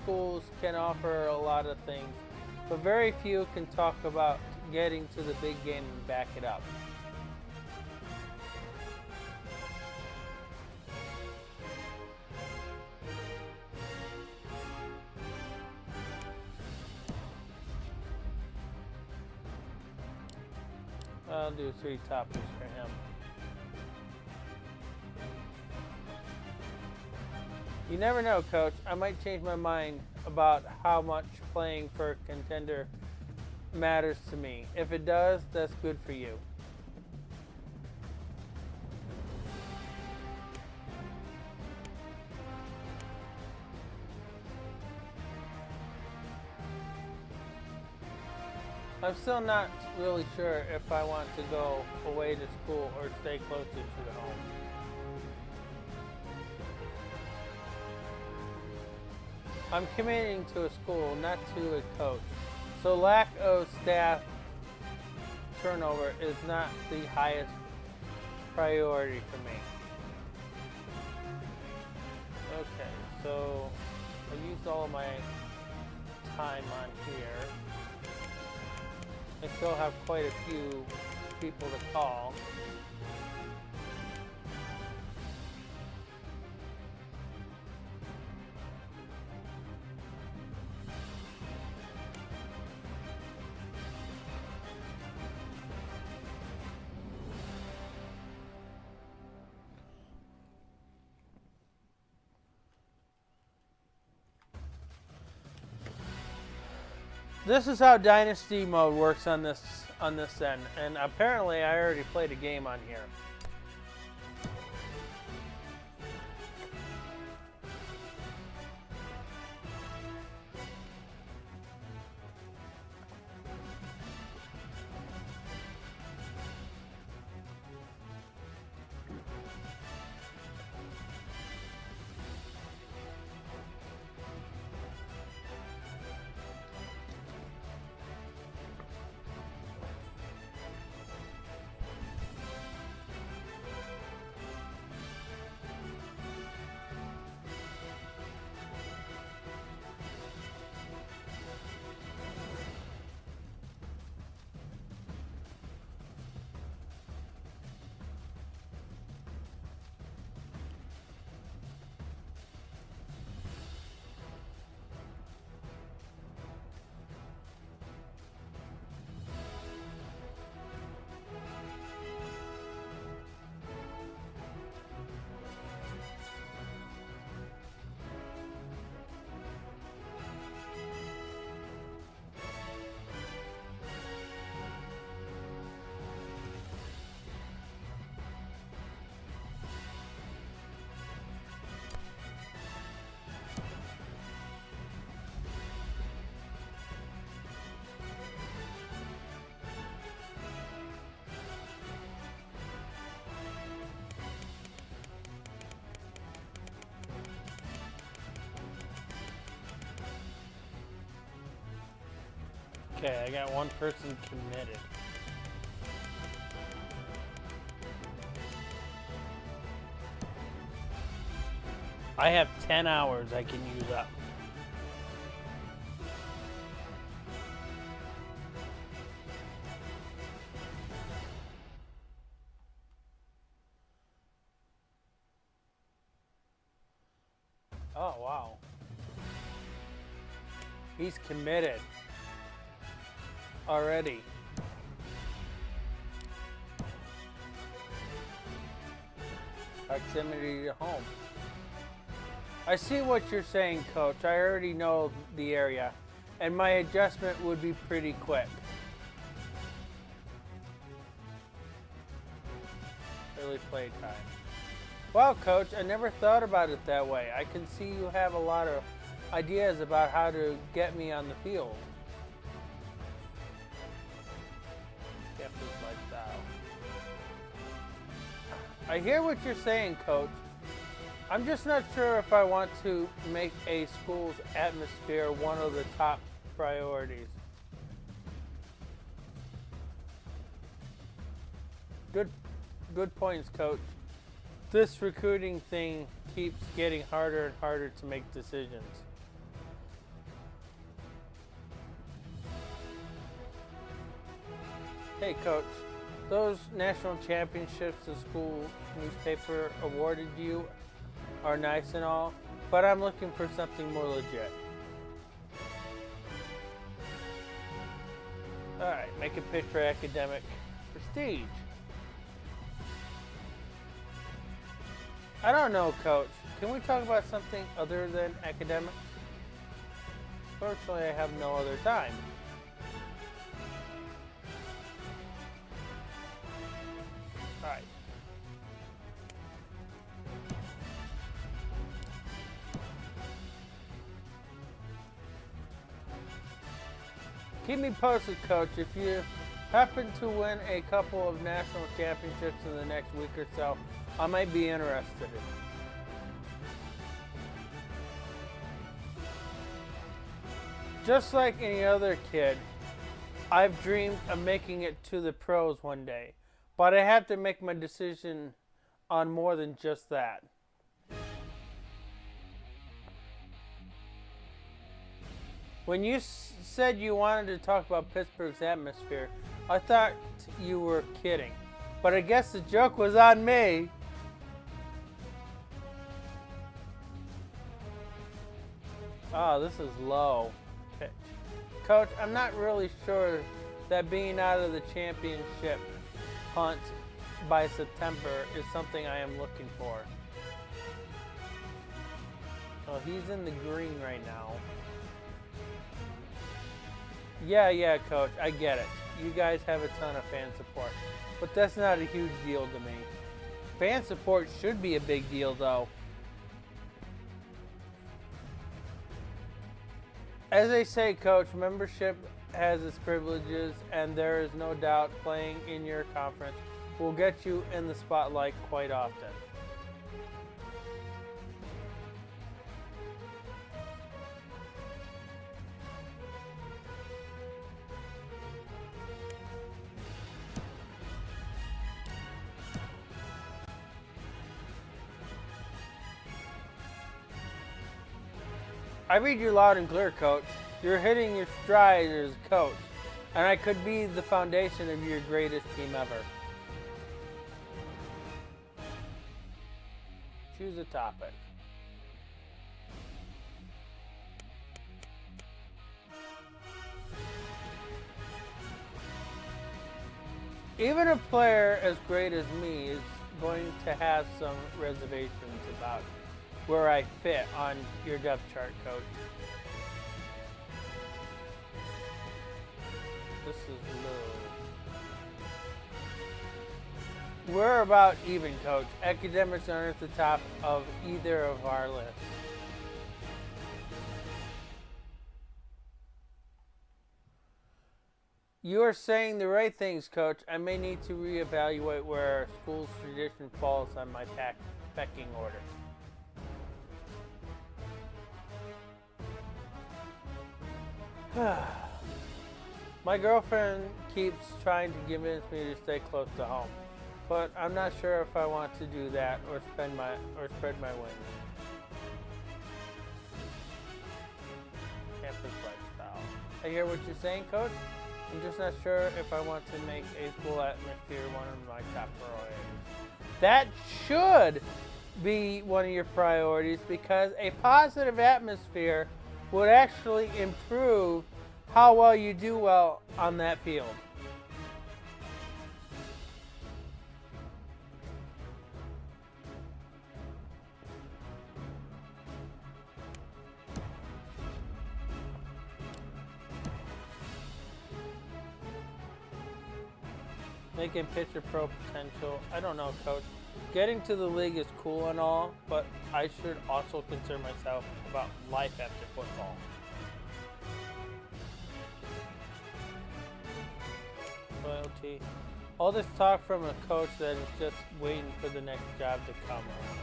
[SPEAKER 3] schools can offer a lot of things, but very few can talk about getting to the big game and back it up. I'll do 3 toppers for him. You never know, Coach. I might change my mind about how much playing for a contender matters to me. If it does, that's good for you. I'm still not really sure if I want to go away to school or stay closer to home. I'm committing to a school, not to a coach. So lack of staff turnover is not the highest priority for me. Okay, so I used all of my time on here. I still have quite a few people to call. This is how Dynasty mode works on this end, and apparently I already played a game on here. Okay, I got one person committed. I have 10 hours I can use up. Oh, wow. He's committed already. Proximity to home. I see what you're saying, Coach. I already know the area, and my adjustment would be pretty quick. Early play time. Well, Coach, I never thought about it that way. I can see you have a lot of ideas about how to get me on the field. Kept his lifestyle. I hear what you're saying, Coach. I'm just not sure if I want to make a school's atmosphere one of the top priorities. Good points, Coach. This recruiting thing keeps getting harder and harder to make decisions. Hey, Coach. Those national championships the school newspaper awarded you are nice and all, but I'm looking for something more legit. Alright, make a pitch for academic prestige. I don't know, Coach. Can we talk about something other than academics? Fortunately, I have no other time. Alright. Keep me posted, Coach. If you happen to win a couple of national championships in the next week or so, I might be interested. Just like any other kid, I've dreamed of making it to the pros one day, but I have to make my decision on more than just that. When you said you wanted to talk about Pittsburgh's atmosphere, I thought you were kidding, but I guess the joke was on me. Oh, this is low pitch. Coach, I'm not really sure that being out of the championship hunt by September is something I am looking for. Oh, he's in the green right now. Yeah, Coach, I get it. You guys have a ton of fan support, but that's not a huge deal to me. Fan support should be a big deal, though. As they say, Coach, membership has its privileges, and there is no doubt playing in your conference will get you in the spotlight quite often. I read you loud and clear, Coach. You're hitting your stride as a coach, and I could be the foundation of your greatest team ever. Choose a topic. Even a player as great as me is going to have some reservations about where I fit on your depth chart, Coach. This is low. We're about even, Coach. Academics aren't at the top of either of our lists. You are saying the right things, Coach. I may need to reevaluate where our school's tradition falls on my pecking order. My girlfriend keeps trying to convince me to stay close to home, but I'm not sure if I want to do that or spread my wings. Campus lifestyle. I hear what you're saying, Coach. I'm just not sure if I want to make a school atmosphere one of my top priorities. That should be one of your priorities, because a positive atmosphere would actually improve how well you do well on that field. Making pitcher pro potential. I don't know, Coach. Getting to the league is cool and all, but I should also concern myself about life after football. Loyalty. All this talk from a coach that is just waiting for the next job to come around.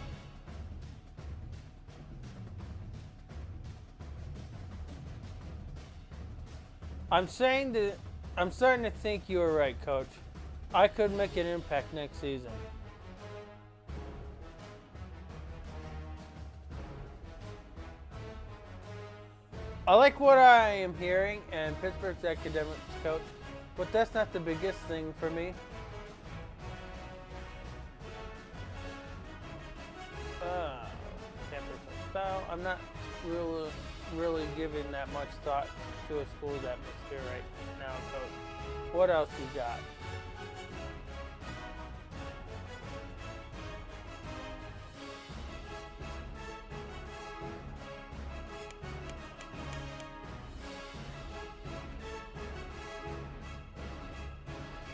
[SPEAKER 3] I'm starting to think you were right, Coach. I could make an impact next season. I like what I am hearing, and Pittsburgh's academics coach, but that's not the biggest thing for me. Campus style. I'm not really giving that much thought to a school's atmosphere right now, Coach. What else you got?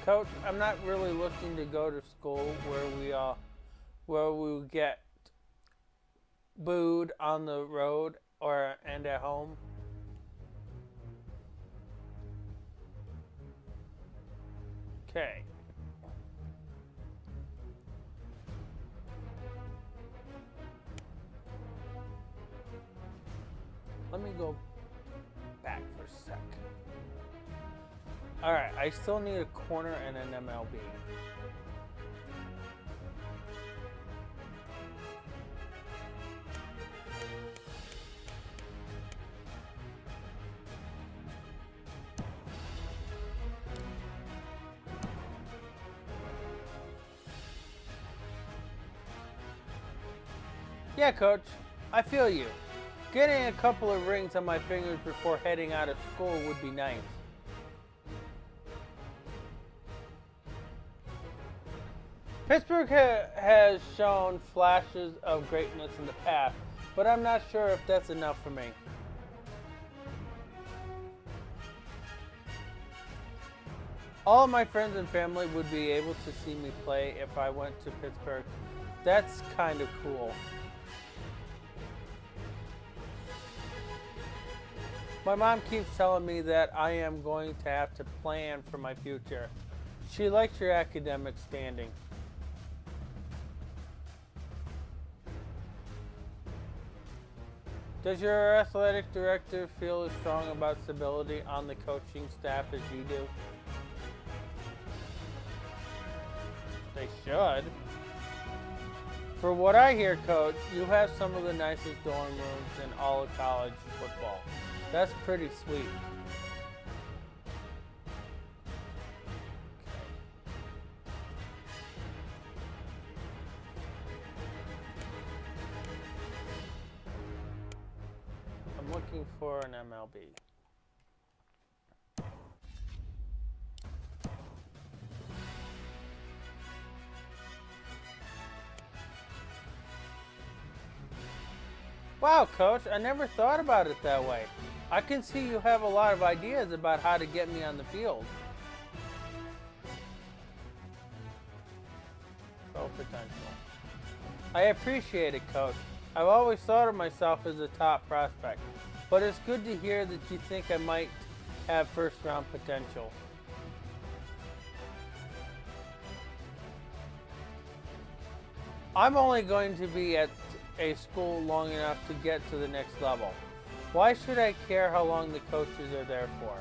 [SPEAKER 3] Coach, I'm not really looking to go to school where we get booed on the road and at home. Okay. Let me go back for a sec. Alright, I still need a corner and an MLB. Yeah, Coach, I feel you. Getting a couple of rings on my fingers before heading out of school would be nice. Pittsburgh has shown flashes of greatness in the past, but I'm not sure if that's enough for me. All of my friends and family would be able to see me play if I went to Pittsburgh. That's kind of cool. My mom keeps telling me that I am going to have to plan for my future. She likes your academic standing. Does your athletic director feel as strong about stability on the coaching staff as you do? They should. For what I hear, Coach, you have some of the nicest dorm rooms in all of college football. That's pretty sweet. I'm looking for an MLB. Wow, Coach, I never thought about it that way. I can see you have a lot of ideas about how to get me on the field. Full potential. I appreciate it, Coach. I've always thought of myself as a top prospect, but it's good to hear that you think I might have first-round potential. I'm only going to be at a school long enough to get to the next level. Why should I care how long the coaches are there for?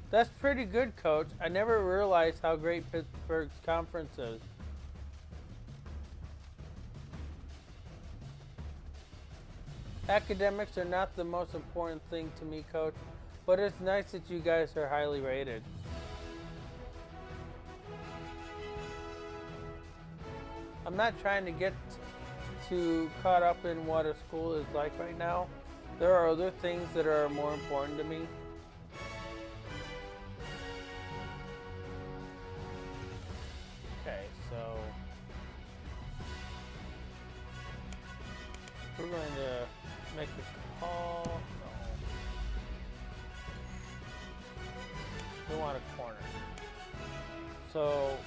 [SPEAKER 3] That's pretty good, Coach. I never realized how great Pittsburgh's conference is. Academics are not the most important thing to me, Coach, but it's nice that you guys are highly rated. I'm not trying to get too caught up in what a school is like right now. There are other things that are more important to me. Okay, so we're going to make a call. No. We want a corner. So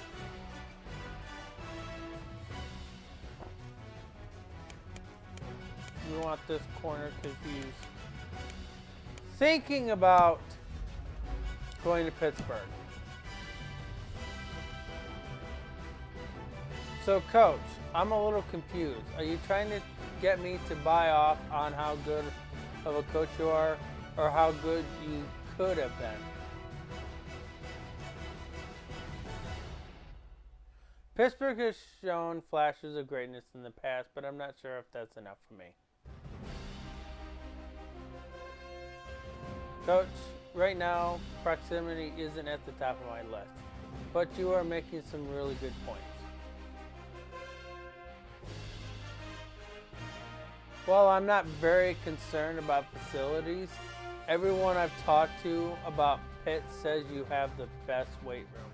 [SPEAKER 3] we want this corner because he's thinking about going to Pittsburgh. So, Coach, I'm a little confused. Are you trying to get me to buy off on how good of a coach you are, or how good you could have been? Pittsburgh has shown flashes of greatness in the past, but I'm not sure if that's enough for me. Coach, right now, proximity isn't at the top of my list, but you are making some really good points. While I'm not very concerned about facilities, everyone I've talked to about Pitt says you have the best weight rooms.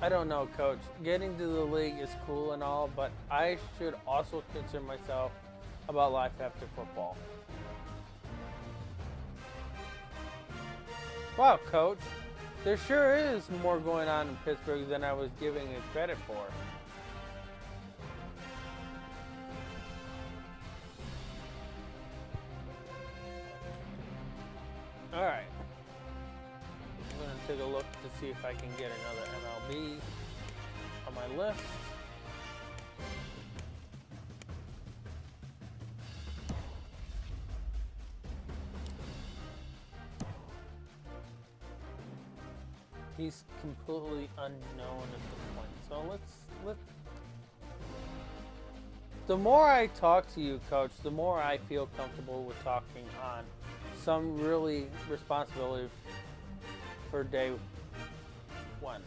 [SPEAKER 3] I don't know, Coach. Getting to the league is cool and all, but I should also concern myself about life after football. Wow, Coach. There sure is more going on in Pittsburgh than I was giving it credit for. Alright. I'm going to take a look to see if I can get another MLB on my list. He's completely unknown at this point. So let's the more I talk to you, Coach, the more I feel comfortable with talking on some really responsibility for day one.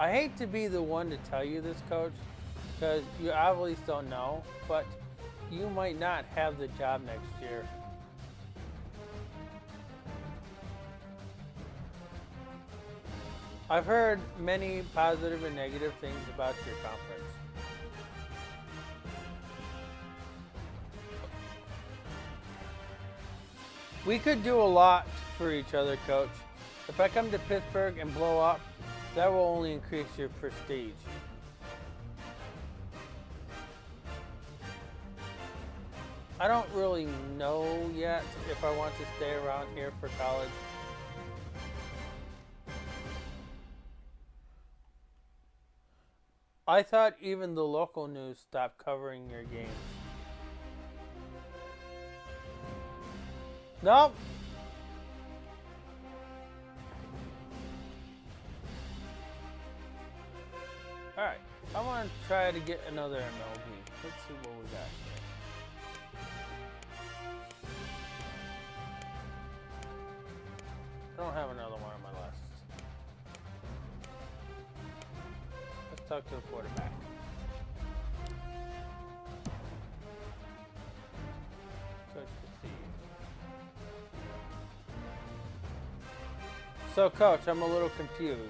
[SPEAKER 3] I hate to be the one to tell you this, Coach, because you obviously don't know, but you might not have the job next year. I've heard many positive and negative things about your conference. We could do a lot for each other, Coach. If I come to Pittsburgh and blow up, that will only increase your prestige. I don't really know yet if I want to stay around here for college. I thought even the local news stopped covering your games. Nope. Alright, I want to try to get another MLB. Let's see what we got here. I don't have another one on my list. Let's talk to the quarterback. Coach Prestige. So, Coach, I'm a little confused.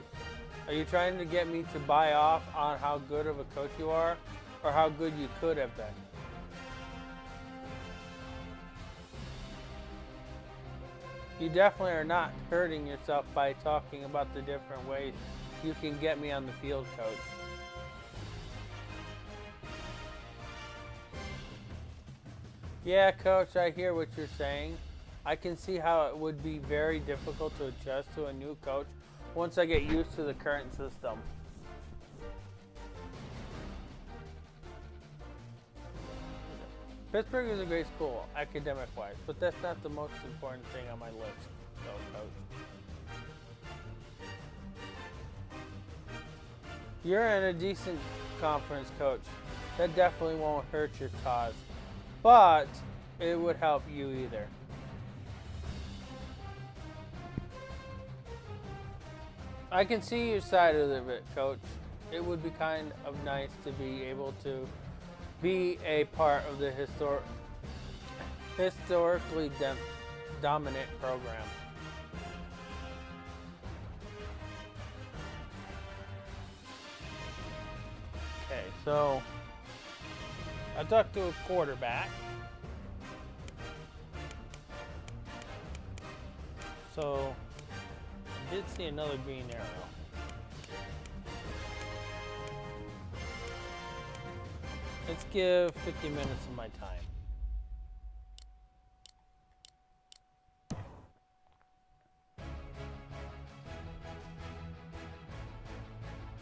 [SPEAKER 3] Are you trying to get me to buy off on how good of a coach you are, or how good you could have been? You definitely are not hurting yourself by talking about the different ways you can get me on the field, Coach. Yeah, Coach, I hear what you're saying. I can see how it would be very difficult to adjust to a new coach once I get used to the current system. Pittsburgh is a great school, academic-wise, but that's not the most important thing on my list, though, Coach. You're in a decent conference, Coach. That definitely won't hurt your cause, but it would help you either. I can see your side of it, Coach. It would be kind of nice to be able to be a part of the historically dominant program. Okay, so I talked to a quarterback. So I did see another green arrow. Let's give 50 minutes of my time.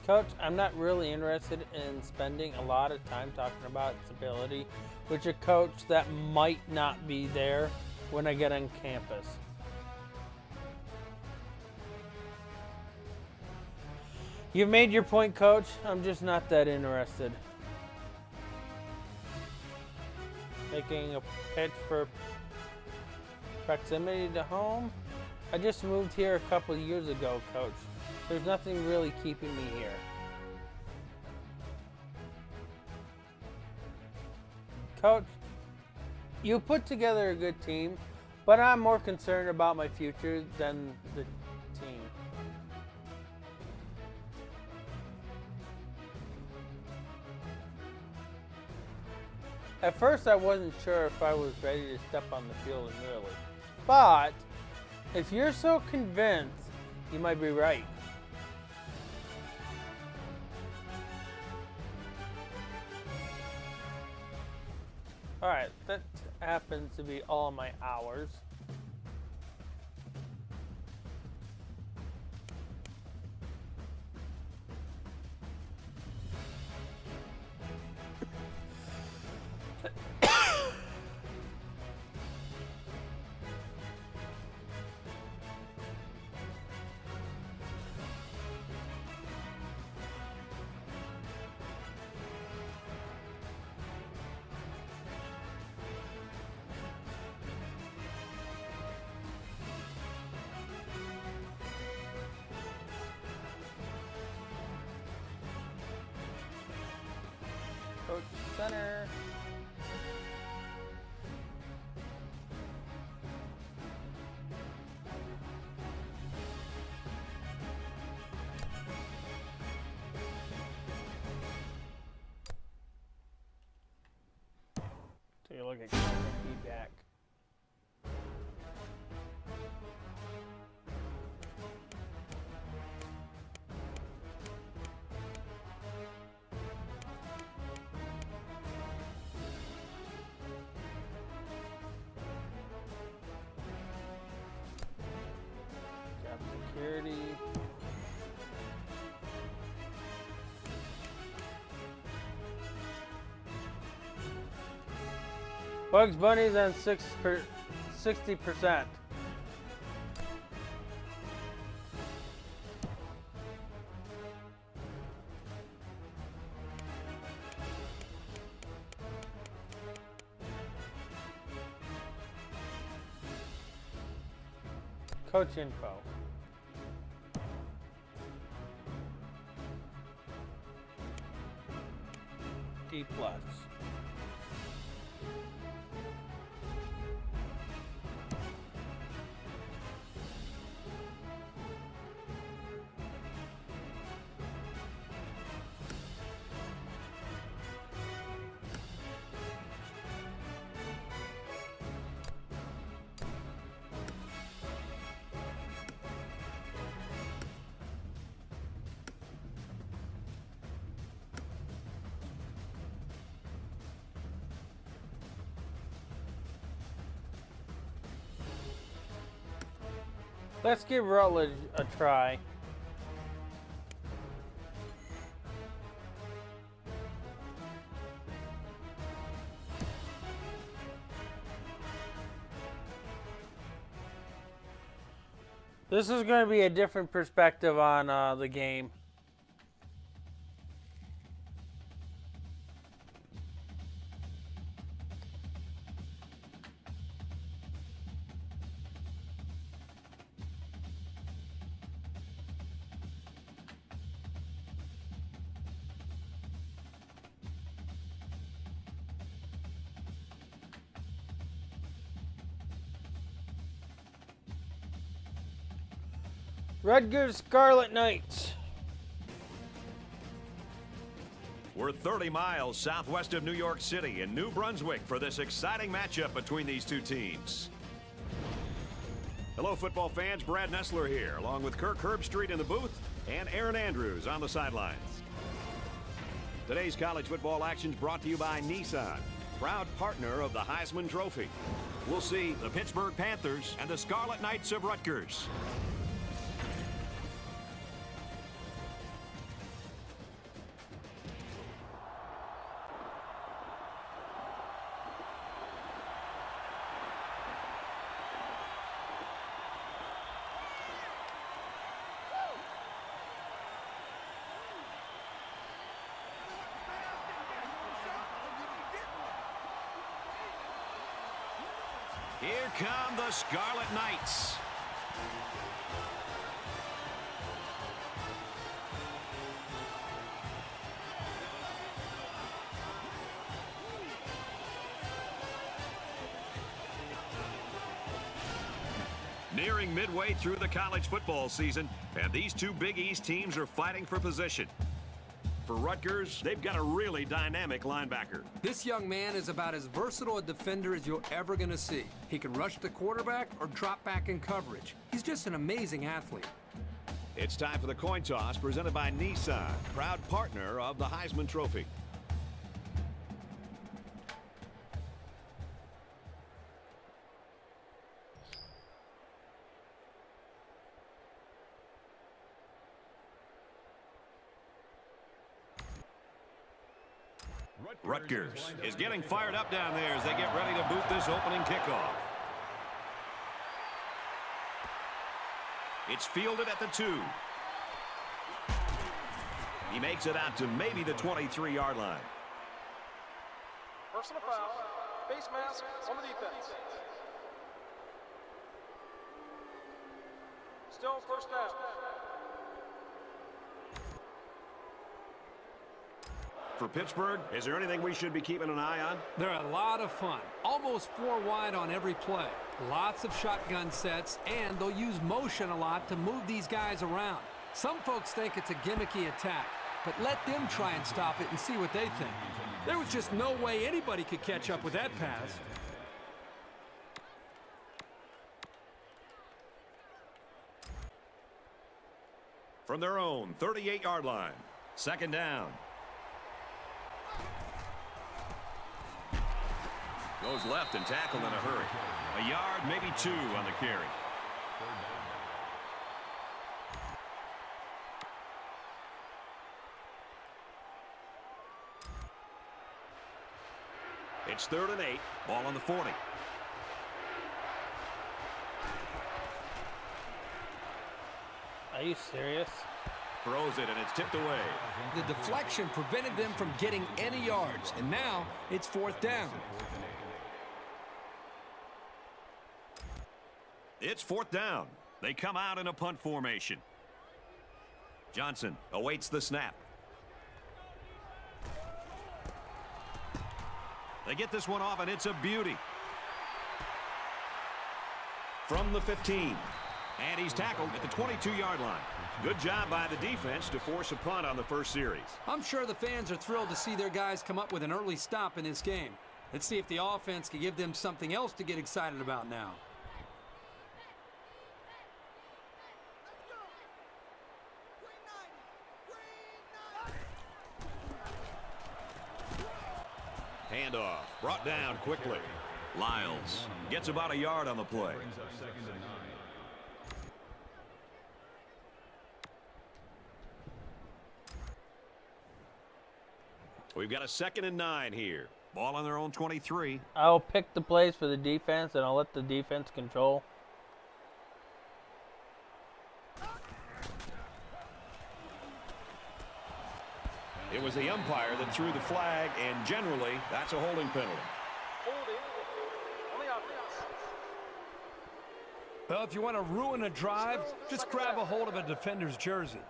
[SPEAKER 3] Coach, I'm not really interested in spending a lot of time talking about its ability with a coach that might not be there when I get on campus. You've made your point, Coach. I'm just not that interested. Making a pitch for proximity to home? I just moved here a couple years ago, Coach. There's nothing really keeping me here. Coach, you put together a good team, but I'm more concerned about my future than the team. At first, I wasn't sure if I was ready to step on the field immediately. But if you're so convinced, you might be right. Alright, that happens to be all my hours. Coach center. Take a look at feedback. Security. Bugs Bunny's on 60%. Coach info. D+. Let's give Rutledge a try. This is going to be a different perspective on the game. Rutgers Scarlet Knights.
[SPEAKER 1] We're 30 miles southwest of New York City in New Brunswick for this exciting matchup between these two teams. Hello, football fans. Brad Nessler here, along with Kirk Herbstreit in the booth and Aaron Andrews on the sidelines. Today's college football action is brought to you by Nissan, proud partner of the Heisman Trophy. We'll see the Pittsburgh Panthers and the Scarlet Knights of Rutgers. Here come the Scarlet Knights. Nearing midway through the college football season, and these two Big East teams are fighting for position. For Rutgers, they've got a really dynamic linebacker.
[SPEAKER 4] This young man is about as versatile a defender as you're ever going to see. He can rush the quarterback or drop back in coverage. He's just an amazing athlete.
[SPEAKER 1] It's time for the coin toss presented by Nissan, proud partner of the Heisman Trophy. Rutgers is getting fired up down there as they get ready to boot this opening kickoff. It's fielded at the 2. He makes it out to maybe the 23-yard line.
[SPEAKER 8] Personal foul, face mask on the defense. Still first down.
[SPEAKER 1] For Pittsburgh, is there anything we should be keeping an eye on?
[SPEAKER 4] They're a lot of fun. Almost 4 wide on every play. Lots of shotgun sets, and they'll use motion a lot to move these guys around. Some folks think it's a gimmicky attack, but let them try and stop it and see what they think. There was just no way anybody could catch up with that pass.
[SPEAKER 1] From their own 38-yard line, second down. Goes left and tackled in a hurry. A yard, maybe 2 on the carry. It's 3rd and 8. Ball on the 40.
[SPEAKER 3] Are you serious?
[SPEAKER 1] Throws it, and it's tipped away.
[SPEAKER 4] The deflection prevented them from getting any yards, and now it's 4th down.
[SPEAKER 1] It's 4th down. They come out in a punt formation. Johnson awaits the snap. They get this one off, and it's a beauty. From the 15. And he's tackled at the 22-yard line. Good job by the defense to force a punt on the first series.
[SPEAKER 4] I'm sure the fans are thrilled to see their guys come up with an early stop in this game. Let's see if the offense can give them something else to get excited about now.
[SPEAKER 1] Handoff, brought down quickly. Lyles gets about a yard on the play. We've got a 2nd and 9 here. Ball on their own 23.
[SPEAKER 3] I'll pick the plays for the defense, and I'll let the defense control.
[SPEAKER 1] It was the umpire that threw the flag, and generally, that's a holding penalty.
[SPEAKER 8] Holding on the offense.
[SPEAKER 4] Well, if you want to ruin a drive, just grab a hold of a defender's jersey.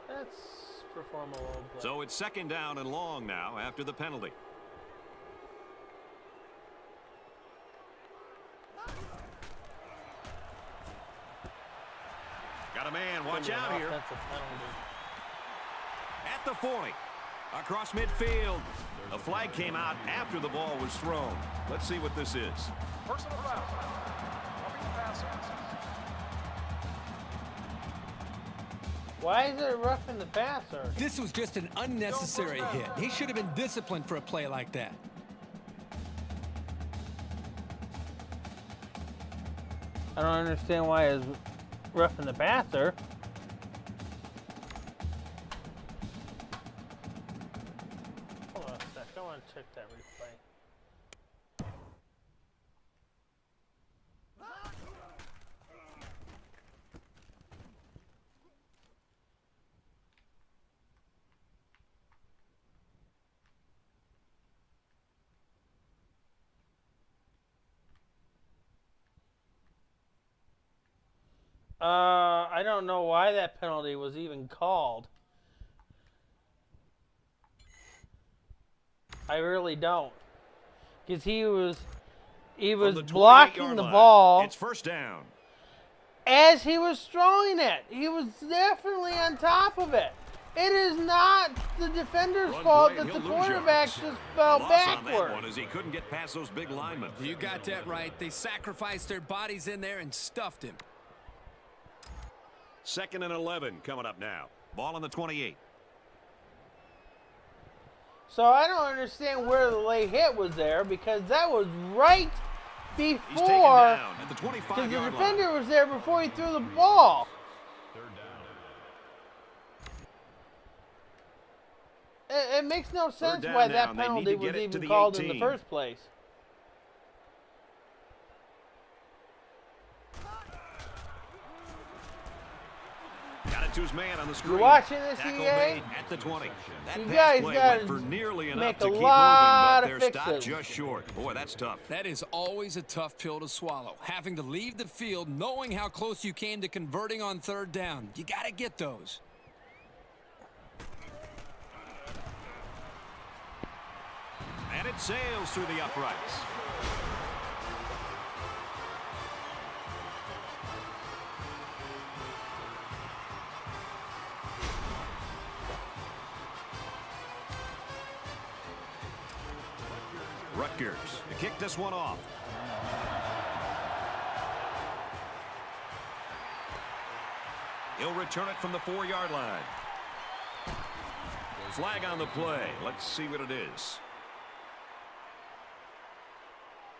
[SPEAKER 3] Let's perform a little play.
[SPEAKER 1] So it's 2nd down and long now after the penalty. Got a man, watch
[SPEAKER 3] Gonna be
[SPEAKER 1] out
[SPEAKER 3] an
[SPEAKER 1] here.
[SPEAKER 3] offensive penalty.
[SPEAKER 1] At the 40. Across midfield. A flag came out after the ball was thrown. Let's see what this is.
[SPEAKER 8] Personal foul. Roughing the passer.
[SPEAKER 3] Why is it roughing the passer?
[SPEAKER 4] This was just an unnecessary hit. He should have been disciplined for a play like that.
[SPEAKER 3] I don't understand why it's roughing the passer. Hold on a sec. I want to check that replay. I don't know why that penalty was even called. I really don't. Because he was
[SPEAKER 1] From the 28-yard
[SPEAKER 3] blocking the
[SPEAKER 1] line,
[SPEAKER 3] ball
[SPEAKER 1] It's 1st down.
[SPEAKER 3] as he was throwing it. He was definitely on top of it. It is not the defender's
[SPEAKER 1] Run
[SPEAKER 3] fault
[SPEAKER 1] play,
[SPEAKER 3] that
[SPEAKER 1] he'll
[SPEAKER 3] the
[SPEAKER 1] lose
[SPEAKER 3] quarterback
[SPEAKER 1] yards.
[SPEAKER 3] just fell
[SPEAKER 1] Loss on that
[SPEAKER 3] backward.
[SPEAKER 1] one as he couldn't get past those big linemen.
[SPEAKER 4] You got that right. They sacrificed their bodies in there and stuffed him.
[SPEAKER 1] 2nd and 11 coming up now. Ball on the 28.
[SPEAKER 3] So I don't understand where the late hit was there, because that was right
[SPEAKER 1] He's taken
[SPEAKER 3] before,
[SPEAKER 1] down at the
[SPEAKER 3] because the
[SPEAKER 1] 25-yard line.
[SPEAKER 3] defender was there before he threw the ball.
[SPEAKER 5] 3rd down.
[SPEAKER 3] It makes no sense
[SPEAKER 1] down
[SPEAKER 3] why
[SPEAKER 1] now,
[SPEAKER 3] that
[SPEAKER 1] and they need
[SPEAKER 3] penalty
[SPEAKER 1] to
[SPEAKER 3] was
[SPEAKER 1] get it to
[SPEAKER 3] even
[SPEAKER 1] the
[SPEAKER 3] called in
[SPEAKER 1] 18.
[SPEAKER 3] the first place.
[SPEAKER 1] Got it to his man on the screen.
[SPEAKER 3] You watching this,
[SPEAKER 1] Tackle
[SPEAKER 3] EA?
[SPEAKER 1] made at the 20. That
[SPEAKER 3] You
[SPEAKER 1] pass
[SPEAKER 3] guys
[SPEAKER 1] play
[SPEAKER 3] gotta
[SPEAKER 1] went for nearly enough
[SPEAKER 3] make
[SPEAKER 1] to
[SPEAKER 3] a
[SPEAKER 1] keep
[SPEAKER 3] lot
[SPEAKER 1] moving,
[SPEAKER 3] of
[SPEAKER 1] but they're stopped
[SPEAKER 3] fixes.
[SPEAKER 1] just short. Boy, that's tough.
[SPEAKER 4] That is always a tough pill to swallow. Having to leave the field knowing how close you came to converting on 3rd down. You got to get those.
[SPEAKER 1] And it sails through the uprights. Rutgers to kick this one off. He'll return it from the 4-yard line. Flag on the play. Let's see what it is.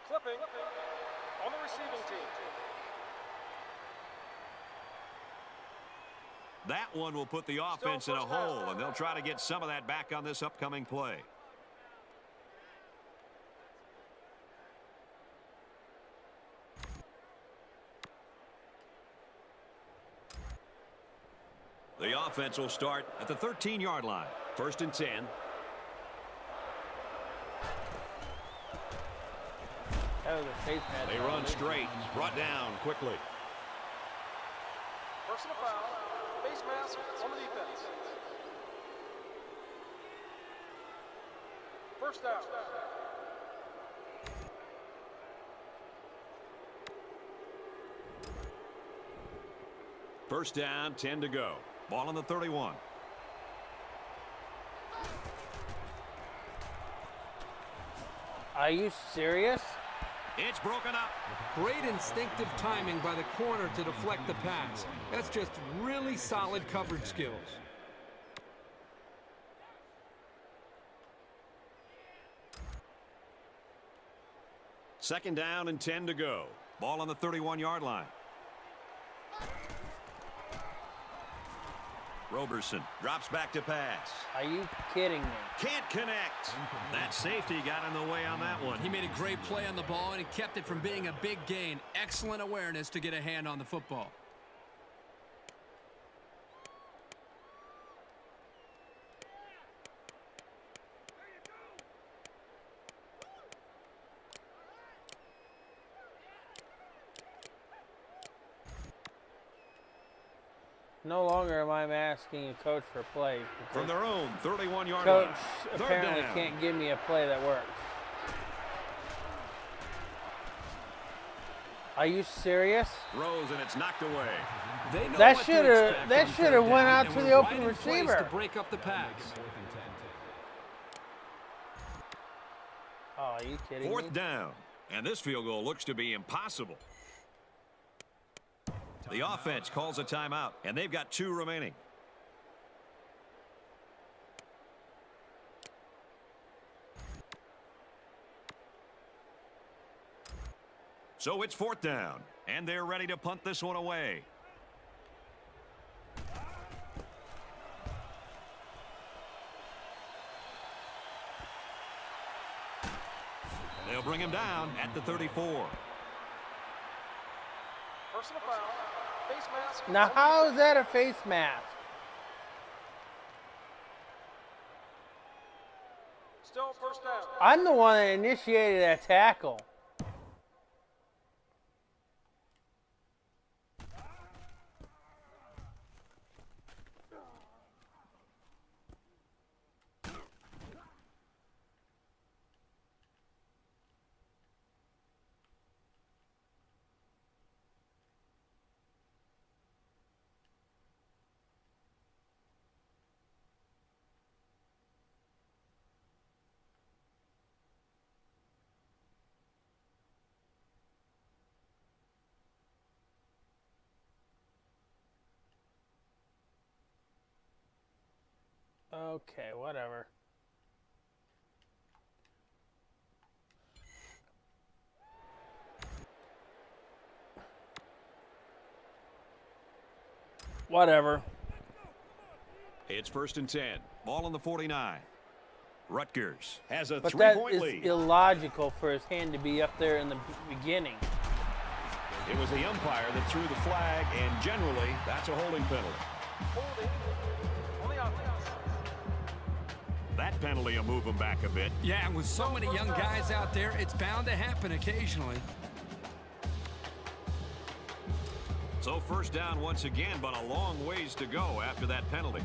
[SPEAKER 8] Clipping on the receiving team.
[SPEAKER 1] That one will put the offense in a hole, and they'll try to get some of that back on this upcoming play. The offense will start at the 13-yard line. 1st and 10.
[SPEAKER 3] That was a face mask.
[SPEAKER 1] They run straight, brought down quickly.
[SPEAKER 8] Personal foul. Face mask on the defense. 1st down.
[SPEAKER 1] First down, 10 to go. Ball on the 31.
[SPEAKER 3] Are you serious?
[SPEAKER 1] It's broken up.
[SPEAKER 4] Great instinctive timing by the corner to deflect the pass. That's just really solid coverage skills.
[SPEAKER 1] Second down and 10 to go. Ball on the 31-yard line. Roberson drops back to pass.
[SPEAKER 3] Are you kidding me?
[SPEAKER 1] Can't connect. That safety got in the way on that one.
[SPEAKER 4] He made a great play on the ball, and he kept it from being a big gain. Excellent awareness to get a hand on the football.
[SPEAKER 3] No longer am I asking a coach for plays.
[SPEAKER 1] From their own 31-yard
[SPEAKER 3] Coach
[SPEAKER 1] line.
[SPEAKER 3] apparently can't give me a play that works. Are you serious?
[SPEAKER 1] Throws and it's knocked away.
[SPEAKER 4] They know
[SPEAKER 3] That
[SPEAKER 4] what to
[SPEAKER 3] shoulda-
[SPEAKER 4] expect
[SPEAKER 3] that
[SPEAKER 4] on
[SPEAKER 3] shoulda
[SPEAKER 4] third
[SPEAKER 3] went
[SPEAKER 4] down,
[SPEAKER 3] out
[SPEAKER 4] and
[SPEAKER 3] to
[SPEAKER 4] we're
[SPEAKER 3] the open
[SPEAKER 4] right in place
[SPEAKER 3] receiver.
[SPEAKER 4] to break up the pass.
[SPEAKER 3] Oh, are you kidding me?
[SPEAKER 1] Fourth down. And this field goal looks to be impossible. The offense calls a timeout, and they've got 2 remaining. So it's 4th down, and they're ready to punt this one away. They'll bring him down at the 34.
[SPEAKER 8] Personal foul. Face mask.
[SPEAKER 3] Now, how is that a face mask?
[SPEAKER 8] Still first down.
[SPEAKER 3] I'm the one that initiated that tackle. Okay, whatever. Whatever.
[SPEAKER 1] It's 1st and 10. Ball on the 49. Rutgers has a
[SPEAKER 3] But that
[SPEAKER 1] 3-point
[SPEAKER 3] is
[SPEAKER 1] lead.
[SPEAKER 3] illogical for his hand to be up there in the beginning.
[SPEAKER 1] It was the umpire that threw the flag, and generally, that's a holding penalty.
[SPEAKER 8] Holding. On the offense.
[SPEAKER 1] That penalty will move them back a bit.
[SPEAKER 4] Yeah, and with so many young guys out there, it's bound to happen occasionally.
[SPEAKER 1] So 1st down once again, but a long ways to go after that penalty.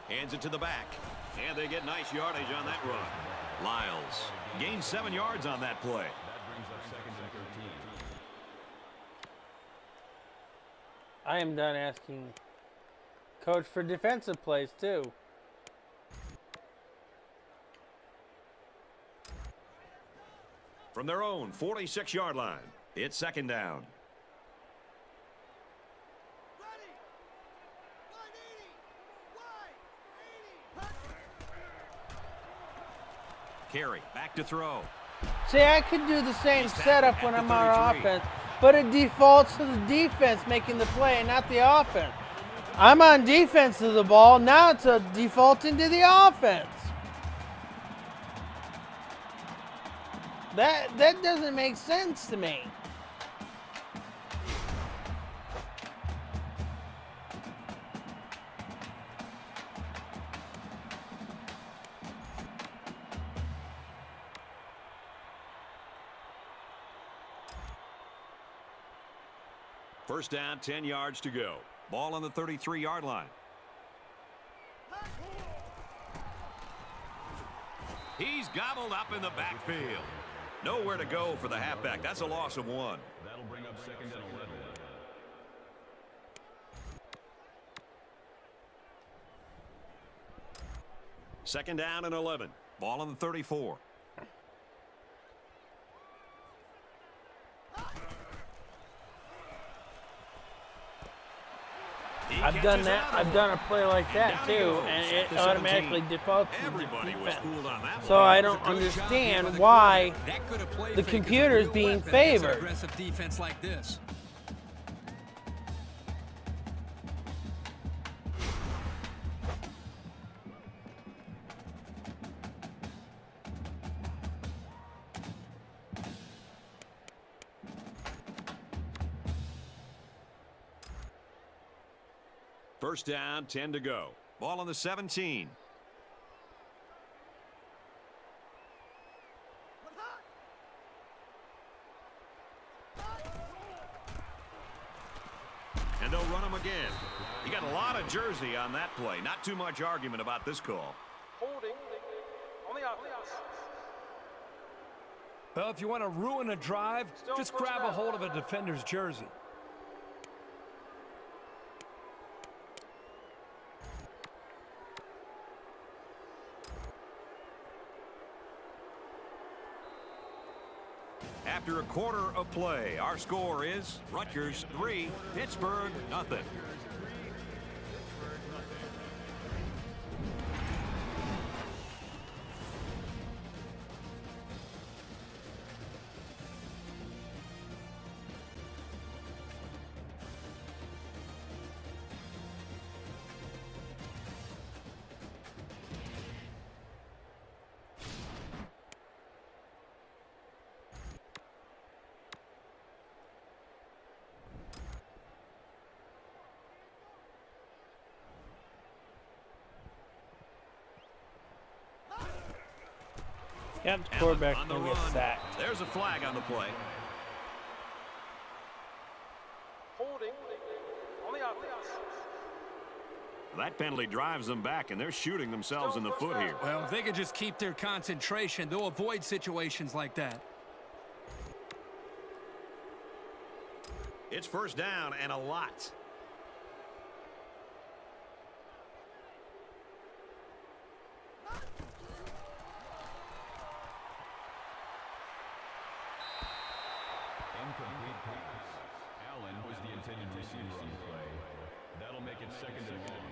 [SPEAKER 1] Hands it to the back. And they get nice yardage on that run. Lyles gained 7 yards on that play.
[SPEAKER 5] That brings up 2nd and 13.
[SPEAKER 3] I am done asking coach for defensive plays too.
[SPEAKER 1] From their own 46-yard line, it's 2nd down.
[SPEAKER 6] Ready. Line 80. Wide. 80.
[SPEAKER 1] Carey back to throw.
[SPEAKER 3] See, I could do the same
[SPEAKER 1] He's
[SPEAKER 3] setup
[SPEAKER 1] tackled
[SPEAKER 3] when
[SPEAKER 1] at
[SPEAKER 3] I'm
[SPEAKER 1] the
[SPEAKER 3] on
[SPEAKER 1] 33.
[SPEAKER 3] offense, but it defaults to the defense making the play, not the offense. I'm on defense of the ball, now it's a defaulting to the offense. That doesn't make sense to me.
[SPEAKER 1] First down, 10 yards to go. Ball on the 33-yard line. He's gobbled up in the backfield. Nowhere to go for the halfback. That's a loss of 1.
[SPEAKER 5] That'll bring up 2nd and 11.
[SPEAKER 1] Second down and 11. Ball on the 34. He
[SPEAKER 3] I've done that. I've done a play like that too, and it automatically defaults to
[SPEAKER 1] Everybody was
[SPEAKER 3] defense.
[SPEAKER 1] fooled on that
[SPEAKER 3] So
[SPEAKER 1] one.
[SPEAKER 3] I don't understand why
[SPEAKER 4] That could have played
[SPEAKER 3] the
[SPEAKER 4] fake
[SPEAKER 3] computer is
[SPEAKER 4] real
[SPEAKER 3] being
[SPEAKER 4] weapon against an
[SPEAKER 3] favored.
[SPEAKER 4] aggressive defense like this.
[SPEAKER 1] First down, 10 to go. Ball on the 17. And they'll run him again. You got a lot of jersey on that play. Not too much argument about this call.
[SPEAKER 8] Holding on the offense.
[SPEAKER 4] Well, if you want to ruin a drive, just grab a hold of a defender's jersey.
[SPEAKER 1] After a quarter of play, our score is Rutgers 3, Pittsburgh nothing.
[SPEAKER 3] Yeah, the quarterback's
[SPEAKER 1] On the
[SPEAKER 3] going to get
[SPEAKER 1] run.
[SPEAKER 3] sacked.
[SPEAKER 1] There's a flag on the play.
[SPEAKER 8] Holding on the offense.
[SPEAKER 1] That penalty drives them back, and they're shooting themselves in the foot here.
[SPEAKER 4] Well, if they could just keep their concentration, they'll avoid situations like that.
[SPEAKER 1] It's first down and a lot.
[SPEAKER 5] Incomplete pass. Allen was the intended receiver on the play. That'll make it second and long.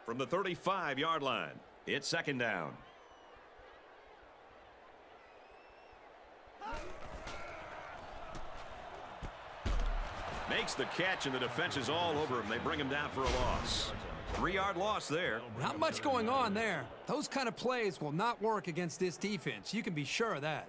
[SPEAKER 1] From the 35-yard line, it's second down. Makes the catch, and the defense is all over him. They bring him down for a loss. 3-yard loss there.
[SPEAKER 4] Not much going on there. Those kind of plays will not work against this defense. You can be sure of that.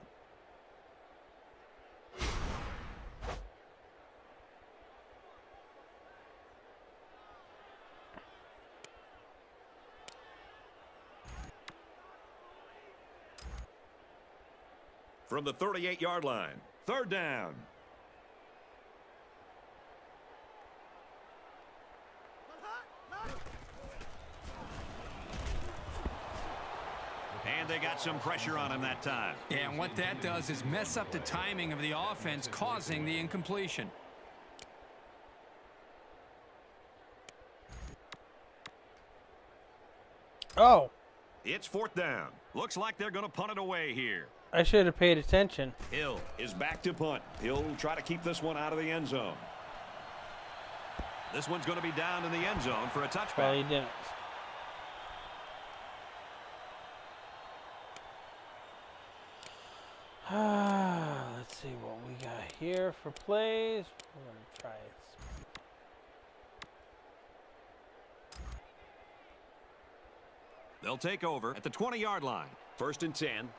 [SPEAKER 1] From the 38-yard line, third down. And they got some pressure on him that time.
[SPEAKER 4] Yeah, and what that does is mess up the timing of the offense, causing the incompletion.
[SPEAKER 3] Oh,
[SPEAKER 1] It's fourth down. Looks like they're going to punt it away here.
[SPEAKER 3] I should have paid attention.
[SPEAKER 1] Hill is back to punt. He'll try to keep this one out of the end zone. This one's going to be down in the end zone for a
[SPEAKER 3] Well,
[SPEAKER 1] touchback.
[SPEAKER 3] he didn't. Let's see what we got here for plays. We're going to try it.
[SPEAKER 1] They'll take over at the 20-yard line. First and 10.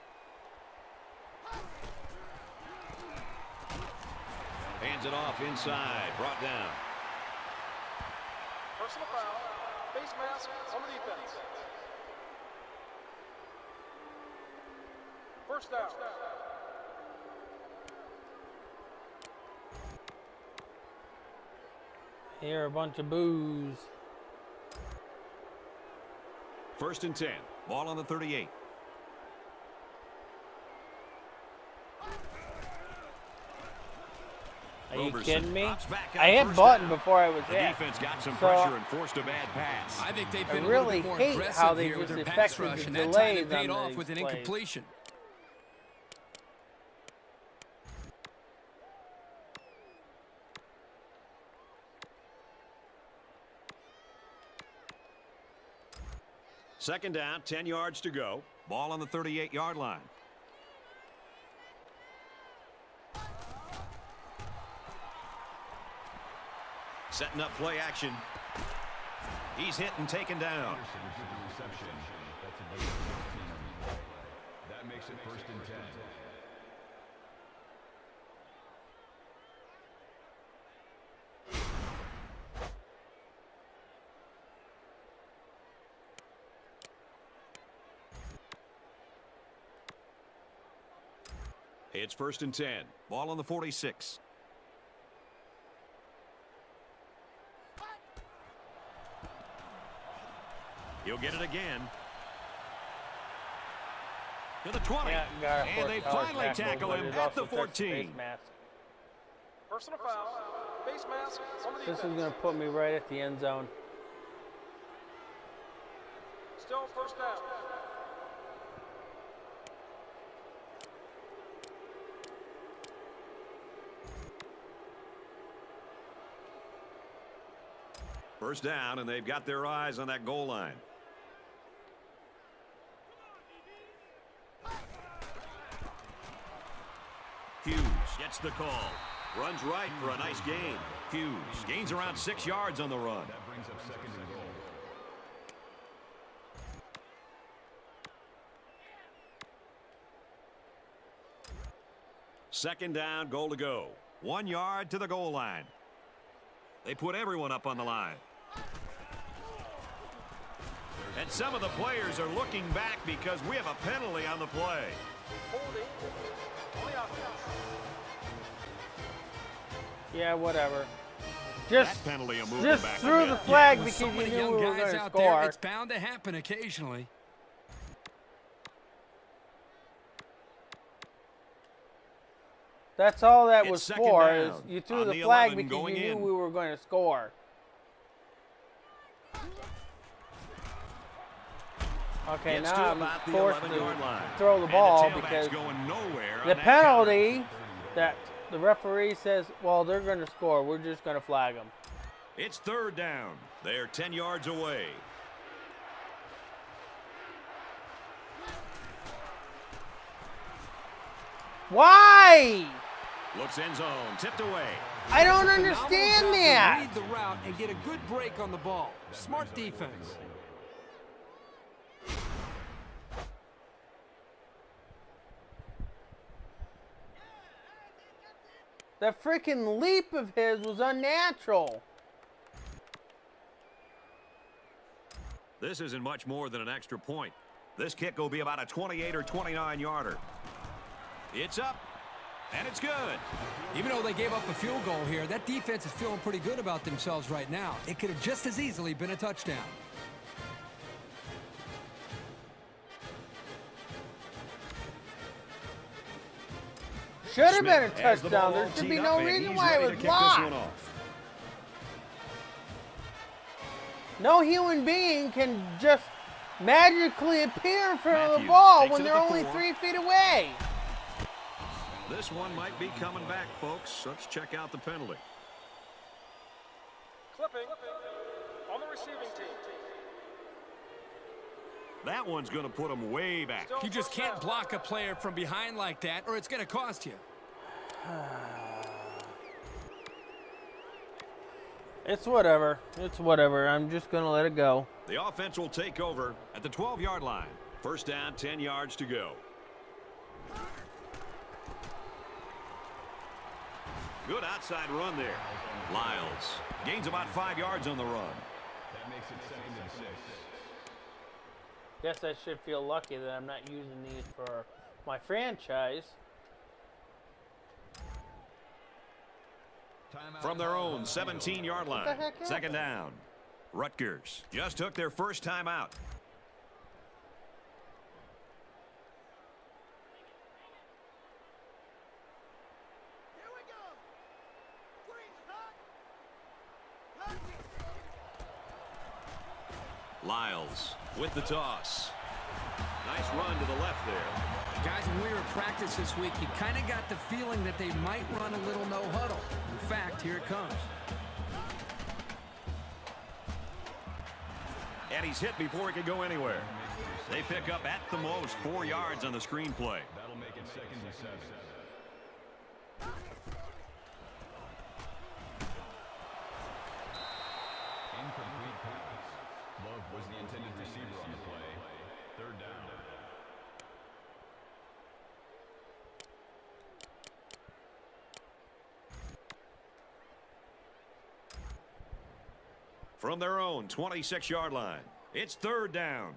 [SPEAKER 1] Hands it off inside. Brought down.
[SPEAKER 8] Personal foul. Face mask on the defense. First down.
[SPEAKER 3] Here, a bunch of boos.
[SPEAKER 1] First and 10. Ball on the 38.
[SPEAKER 3] Are you
[SPEAKER 1] Overson
[SPEAKER 3] kidding me?
[SPEAKER 1] drops back on
[SPEAKER 3] I hit
[SPEAKER 1] first
[SPEAKER 3] button
[SPEAKER 1] down.
[SPEAKER 3] before I was
[SPEAKER 1] The
[SPEAKER 3] hit.
[SPEAKER 1] defense got some
[SPEAKER 3] So,
[SPEAKER 1] pressure and forced a bad pass.
[SPEAKER 4] I think they've
[SPEAKER 3] I
[SPEAKER 4] been a
[SPEAKER 3] really
[SPEAKER 4] little bit more
[SPEAKER 3] hate
[SPEAKER 4] aggressive
[SPEAKER 3] how they
[SPEAKER 4] here with
[SPEAKER 3] just
[SPEAKER 4] their pass
[SPEAKER 3] affected
[SPEAKER 4] rush,
[SPEAKER 3] the
[SPEAKER 4] and that time
[SPEAKER 3] delays
[SPEAKER 4] it paid
[SPEAKER 3] on
[SPEAKER 4] off
[SPEAKER 3] these
[SPEAKER 4] with an
[SPEAKER 3] plays.
[SPEAKER 4] incompletion.
[SPEAKER 1] Second down, 10 yards to go. Ball on the 38-yard line. Setting up play action. He's hit and taken down.
[SPEAKER 5] Reception. That's a number 16 on the play. That makes it 1st and 10.
[SPEAKER 1] It's 1st and 10. Ball on the 46. He'll get it again. To the 20.
[SPEAKER 3] Yeah, got a
[SPEAKER 1] And they
[SPEAKER 3] horsepower
[SPEAKER 1] finally tackle
[SPEAKER 3] but
[SPEAKER 1] him
[SPEAKER 3] it
[SPEAKER 1] at the
[SPEAKER 3] also touched
[SPEAKER 1] 14.
[SPEAKER 3] face mask.
[SPEAKER 8] Personal foul. Face mask on the
[SPEAKER 3] This is
[SPEAKER 8] defense.
[SPEAKER 3] going to put me right at the end zone.
[SPEAKER 8] Still first down.
[SPEAKER 1] First down, and they've got their eyes on that goal line. Hughes gets the call. Runs right for a nice gain. Hughes gains around 6 yards on the run.
[SPEAKER 5] That brings up 2nd and goal.
[SPEAKER 1] Second down, goal to go. 1 yard to the goal line. They put everyone up on the line. And some of the players are looking back because we have a penalty on the play.
[SPEAKER 8] Holding on the offense.
[SPEAKER 3] Yeah, whatever. Just,
[SPEAKER 1] That penalty a moving
[SPEAKER 3] just
[SPEAKER 1] back a
[SPEAKER 3] threw
[SPEAKER 1] bit.
[SPEAKER 3] the flag
[SPEAKER 4] With
[SPEAKER 3] because
[SPEAKER 4] so
[SPEAKER 3] you
[SPEAKER 4] many
[SPEAKER 3] knew
[SPEAKER 4] young
[SPEAKER 3] we were
[SPEAKER 4] guys
[SPEAKER 3] going to
[SPEAKER 4] out there,
[SPEAKER 3] score.
[SPEAKER 4] it's bound to happen occasionally.
[SPEAKER 3] That's all that
[SPEAKER 1] It's
[SPEAKER 3] was
[SPEAKER 1] second
[SPEAKER 3] for,
[SPEAKER 1] down
[SPEAKER 3] is you threw
[SPEAKER 1] on
[SPEAKER 3] the
[SPEAKER 1] the
[SPEAKER 3] flag
[SPEAKER 1] 11
[SPEAKER 3] because
[SPEAKER 1] going
[SPEAKER 3] you knew
[SPEAKER 1] in.
[SPEAKER 3] we were going to score. Okay,
[SPEAKER 1] Gets
[SPEAKER 3] now
[SPEAKER 1] to
[SPEAKER 3] I'm
[SPEAKER 1] about the
[SPEAKER 3] forced
[SPEAKER 1] 11-yard
[SPEAKER 3] to
[SPEAKER 1] line.
[SPEAKER 3] throw the
[SPEAKER 1] And
[SPEAKER 3] ball
[SPEAKER 1] tailback's
[SPEAKER 3] because
[SPEAKER 1] going nowhere on
[SPEAKER 3] the
[SPEAKER 1] that
[SPEAKER 3] penalty that the referee says, well, they're going to score. We're just going to flag them.
[SPEAKER 1] counter. It's 3rd down. They're 10 yards away.
[SPEAKER 3] Why?
[SPEAKER 1] Looks end zone, tipped away.
[SPEAKER 3] I don't
[SPEAKER 4] Does a phenomenal
[SPEAKER 3] understand
[SPEAKER 4] job to
[SPEAKER 3] that.
[SPEAKER 4] read the route and get a good break on the ball. Smart defense.
[SPEAKER 3] That freaking leap of his was unnatural.
[SPEAKER 1] This isn't much more than an extra point. This kick will be about a 28 or 29 yarder. It's up, and it's good.
[SPEAKER 4] Even though they gave up a field goal here, that defense is feeling pretty good about themselves right now. It could have just as easily been a touchdown.
[SPEAKER 3] Should have
[SPEAKER 1] Smith
[SPEAKER 3] been a
[SPEAKER 1] has the
[SPEAKER 3] touchdown.
[SPEAKER 1] ball
[SPEAKER 3] There should
[SPEAKER 1] teed
[SPEAKER 3] be
[SPEAKER 1] up,
[SPEAKER 3] no
[SPEAKER 1] and
[SPEAKER 3] reason
[SPEAKER 1] he's
[SPEAKER 3] why it
[SPEAKER 1] ready
[SPEAKER 3] was
[SPEAKER 1] to kick this one
[SPEAKER 3] blocked.
[SPEAKER 1] off.
[SPEAKER 3] No human being can just magically appear in front of the
[SPEAKER 1] Matthews
[SPEAKER 3] ball
[SPEAKER 1] takes
[SPEAKER 3] when
[SPEAKER 1] it
[SPEAKER 3] they're
[SPEAKER 1] at the
[SPEAKER 3] only
[SPEAKER 1] 4.
[SPEAKER 3] 3 feet away.
[SPEAKER 1] This one might be coming back, folks. Let's check out the penalty.
[SPEAKER 8] Clipping on the receiving team.
[SPEAKER 1] That one's going to put him way back.
[SPEAKER 8] Still
[SPEAKER 4] You just
[SPEAKER 8] first
[SPEAKER 4] can't
[SPEAKER 8] down.
[SPEAKER 4] block a player from behind like that, or it's going to cost you.
[SPEAKER 3] It's whatever. It's whatever. I'm just going to let it go.
[SPEAKER 1] The offense will take over at the 12-yard line. First down, 10 yards to go. Good outside run there. Lyles gains about 5 yards on the run.
[SPEAKER 5] That makes it 2nd and 6.
[SPEAKER 3] Guess I should feel lucky that I'm not using these for my franchise.
[SPEAKER 1] From their own 17-yard line.
[SPEAKER 3] the heck happened?
[SPEAKER 1] Second down. Rutgers just took their first time out. Lyles with the toss. Nice run to the left there.
[SPEAKER 4] Guys, when we were at practice this week, you kind of got the feeling that they might run a little no huddle. In fact, here it comes.
[SPEAKER 1] And he's hit before he could go anywhere. They pick up at the most 4 yards on the screenplay.
[SPEAKER 5] That'll make it 2nd and 7. Incomplete pass. Love was the intended receiver on the play. 3rd down.
[SPEAKER 1] From their own 26-yard line, it's 3rd down.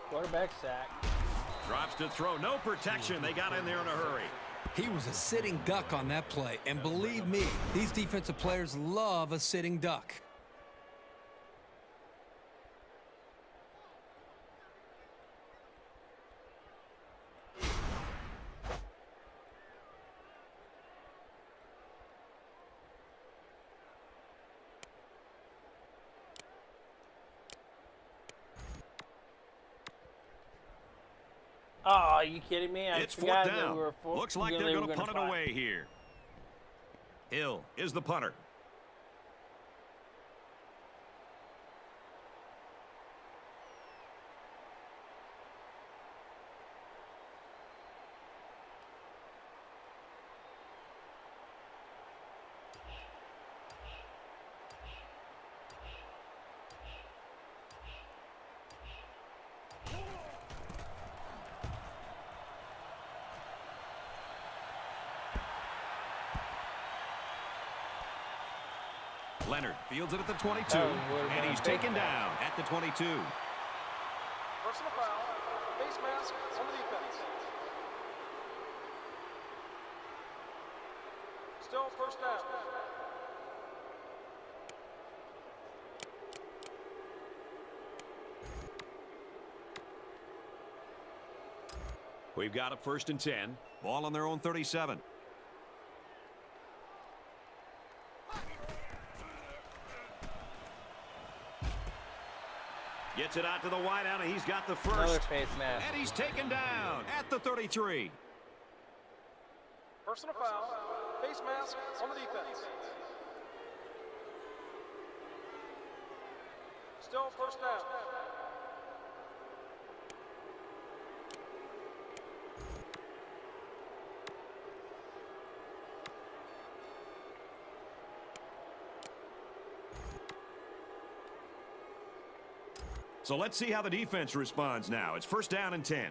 [SPEAKER 3] Quarterback sack.
[SPEAKER 1] Drops to throw. No protection. They got in there in a hurry.
[SPEAKER 4] He was a sitting duck on that play, and believe me, these defensive players love a sitting duck.
[SPEAKER 3] Oh, are you kidding me? I
[SPEAKER 1] It's 4th
[SPEAKER 3] forgot that
[SPEAKER 1] down.
[SPEAKER 3] we were
[SPEAKER 1] Looks like they're going to punt it away here. Hill is the punter. Leonard fields it at the 22, and he's taken down at the 22.
[SPEAKER 8] Personal foul. Face mask on the defense. Still 1st down.
[SPEAKER 1] We've got a 1st and 10. Ball on their own 37. Gets it out to the wideout, and he's got the 1st.
[SPEAKER 3] Another face mask.
[SPEAKER 1] And he's taken down at the 33.
[SPEAKER 8] Personal foul. Face mask on the defense. Still 1st down.
[SPEAKER 1] So let's see how the defense responds now. It's 1st down and 10.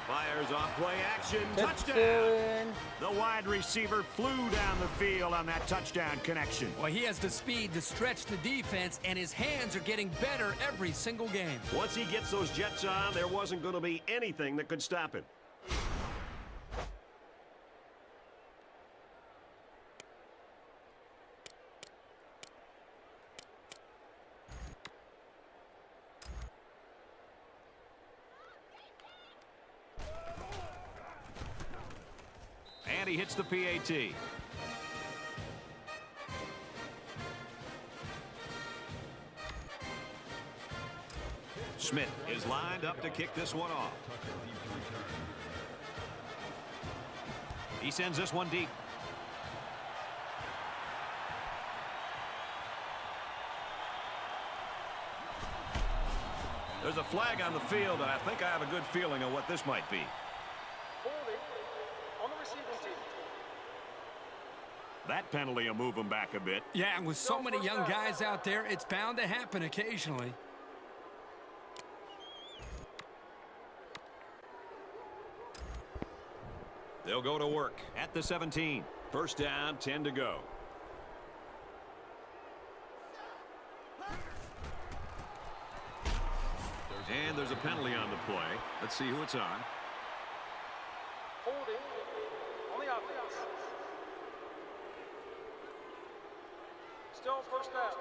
[SPEAKER 1] Fires off play action. Touchdown. The wide receiver flew down the field on that touchdown connection.
[SPEAKER 4] Well, he has the speed to stretch the defense, and his hands are getting better every single game.
[SPEAKER 1] Once he gets those jets on, there wasn't going to be anything that could stop him. And he hits the PAT. Smith is lined up to kick this one off. He sends this one deep. There's a flag on the field, and I think I have a good feeling of what this might be.
[SPEAKER 8] Holding on the receiving team.
[SPEAKER 1] That penalty will move them back a bit.
[SPEAKER 4] Yeah, and with so many young guys out there, it's bound to happen occasionally.
[SPEAKER 1] They'll go to work at the 17. 1st down, 10 to go. And there's a penalty on the play. Let's see who it's on.
[SPEAKER 8] Holding on the offense. Still 1st down.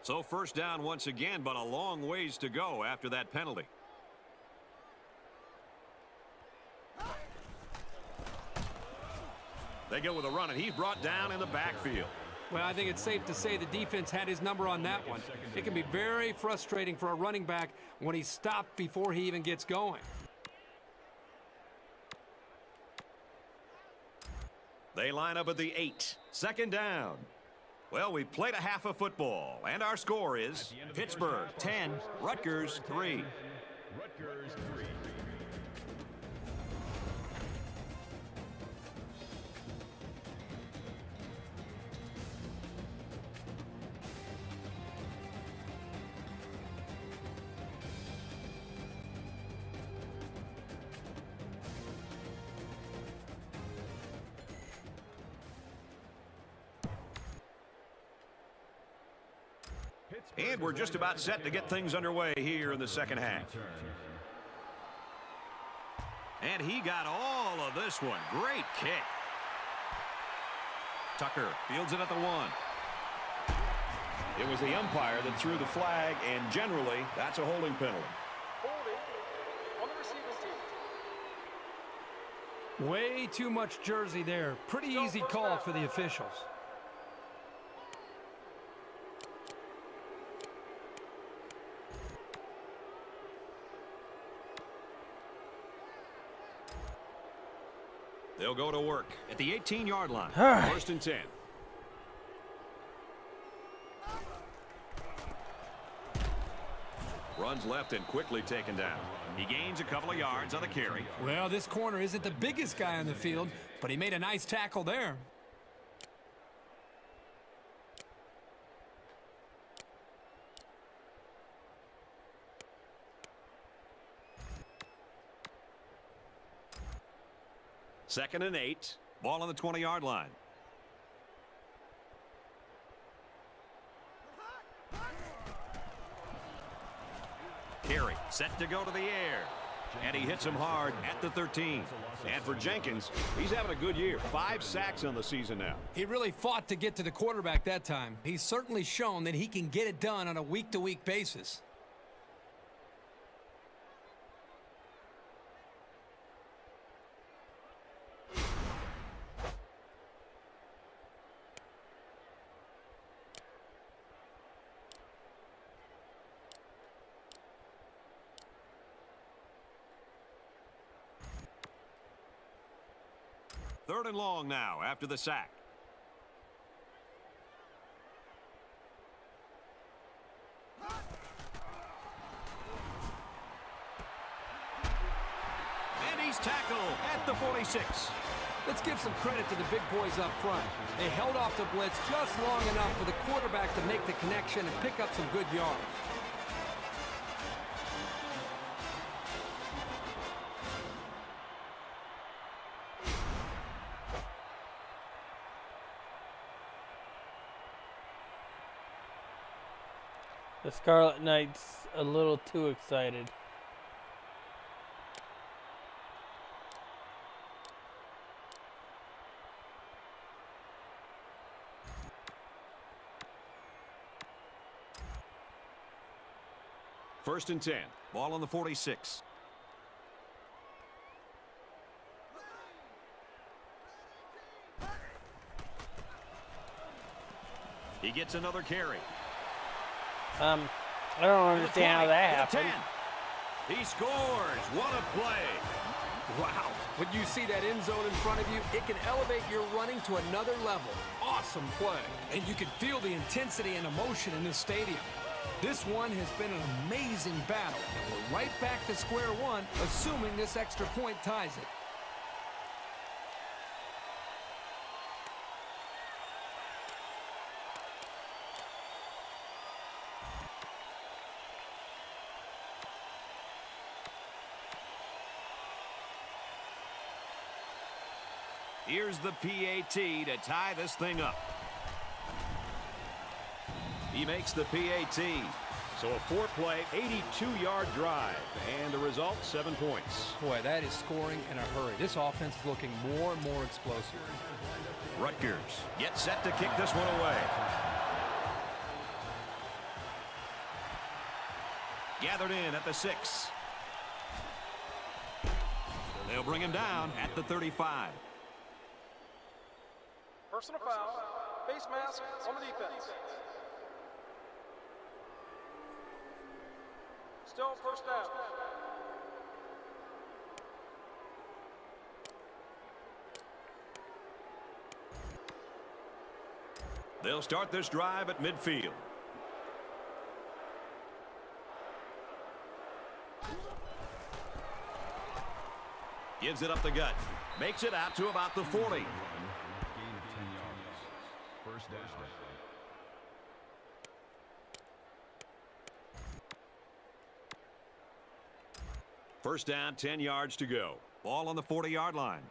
[SPEAKER 1] So first down once again, but a long ways to go after that penalty. They go with a run, and he's brought down in the backfield.
[SPEAKER 4] Well, I think it's safe to say the defense had his number on that one. It can be very frustrating for a running back when he's stopped before he even gets going.
[SPEAKER 1] They line up at the 8. Second down. Well, we played a half of football, and our score is Pittsburgh 10, Rutgers 3.
[SPEAKER 5] Rutgers 3.
[SPEAKER 1] And we're just about set to get things underway here in the second half. And he got all of this one. Great kick. Tucker fields it at the 1. It was the umpire that threw the flag, and generally, that's a holding penalty.
[SPEAKER 8] Holding on the receiving team.
[SPEAKER 4] Way too much jersey there. Pretty easy call for the officials.
[SPEAKER 1] They'll go to work at the 18-yard line.
[SPEAKER 3] All right.
[SPEAKER 1] First and 10. Runs left and quickly taken down. He gains a couple of yards on the carry.
[SPEAKER 4] Well, this corner isn't the biggest guy on the field, but he made a nice tackle there.
[SPEAKER 1] Second and 8. Ball on the 20-yard line. Carey set to go to the air. And he hits him hard at the 13. And for Jenkins, he's having a good year. 5 sacks on the season now.
[SPEAKER 4] He really fought to get to the quarterback that time. He's certainly shown that he can get it done on a week-to-week basis.
[SPEAKER 1] Third and long now after the sack. And he's tackled at the 46.
[SPEAKER 4] Let's give some credit to the big boys up front. They held off the blitz just long enough for the quarterback to make the connection and pick up some good yards.
[SPEAKER 3] The Scarlet Knight's a little too excited.
[SPEAKER 1] First and 10. Ball on the 46. He gets another carry.
[SPEAKER 3] I don't understand how that happened.
[SPEAKER 1] 10. He scores. What a play.
[SPEAKER 4] Wow. When you see that end zone in front of you, it can elevate your running to another level. Awesome play. And you can feel the intensity and emotion in this stadium. This one has been an amazing battle. And we're right back to square one, assuming this extra point ties it.
[SPEAKER 1] Here's the PAT to tie this thing up. He makes the PAT. So a 4-play, 82-yard drive. And the result, 7 points.
[SPEAKER 4] Boy, that is scoring in a hurry. This offense is looking more and more explosive.
[SPEAKER 1] Rutgers get set to kick this one away. Gathered in at the 6. They'll bring him down at the 35.
[SPEAKER 8] Personal foul. Face mask on the defense. Still first down.
[SPEAKER 1] They'll start this drive at midfield. Gives it up the gut. Makes it out to about the 40.
[SPEAKER 5] Gain of 10 yards. First down.
[SPEAKER 1] First down, 10 yards to go. Ball on the 40-yard line.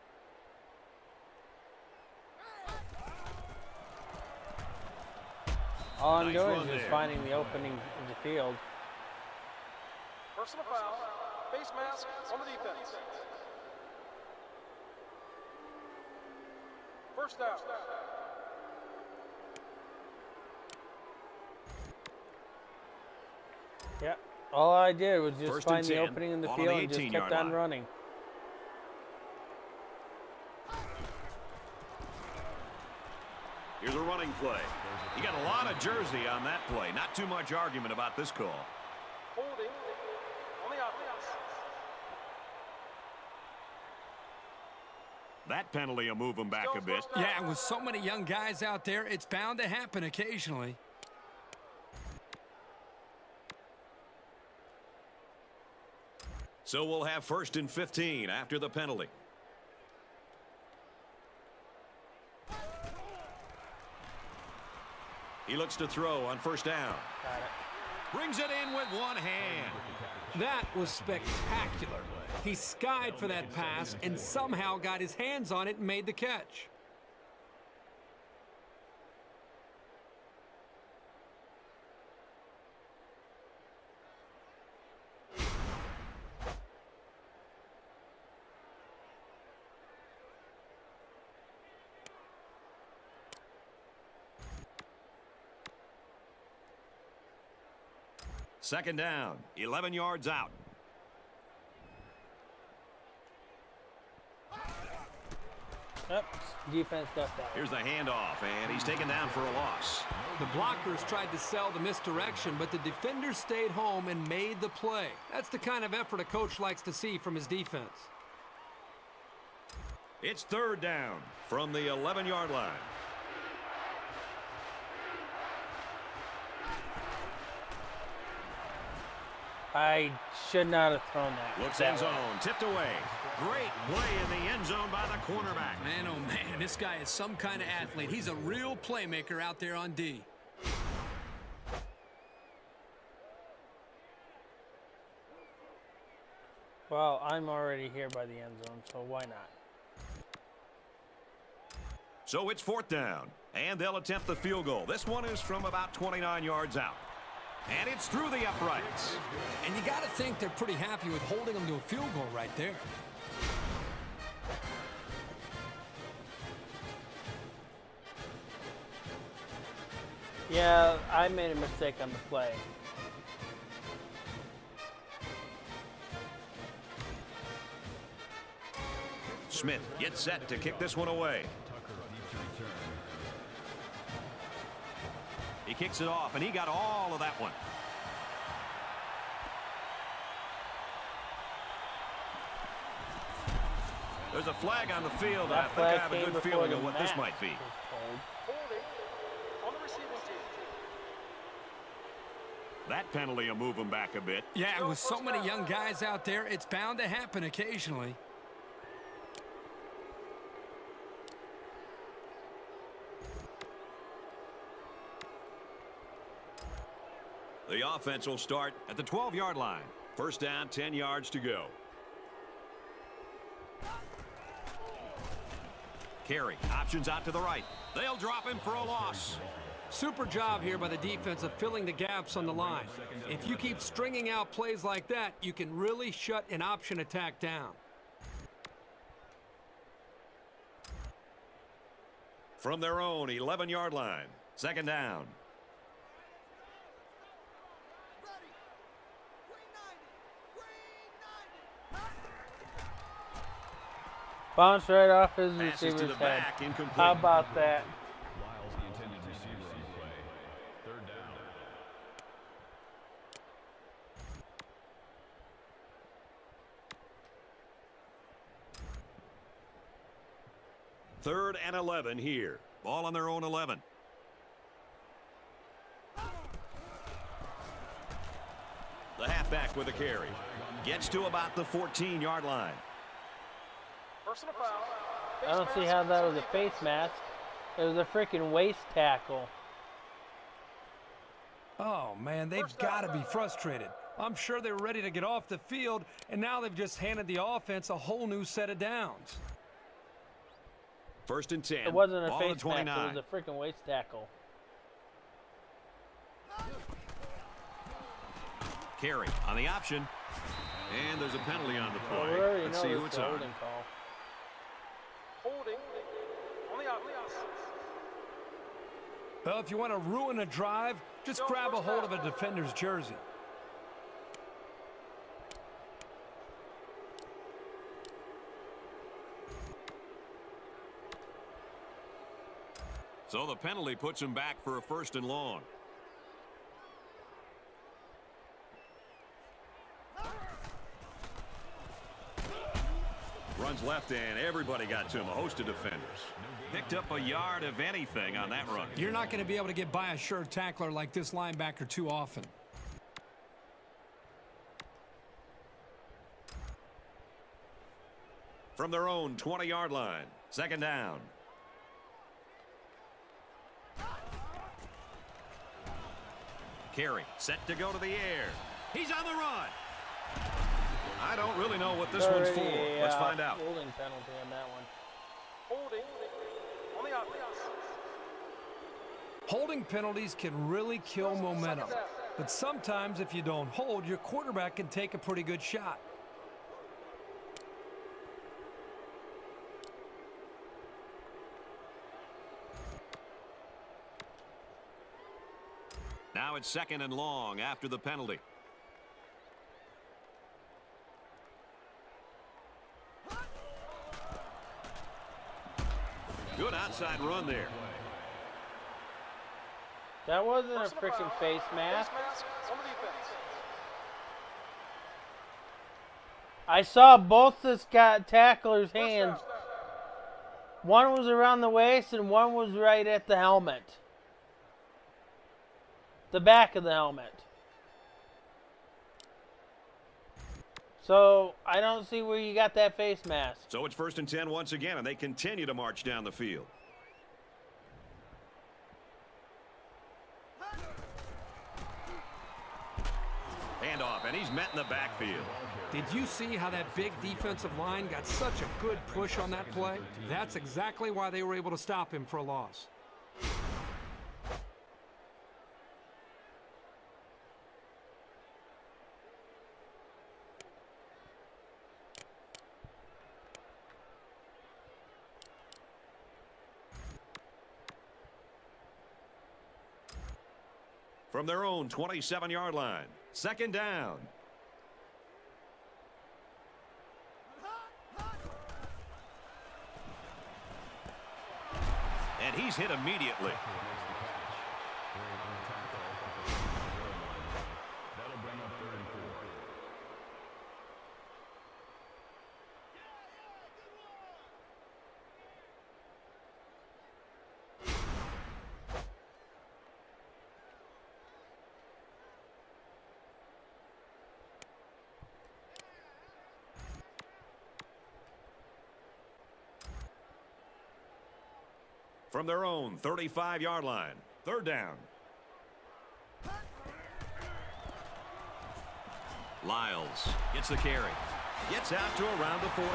[SPEAKER 3] All I'm
[SPEAKER 1] Nice
[SPEAKER 3] doing
[SPEAKER 1] run
[SPEAKER 3] is just
[SPEAKER 1] there.
[SPEAKER 3] finding the opening in the field.
[SPEAKER 8] Personal foul. Face mask on the defense. First down.
[SPEAKER 3] Yeah. All I did was just
[SPEAKER 1] First and
[SPEAKER 3] find the
[SPEAKER 1] 10,
[SPEAKER 3] opening in the
[SPEAKER 1] ball on
[SPEAKER 3] field
[SPEAKER 1] the
[SPEAKER 3] and just
[SPEAKER 1] 18-yard
[SPEAKER 3] kept on
[SPEAKER 1] line.
[SPEAKER 3] running.
[SPEAKER 1] Here's a running play. He got a lot of jersey on that play. Not too much argument about this call.
[SPEAKER 8] Holding on the offense.
[SPEAKER 1] That penalty will move him back a bit.
[SPEAKER 4] Yeah, with so many young guys out there, it's bound to happen occasionally.
[SPEAKER 1] So we'll have first and 15 after the penalty. He looks to throw on first down.
[SPEAKER 3] Got it.
[SPEAKER 1] Brings it in with one hand.
[SPEAKER 4] That was spectacular. He skied for that pass and somehow got his hands on it and made the catch.
[SPEAKER 1] Second down, 11 yards out.
[SPEAKER 3] Yep. Defense left out.
[SPEAKER 1] Here's the handoff, and he's taken down for a loss.
[SPEAKER 4] The blockers tried to sell the misdirection, but the defender stayed home and made the play. That's the kind of effort a coach likes to see from his defense.
[SPEAKER 1] It's third down from the 11-yard line.
[SPEAKER 3] I should not have thrown that.
[SPEAKER 1] Looks
[SPEAKER 3] that
[SPEAKER 1] end
[SPEAKER 3] way.
[SPEAKER 1] zone, tipped away. Great play in the end zone by the cornerback.
[SPEAKER 4] Man, oh man, this guy is some kind of athlete. He's a real playmaker out there on D.
[SPEAKER 3] Well, I'm already here by the end zone, so why not?
[SPEAKER 1] So it's fourth down, and they'll attempt the field goal. This one is from about 29 yards out. And it's through the uprights.
[SPEAKER 4] And you got to think they're pretty happy with holding them to a field goal right there.
[SPEAKER 3] Yeah, I made a mistake on the play.
[SPEAKER 1] Smith gets set to kick this one away. He kicks it off, and he got all of that one. There's a flag on the field. I
[SPEAKER 3] That
[SPEAKER 1] think I
[SPEAKER 3] flag
[SPEAKER 1] have a
[SPEAKER 3] came
[SPEAKER 1] good
[SPEAKER 3] before
[SPEAKER 1] feeling
[SPEAKER 3] the
[SPEAKER 1] of what this
[SPEAKER 3] match
[SPEAKER 1] might be.
[SPEAKER 3] was called.
[SPEAKER 8] Holding on the receiving team.
[SPEAKER 1] That penalty will move him back a bit.
[SPEAKER 4] Yeah, with so many young guys out there, it's bound to happen occasionally.
[SPEAKER 1] The offense will start at the 12-yard line. First down, 10 yards to go. Carey, options out to the right. They'll drop him for a loss.
[SPEAKER 4] Super job here by the defense of filling the gaps on the line. If you keep stringing out plays like that, you can really shut an option attack down.
[SPEAKER 1] From their own 11-yard line. Second down.
[SPEAKER 3] Bounced right off his
[SPEAKER 1] Passes to
[SPEAKER 3] receiver's
[SPEAKER 1] the
[SPEAKER 3] head.
[SPEAKER 1] back, incomplete.
[SPEAKER 3] How about that?
[SPEAKER 5] Lyles, the intended receiver on the play. Third down.
[SPEAKER 1] Third and 11 here. Ball on their own 11. The halfback with a carry. Gets to about the 14-yard line.
[SPEAKER 8] Personal foul.
[SPEAKER 3] I don't see how that was a face mask. It was a freaking waist tackle.
[SPEAKER 4] Oh, man, they've got to be frustrated. I'm sure they were ready to get off the field, and now they've just handed the offense a whole new set of downs.
[SPEAKER 1] First and 10.
[SPEAKER 3] It wasn't a
[SPEAKER 1] Ball
[SPEAKER 3] face
[SPEAKER 1] at 29.
[SPEAKER 3] mask. It was a freaking waist tackle.
[SPEAKER 1] Carry on the option. And there's a penalty on the
[SPEAKER 3] Well, we
[SPEAKER 1] play.
[SPEAKER 3] already
[SPEAKER 1] Let's
[SPEAKER 3] know
[SPEAKER 1] see
[SPEAKER 3] this
[SPEAKER 1] who
[SPEAKER 3] is
[SPEAKER 1] it's
[SPEAKER 3] a
[SPEAKER 1] on.
[SPEAKER 3] holding call.
[SPEAKER 8] Holding on the offense.
[SPEAKER 4] Well, if you want to ruin a drive, just grab a hold of a defender's jersey.
[SPEAKER 1] So the penalty puts him back for a first and long. Runs left and everybody got to him. A host of defenders. Picked up a yard of anything on that run.
[SPEAKER 4] You're not going to be able to get by a sure tackler like this linebacker too often.
[SPEAKER 1] From their own 20-yard line. Second down. Carey set to go to the air. He's on the run. I don't really know what this one's for. Let's find out.
[SPEAKER 3] Holding penalty on that one.
[SPEAKER 8] Holding on the offense.
[SPEAKER 4] Holding penalties can really kill momentum. But sometimes if you don't hold, your quarterback can take a pretty good shot.
[SPEAKER 1] Now it's second and long after the penalty. Good outside run there.
[SPEAKER 3] That wasn't a freaking face mask.
[SPEAKER 8] Face mask on the defense.
[SPEAKER 3] I saw both this guy tackler's hands. One was around the waist and one was right at the helmet. The back of the helmet. So I don't see where you got that face mask.
[SPEAKER 1] So it's first and 10 once again, and they continue to march down the field. Handoff, and he's met in the backfield.
[SPEAKER 4] Did you see how that big defensive line got such a good push on that play? That's exactly why they were able to stop him for a loss.
[SPEAKER 1] From their own 27-yard line. Second down. And he's hit immediately.
[SPEAKER 5] That'll bring up 34.
[SPEAKER 1] From their own 35-yard line. Third down. Lyles gets the carry. Gets out to around the 48.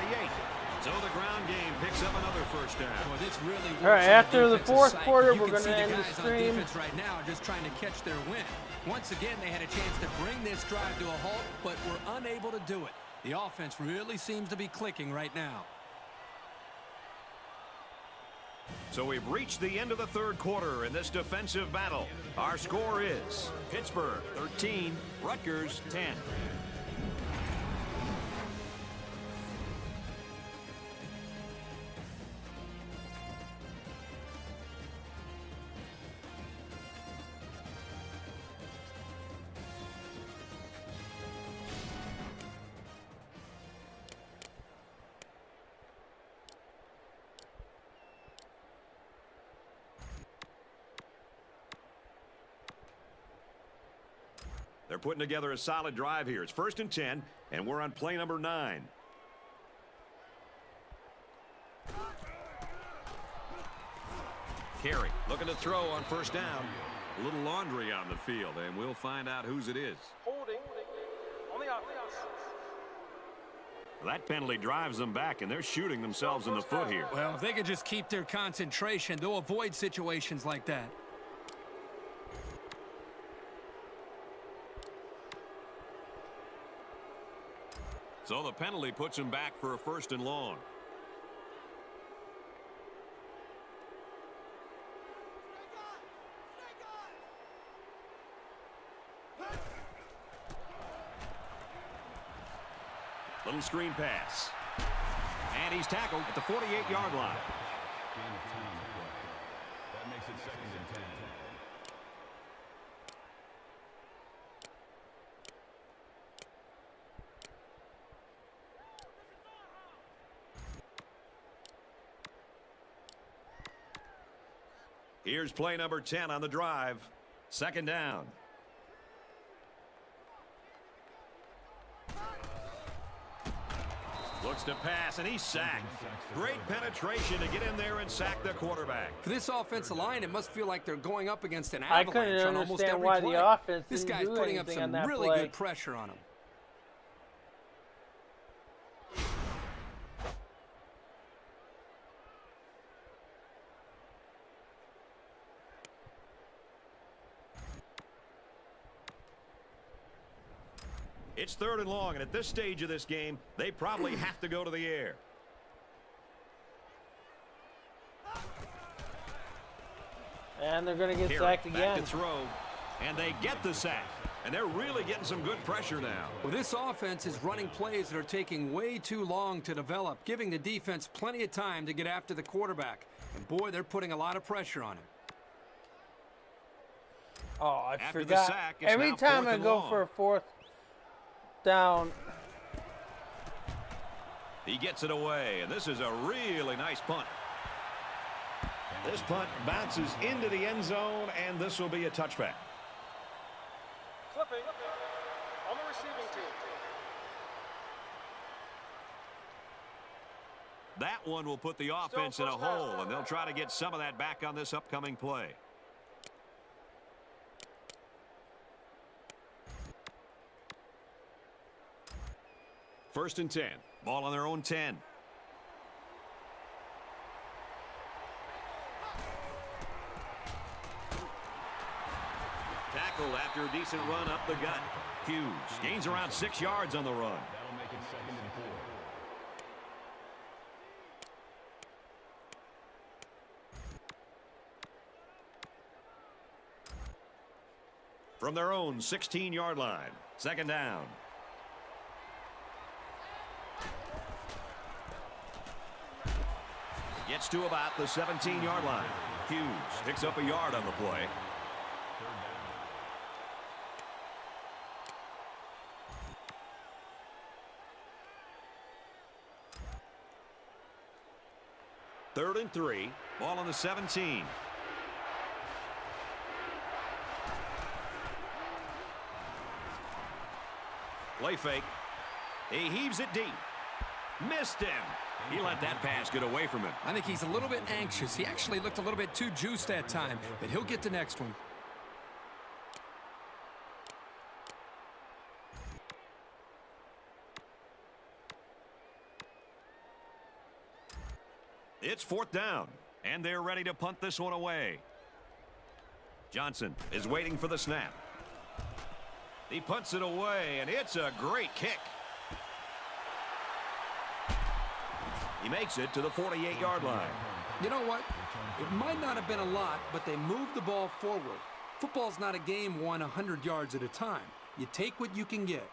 [SPEAKER 1] So the ground game picks up another first down.
[SPEAKER 4] Boy, this really works
[SPEAKER 3] All right,
[SPEAKER 4] on the
[SPEAKER 3] after the
[SPEAKER 4] defensive
[SPEAKER 3] fourth
[SPEAKER 4] side.
[SPEAKER 3] quarter,
[SPEAKER 4] You
[SPEAKER 3] we're
[SPEAKER 4] can
[SPEAKER 3] going
[SPEAKER 4] see
[SPEAKER 3] to
[SPEAKER 4] the
[SPEAKER 3] end the
[SPEAKER 4] guys on
[SPEAKER 3] stream.
[SPEAKER 4] defense right now are just trying to catch their win. Once again, they had a chance to bring this drive to a halt, but were unable to do it. The offense really seems to be clicking right now.
[SPEAKER 1] So we've reached the end of the third quarter in this defensive battle. Our score is Pittsburgh 13, Rutgers 10. They're putting together a solid drive here. It's 1st and 10, and we're on play number 9. Carey looking to throw on 1st down. A little laundry on the field, and we'll find out whose it is.
[SPEAKER 8] Holding on the offense.
[SPEAKER 1] That penalty drives them back, and they're shooting themselves in the foot here.
[SPEAKER 4] Well, if they could just keep their concentration, they'll avoid situations like that.
[SPEAKER 1] So the penalty puts him back for a 1st and long. Little screen pass. And he's tackled at the 48-yard line.
[SPEAKER 5] Gain of 10 on the play. That makes it 2nd and 10.
[SPEAKER 1] Here's play number 10 on the drive. 2nd down. Looks to pass, and he's sacked. Great penetration to get in there and sack the quarterback.
[SPEAKER 4] For this offensive line, it must feel like they're going up against an
[SPEAKER 3] I
[SPEAKER 4] avalanche
[SPEAKER 3] couldn't
[SPEAKER 4] on almost
[SPEAKER 3] understand
[SPEAKER 4] every
[SPEAKER 3] why
[SPEAKER 4] play.
[SPEAKER 3] the offense
[SPEAKER 4] This
[SPEAKER 3] didn't
[SPEAKER 4] guy's
[SPEAKER 3] do
[SPEAKER 4] putting up
[SPEAKER 3] anything on
[SPEAKER 4] some
[SPEAKER 3] that
[SPEAKER 4] really
[SPEAKER 3] play.
[SPEAKER 4] good pressure on him.
[SPEAKER 1] It's 3rd and long, and at this stage of this game, they probably have to go to the air.
[SPEAKER 3] And they're going to get
[SPEAKER 1] Carey
[SPEAKER 3] sacked
[SPEAKER 1] back
[SPEAKER 3] again.
[SPEAKER 1] to throw, and they get the sack. And they're really getting some good pressure now.
[SPEAKER 4] Well, this offense is running plays that are taking way too long to develop, giving the defense plenty of time to get after the quarterback. And boy, they're putting a lot of pressure on him.
[SPEAKER 3] Oh, I
[SPEAKER 1] After the
[SPEAKER 3] forgot.
[SPEAKER 1] sack, it's
[SPEAKER 3] Every
[SPEAKER 1] now
[SPEAKER 3] time
[SPEAKER 1] 4th
[SPEAKER 3] I
[SPEAKER 1] and
[SPEAKER 3] go
[SPEAKER 1] long.
[SPEAKER 3] for a 4th down,
[SPEAKER 1] He gets it away, and this is a really nice punt. This punt bounces into the end zone, and this will be a touchback.
[SPEAKER 8] Flipping on the receiving team.
[SPEAKER 1] That one will put the offense in a hole, and they'll try to get some of that back on this upcoming play. First and 10. Ball on their own 10. Tackled after a decent run up the gut. Hughes gains around 6 yards on the run.
[SPEAKER 5] That'll make it 2nd and 4.
[SPEAKER 1] From their own 16-yard line. 2nd down. Gets to about the 17-yard line. Hughes picks up a yard on the play. Third and 3. Ball on the 17. Play fake. He heaves it deep. Missed him. He let that pass get away from him.
[SPEAKER 4] I think he's a little bit anxious. He actually looked a little bit too juiced that time, but he'll get the next one.
[SPEAKER 1] It's 4th down, and they're ready to punt this one away. Johnson is waiting for the snap. He punts it away, and it's a great kick. He makes it to the 48-yard line.
[SPEAKER 4] You know what? It might not have been a lot, but they moved the ball forward. Football's not a game won 100 yards at a time. You take what you can get.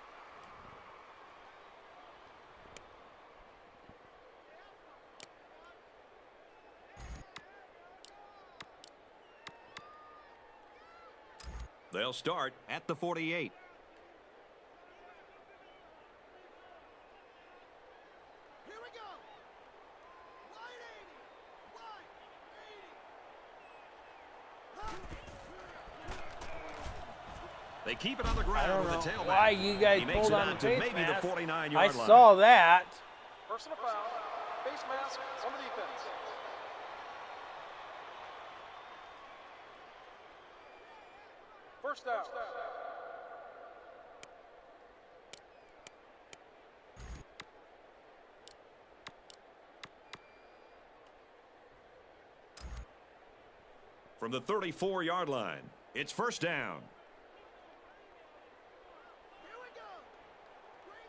[SPEAKER 1] They'll start at the 48.
[SPEAKER 6] Here we go. Wide 80. Wide 80.
[SPEAKER 1] They keep it on the
[SPEAKER 3] I
[SPEAKER 1] ground
[SPEAKER 3] don't
[SPEAKER 1] with the
[SPEAKER 3] know
[SPEAKER 1] tailback.
[SPEAKER 3] why you guys
[SPEAKER 1] He makes
[SPEAKER 3] pulled
[SPEAKER 1] it
[SPEAKER 3] on
[SPEAKER 1] out
[SPEAKER 3] the
[SPEAKER 1] to
[SPEAKER 3] face
[SPEAKER 1] maybe
[SPEAKER 3] mask.
[SPEAKER 1] the 49-yard
[SPEAKER 3] I
[SPEAKER 1] line.
[SPEAKER 3] saw that.
[SPEAKER 8] Personal foul. Face mask on the defense. First down.
[SPEAKER 1] From the 34-yard line, it's first down.
[SPEAKER 6] Here we go. Green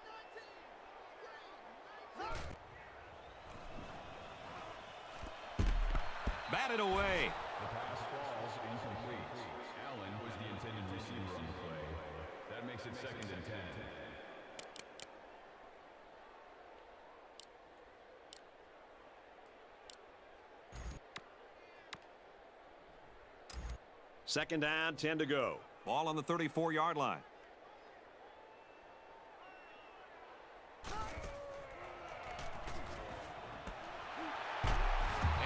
[SPEAKER 6] 19.
[SPEAKER 1] Batted away.
[SPEAKER 5] The pass falls incomplete. Allen was the intended receiver on the play. That makes it 2nd and 10.
[SPEAKER 1] Second down, 10 to go. Ball on the 34-yard line.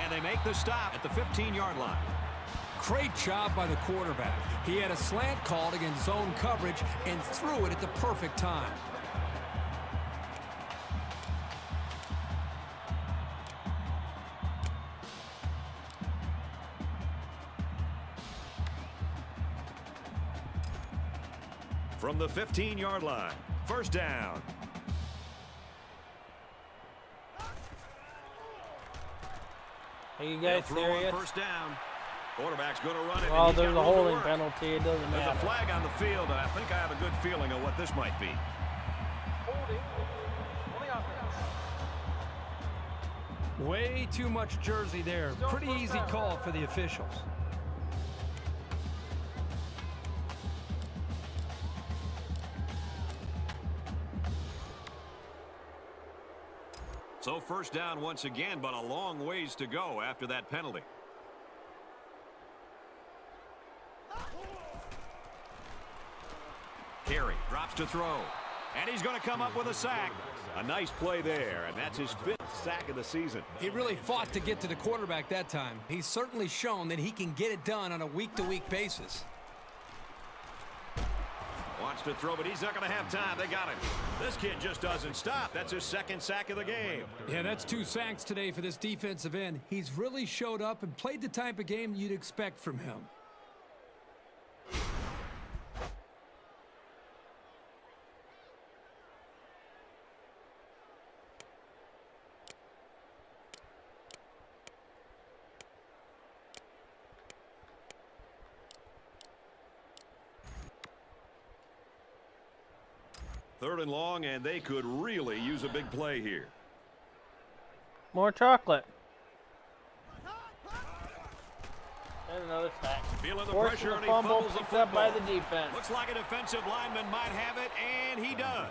[SPEAKER 1] And they make the stop at the 15-yard line.
[SPEAKER 4] Great job by the quarterback. He had a slant called against zone coverage and threw it at the perfect time.
[SPEAKER 1] From the 15-yard line, first down.
[SPEAKER 3] Are you
[SPEAKER 1] They'll
[SPEAKER 3] guys
[SPEAKER 1] throw on
[SPEAKER 3] serious?
[SPEAKER 1] first down. Quarterback's going to run it.
[SPEAKER 3] Well,
[SPEAKER 1] and he's
[SPEAKER 3] there's
[SPEAKER 1] got
[SPEAKER 3] a
[SPEAKER 1] room to
[SPEAKER 3] holding
[SPEAKER 1] work.
[SPEAKER 3] penalty. It doesn't
[SPEAKER 1] There's a
[SPEAKER 3] matter.
[SPEAKER 1] flag on the field, and I think I have a good feeling of what this might be.
[SPEAKER 8] Holding on the offense.
[SPEAKER 4] Way too much jersey there. Pretty easy call for the officials.
[SPEAKER 1] So first down once again, but a long ways to go after that penalty. Carey drops to throw. And he's going to come up with a sack. A nice play there, and that's his 5th sack of the season.
[SPEAKER 4] He really fought to get to the quarterback that time. He's certainly shown that he can get it done on a week-to-week basis.
[SPEAKER 1] Wants to throw, but he's not going to have time. They got him. This kid just doesn't stop. That's his 2nd sack of the game.
[SPEAKER 4] Yeah, that's 2 sacks today for this defensive end. He's really showed up and played the type of game you'd expect from him.
[SPEAKER 1] Third and long, and they could really use a big play here.
[SPEAKER 3] More chocolate. And another sack.
[SPEAKER 1] Feeling the
[SPEAKER 3] Forcing
[SPEAKER 1] pressure,
[SPEAKER 3] the
[SPEAKER 1] and he
[SPEAKER 3] fumble
[SPEAKER 1] fumbles the
[SPEAKER 3] picked up by the
[SPEAKER 1] football.
[SPEAKER 3] defense.
[SPEAKER 1] Looks like a defensive lineman might have it, and he does.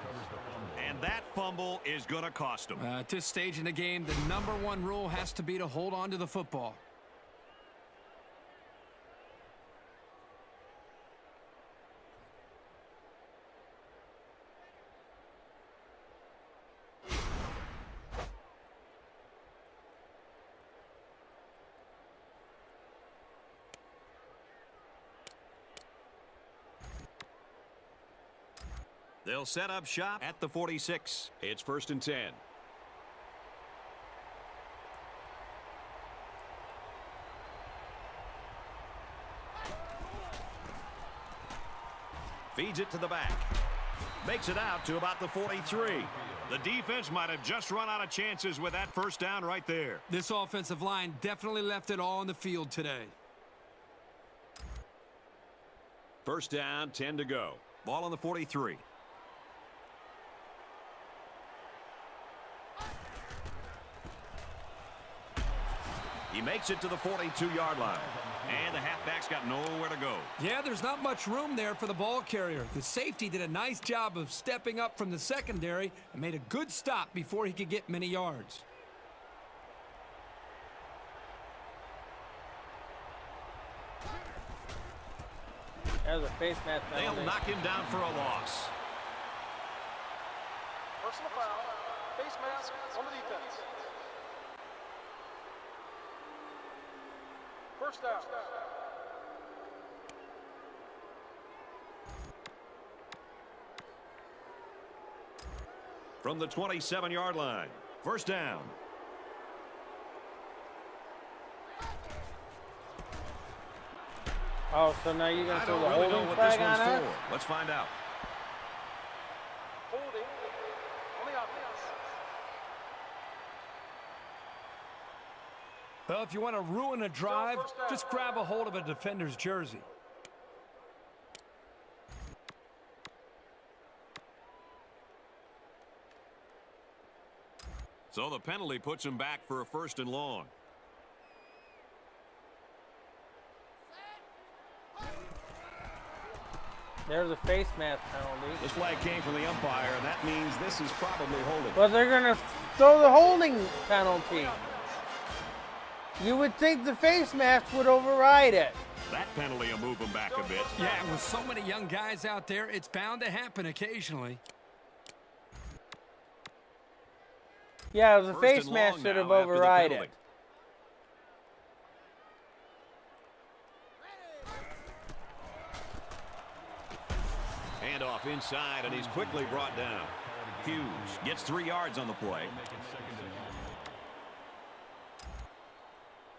[SPEAKER 1] And that fumble is going to cost him.
[SPEAKER 4] At this stage in the game, the #1 rule has to be to hold on to the football.
[SPEAKER 1] They'll set up shop at the 46. It's 1st and 10. Feeds it to the back. Makes it out to about the 43. The defense might have just run out of chances with that first down right there.
[SPEAKER 4] This offensive line definitely left it all on the field today.
[SPEAKER 1] First down, 10 to go. Ball on the 43. He makes it to the 42-yard line. And the halfback's got nowhere to go.
[SPEAKER 4] Yeah, there's not much room there for the ball carrier. The safety did a nice job of stepping up from the secondary and made a good stop before he could get many yards.
[SPEAKER 3] There's a face mask.
[SPEAKER 1] They'll knock him down for a loss.
[SPEAKER 8] Personal foul. Face mask on the defense. First down.
[SPEAKER 1] from the 27-yard line. First down.
[SPEAKER 3] Oh, so now you're going
[SPEAKER 1] I
[SPEAKER 3] to throw
[SPEAKER 1] don't
[SPEAKER 3] the
[SPEAKER 1] really know
[SPEAKER 3] holding
[SPEAKER 1] what this
[SPEAKER 3] flag
[SPEAKER 1] one's
[SPEAKER 3] on it?
[SPEAKER 1] for. Let's find out.
[SPEAKER 8] Holding on the offense.
[SPEAKER 4] Well, if you want to ruin a drive, just grab a hold of a defender's jersey.
[SPEAKER 1] So the penalty puts him back for a first and long.
[SPEAKER 3] There's a face mask penalty.
[SPEAKER 1] This flag came from the umpire, and that means this is probably holding.
[SPEAKER 3] But they're going to throw the holding penalty. You would think the face mask would override it.
[SPEAKER 1] That penalty will move him back a bit.
[SPEAKER 4] Yeah, with so many young guys out there, it's bound to happen occasionally.
[SPEAKER 3] Yeah, the
[SPEAKER 1] First
[SPEAKER 3] face
[SPEAKER 1] and
[SPEAKER 3] mask
[SPEAKER 1] long
[SPEAKER 3] should have
[SPEAKER 1] now after the
[SPEAKER 3] override
[SPEAKER 1] penalty.
[SPEAKER 3] it.
[SPEAKER 1] Handoff inside, and he's quickly brought down. Hughes gets 3 yards on the play.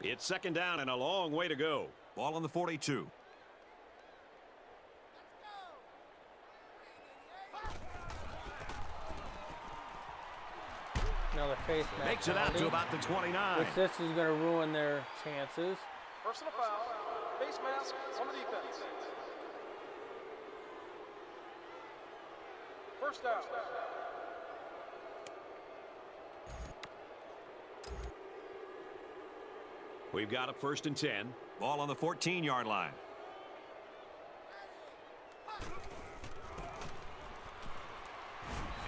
[SPEAKER 1] It's second down and a long way to go. Ball on the 42.
[SPEAKER 3] Another face mask
[SPEAKER 1] Makes it out
[SPEAKER 3] penalty.
[SPEAKER 1] to about the 29.
[SPEAKER 3] Which this is going to ruin their chances.
[SPEAKER 8] Personal foul. Face mask on the defense. First down.
[SPEAKER 1] We've got a first and 10. Ball on the 14-yard line.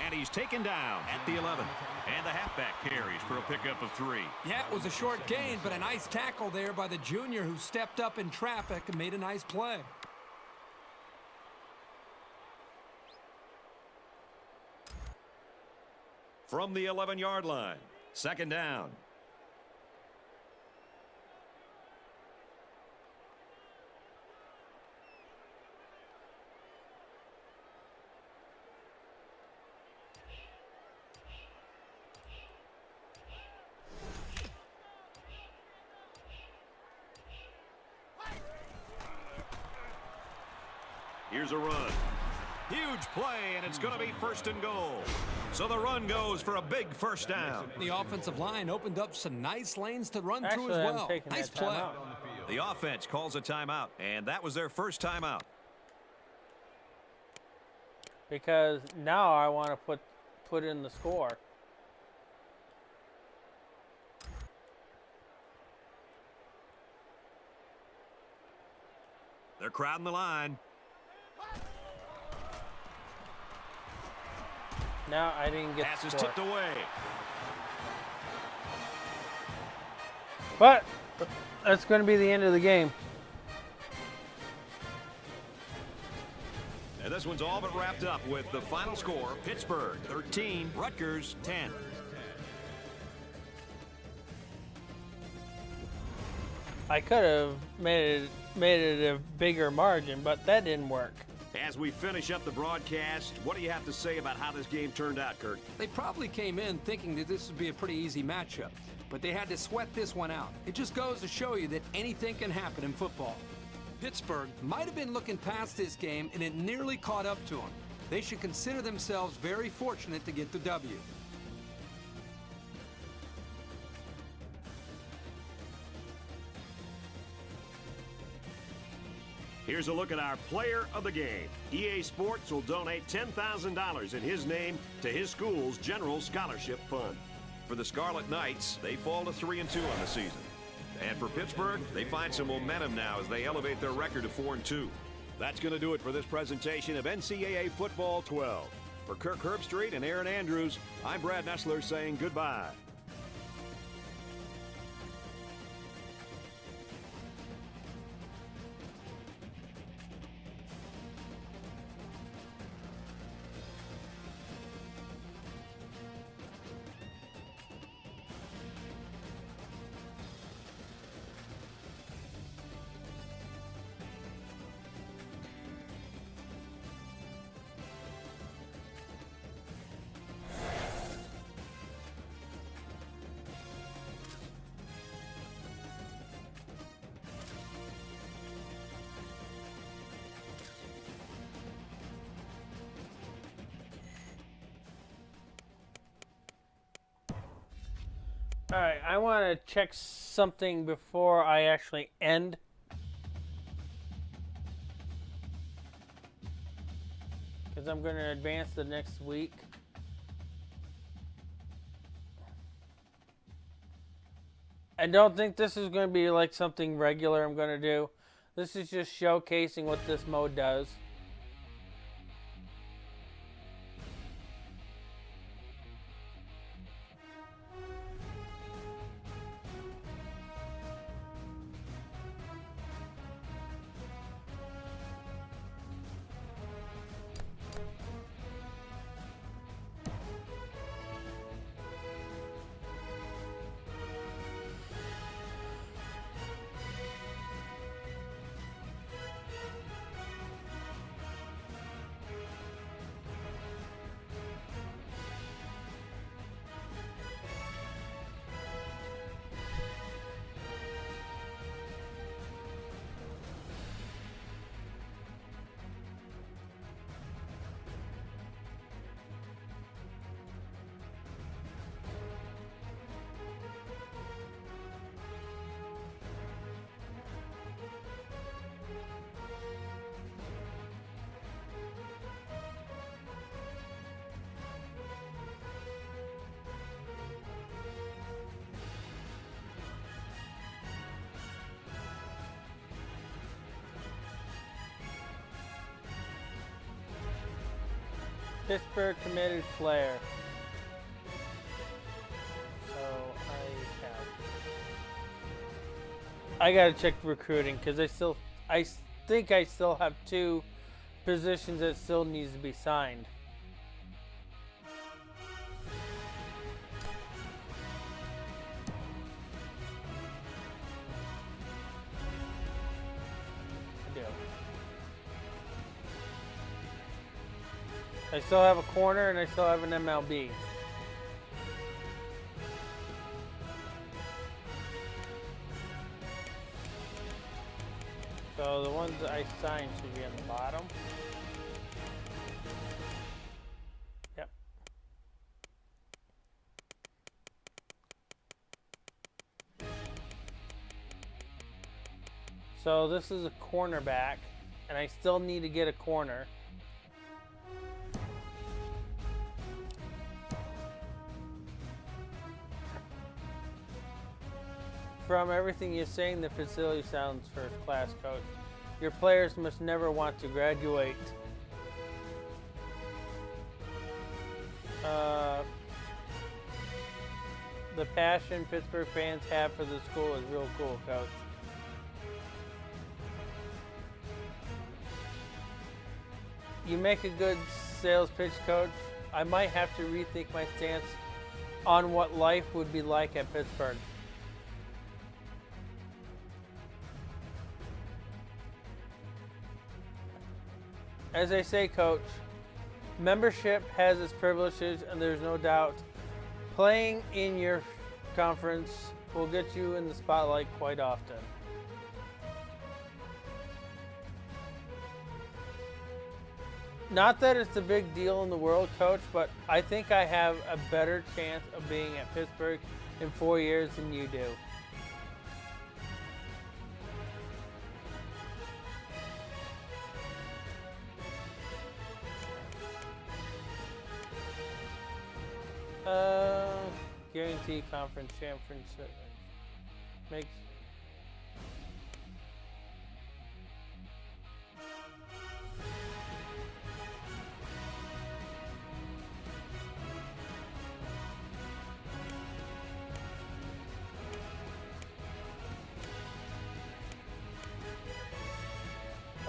[SPEAKER 1] And he's taken down at the 11. And the halfback carries for a pickup of 3.
[SPEAKER 4] Yeah, it was a short gain, but a nice tackle there by the junior who stepped up in traffic and made a nice play.
[SPEAKER 1] From the 11-yard line. Second down. Here's a run. Huge play, and it's going to be first and goal. So the run goes for a big first down.
[SPEAKER 4] The offensive line opened up some nice lanes to run through
[SPEAKER 3] Actually,
[SPEAKER 4] as
[SPEAKER 3] I'm
[SPEAKER 4] well.
[SPEAKER 3] taking
[SPEAKER 4] Nice
[SPEAKER 3] that
[SPEAKER 4] play.
[SPEAKER 3] timeout.
[SPEAKER 1] The offense calls a timeout, and that was their first timeout.
[SPEAKER 3] Because now I want to put in the score.
[SPEAKER 1] They're crowding the line.
[SPEAKER 3] Now I didn't get
[SPEAKER 1] Pass
[SPEAKER 3] the
[SPEAKER 1] is
[SPEAKER 3] score.
[SPEAKER 1] tipped away.
[SPEAKER 3] But that's going to be the end of the game.
[SPEAKER 1] And this one's all but wrapped up with the final score. Pittsburgh 13, Rutgers 10.
[SPEAKER 3] I could have made it a bigger margin, but that didn't work.
[SPEAKER 1] As we finish up the broadcast, what do you have to say about how this game turned out, Kurt?
[SPEAKER 4] They probably came in thinking that this would be a pretty easy matchup, but they had to sweat this one out. It just goes to show you that anything can happen in football. Pittsburgh might have been looking past this game, and it nearly caught up to them. They should consider themselves very fortunate to get the W.
[SPEAKER 1] Here's a look at our player of the game. EA Sports will donate $10,000 in his name to his school's General Scholarship Fund. For the Scarlet Knights, they fall to 3-2 on the season. And for Pittsburgh, they find some momentum now as they elevate their record to 4-2. That's going to do it for this presentation of NCAA Football 12. For Kirk Herbstreit and Aaron Andrews, I'm Brad Nessler saying goodbye.
[SPEAKER 3] Alright, I want to check something before I actually end. Because I'm going to advance the next week. I don't think this is going to be like something regular I'm going to do. This is just showcasing what this mode does. Pittsburgh committed player. So I gotta check recruiting because I think I still have 2 positions that still needs to be signed. I still have a corner and I still have an MLB. So the ones that I signed should be on the bottom. Yep. So this is a cornerback, and I still need to get a corner. From everything you're saying, the facility sounds first class, coach. Your players must never want to graduate. The passion Pittsburgh fans have for the school is real cool, coach. You make a good sales pitch, coach. I might have to rethink my stance on what life would be like at Pittsburgh. As I say, coach, membership has its privileges, and there's no doubt playing in your conference will get you in the spotlight quite often. Not that it's a big deal in the world, coach, but I think I have a better chance of being at Pittsburgh in 4 years than you do. Guarantee conference championship makes.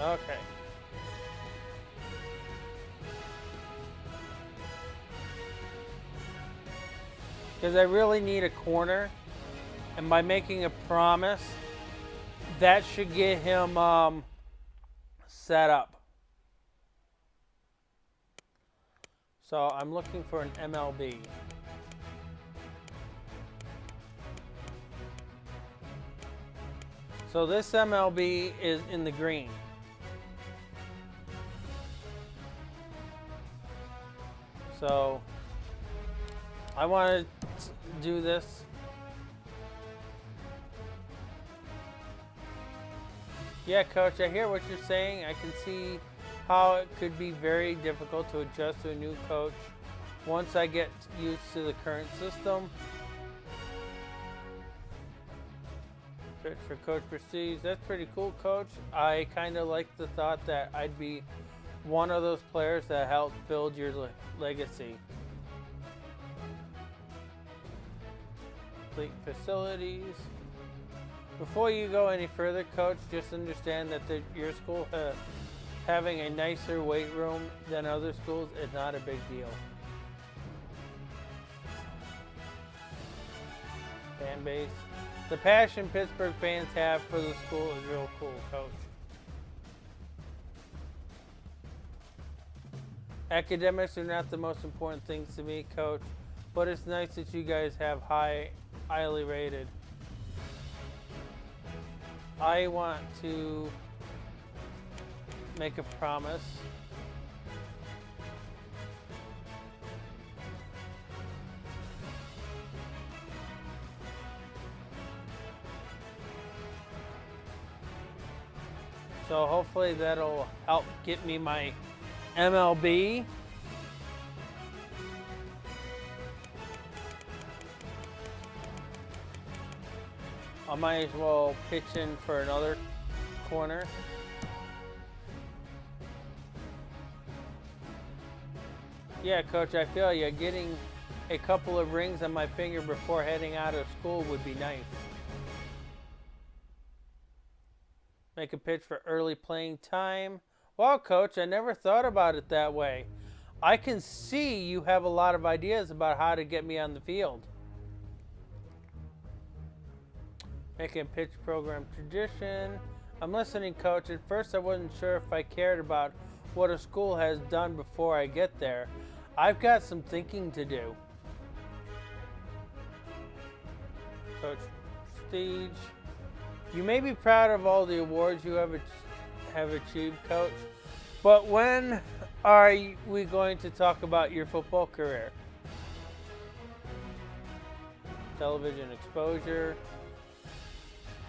[SPEAKER 3] Okay. Because I really need a corner, and by making a promise, that should get him set up. So I'm looking for an MLB. So this MLB is in the green. So I want to do this. Yeah, Coach, I hear what you're saying. I can see how it could be very difficult to adjust to a new coach once I get used to the current system. Search for Coach Prestige. That's pretty cool, Coach. I kind of like the thought that I'd be one of those players that helped build your legacy. Complete facilities. Before you go any further, Coach, just understand that your school having a nicer weight room than other schools is not a big deal. Fan base. The passion Pittsburgh fans have for the school is real cool, Coach. Academics are not the most important things to me, Coach, but it's nice that you guys have highly rated. I want to make a promise. So hopefully that'll help get me my MLB. I might as well pitch in for another corner. Yeah, Coach, I feel you. Getting a couple of rings on my finger before heading out of school would be nice. Make a pitch for early playing time. Well, Coach, I never thought about it that way. I can see you have a lot of ideas about how to get me on the field. Making a pitch program tradition. I'm listening, Coach. At first, I wasn't sure if I cared about what a school has done before I get there. I've got some thinking to do. Coach Prestige. You may be proud of all the awards you have achieved, Coach, but when are we going to talk about your football career? Television exposure.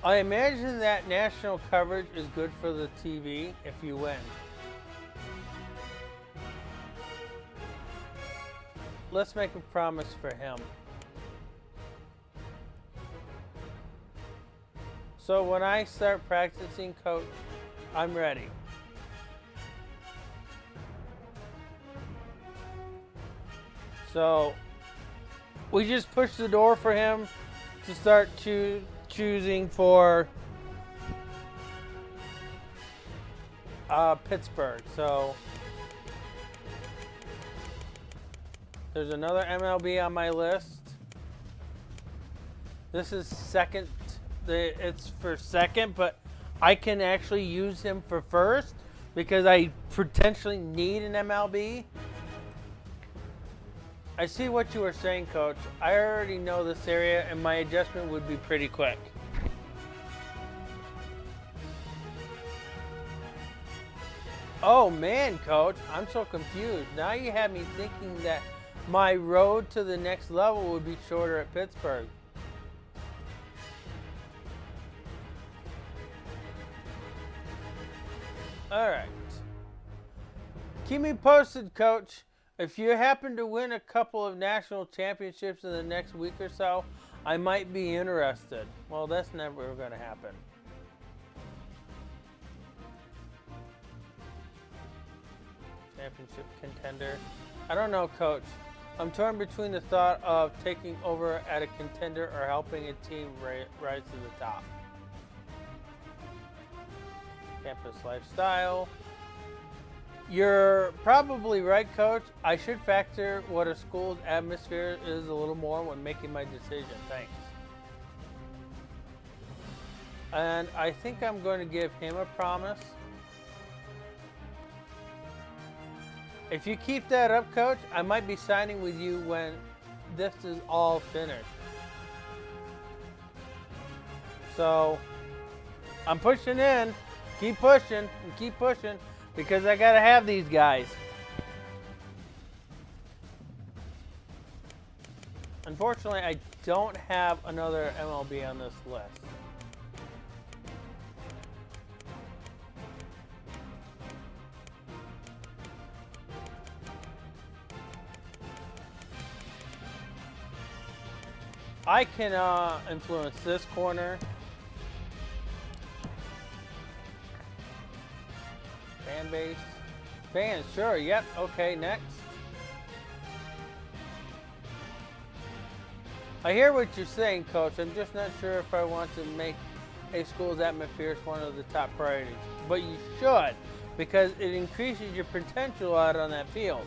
[SPEAKER 3] I imagine that national coverage is good for the TV if you win. Let's make a promise for him. So when I start practicing, Coach, I'm ready. So we just pushed the door for him to start choosing for Pittsburgh. So there's another MLB on my list. This is second. It's for second, but I can actually use him for first because I potentially need an MLB. I see what you were saying, Coach. I already know this area, and my adjustment would be pretty quick. Oh man, Coach, I'm so confused. Now you have me thinking that my road to the next level would be shorter at Pittsburgh. All right. Keep me posted, Coach. If you happen to win a couple of national championships in the next week or so, I might be interested. Well, that's never going to happen. Championship contender. I don't know, Coach. I'm torn between the thought of taking over at a contender or helping a team rise to the top. Campus lifestyle. You're probably right, Coach. I should factor what a school's atmosphere is a little more when making my decision. Thanks. And I think I'm going to give him a promise. If you keep that up, Coach, I might be signing with you when this is all finished. So, I'm pushing in. Keep pushing and keep pushing because I got to have these guys. Unfortunately, I don't have another MLB on this list. I can influence this corner. Fan base. Fans, sure, yep, okay, next. I hear what you're saying, Coach. I'm just not sure if I want to make a school's atmosphere one of the top priorities. But you should, because it increases your potential out on that field.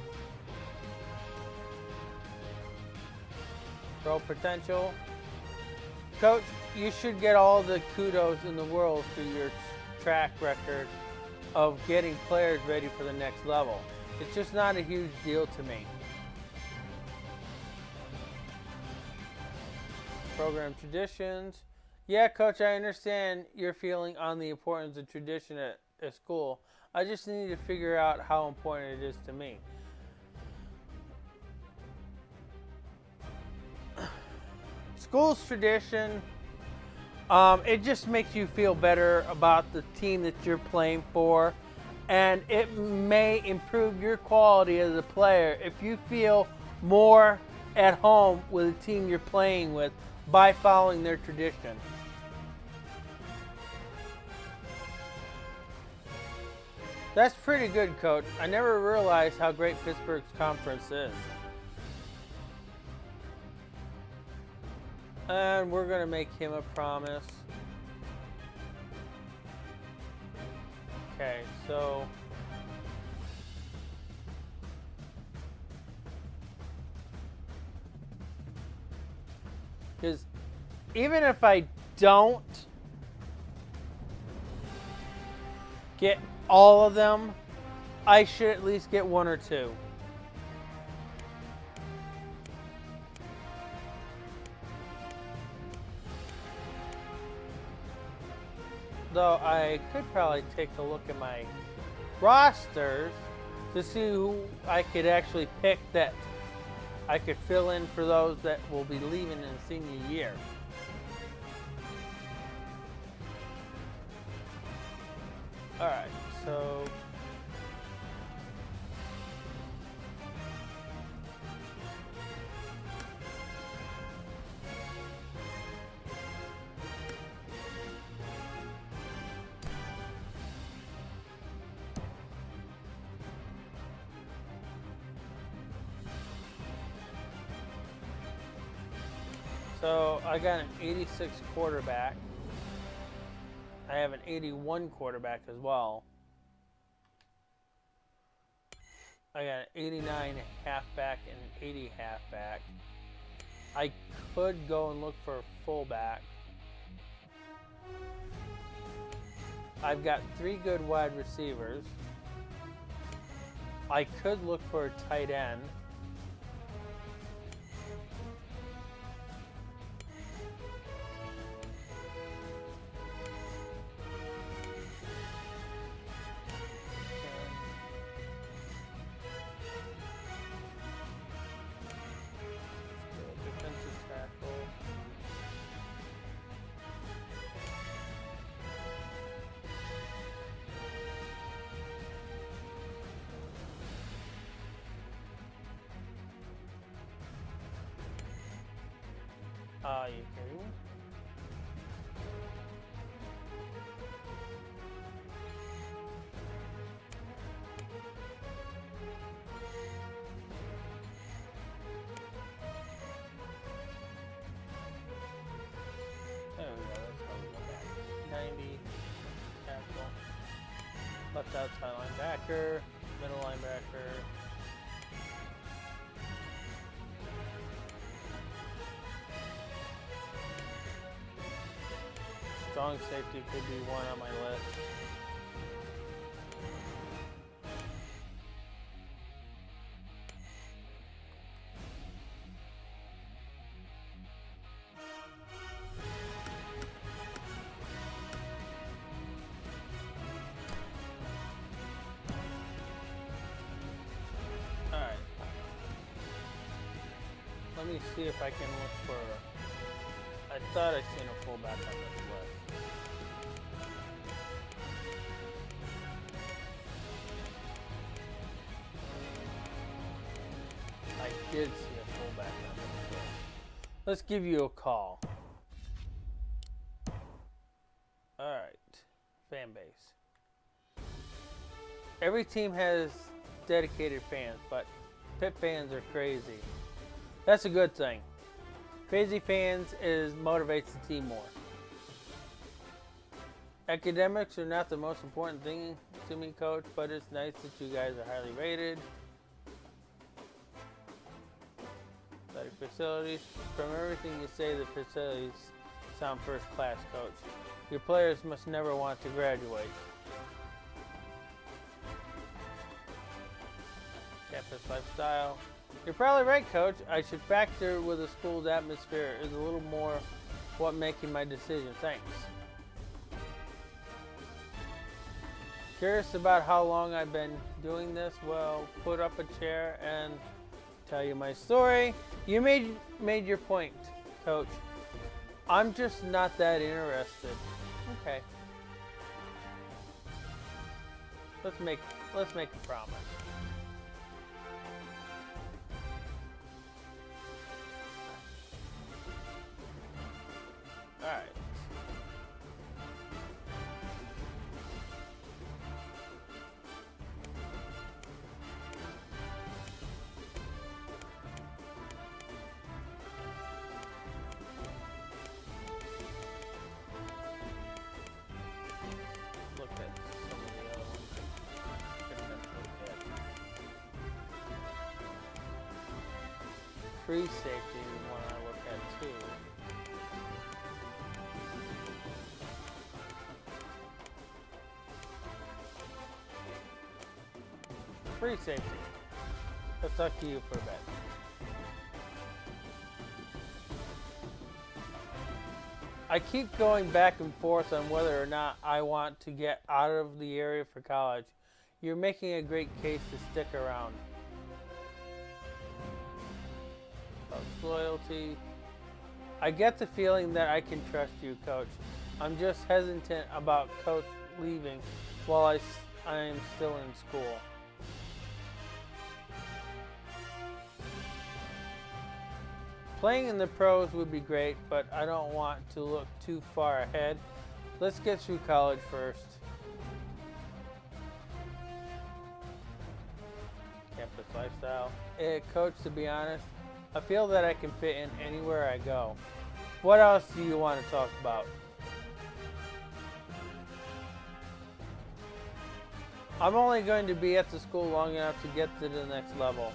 [SPEAKER 3] Pro potential. Coach, you should get all the kudos in the world for your track record of getting players ready for the next level. It's just not a huge deal to me. Program traditions. Yeah, Coach, I understand your feeling on the importance of tradition at school. I just need to figure out how important it is to me. School's tradition, it just makes you feel better about the team that you're playing for, and it may improve your quality as a player if you feel more at home with the team you're playing with by following their tradition. That's pretty good, Coach. I never realized how great Pittsburgh's conference is. And we're going to make him a promise. Okay, so... because even if I don't get all of them, I should at least get one or two. Though I could probably take a look at my rosters to see who I could actually pick that I could fill in for those that will be leaving in senior year. Alright, so... so I got an 86 quarterback. I have an 81 quarterback as well. I got an 89 halfback and an 80 halfback. I could go and look for a fullback. I've got 3 good wide receivers. I could look for a tight end. You kidding me? There we go, that's how we go back. 90, tackle. Left outside linebacker, middle linebacker. Strong safety could be one on my list. All right. Let me see if I can look for. I thought I seen a fullback on this list. I did see a fullback on this list. Let's give you a call. Alright. Fan base. Every team has dedicated fans, but Pitt fans are crazy. That's a good thing. Crazy fans motivates the team more. Academics are not the most important thing to me, Coach, but it's nice that you guys are highly rated. Athletic facilities. From everything you say, the facilities sound first class, Coach. Your players must never want to graduate. Campus lifestyle. You're probably right, Coach. I should factor with the school's atmosphere is a little more what making my decision. Thanks. Curious about how long I've been doing this? Well, put up a chair and tell you my story. You made your point, Coach. I'm just not that interested. Okay. Let's make a promise. All right. Look at some of the other ones. Free safety is one I look at too. Free safety. Let's talk to you for a bit. I keep going back and forth on whether or not I want to get out of the area for college. You're making a great case to stick around. Loyalty. I get the feeling that I can trust you, Coach. I'm just hesitant about Coach leaving while I'm still in school. Playing in the pros would be great, but I don't want to look too far ahead. Let's get through college first. Campus lifestyle. Coach, to be honest, I feel that I can fit in anywhere I go. What else do you want to talk about? I'm only going to be at the school long enough to get to the next level.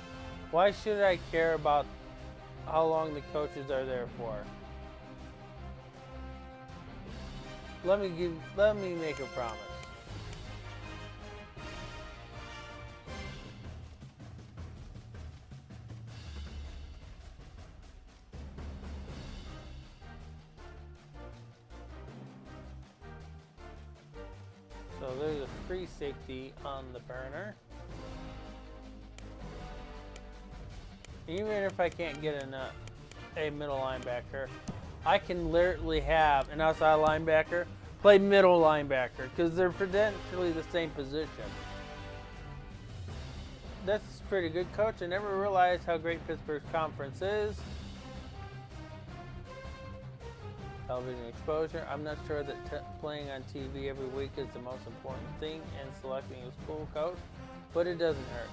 [SPEAKER 3] Why should I care about how long the coaches are there for? Let me make a promise. So there's a free safety on the burner. Even if I can't get a middle linebacker, I can literally have an outside linebacker play middle linebacker because they're potentially the same position. That's pretty good, Coach. I never realized how great Pittsburgh's conference is. Television exposure. I'm not sure that playing on TV every week is the most important thing in selecting a school, Coach, but it doesn't hurt.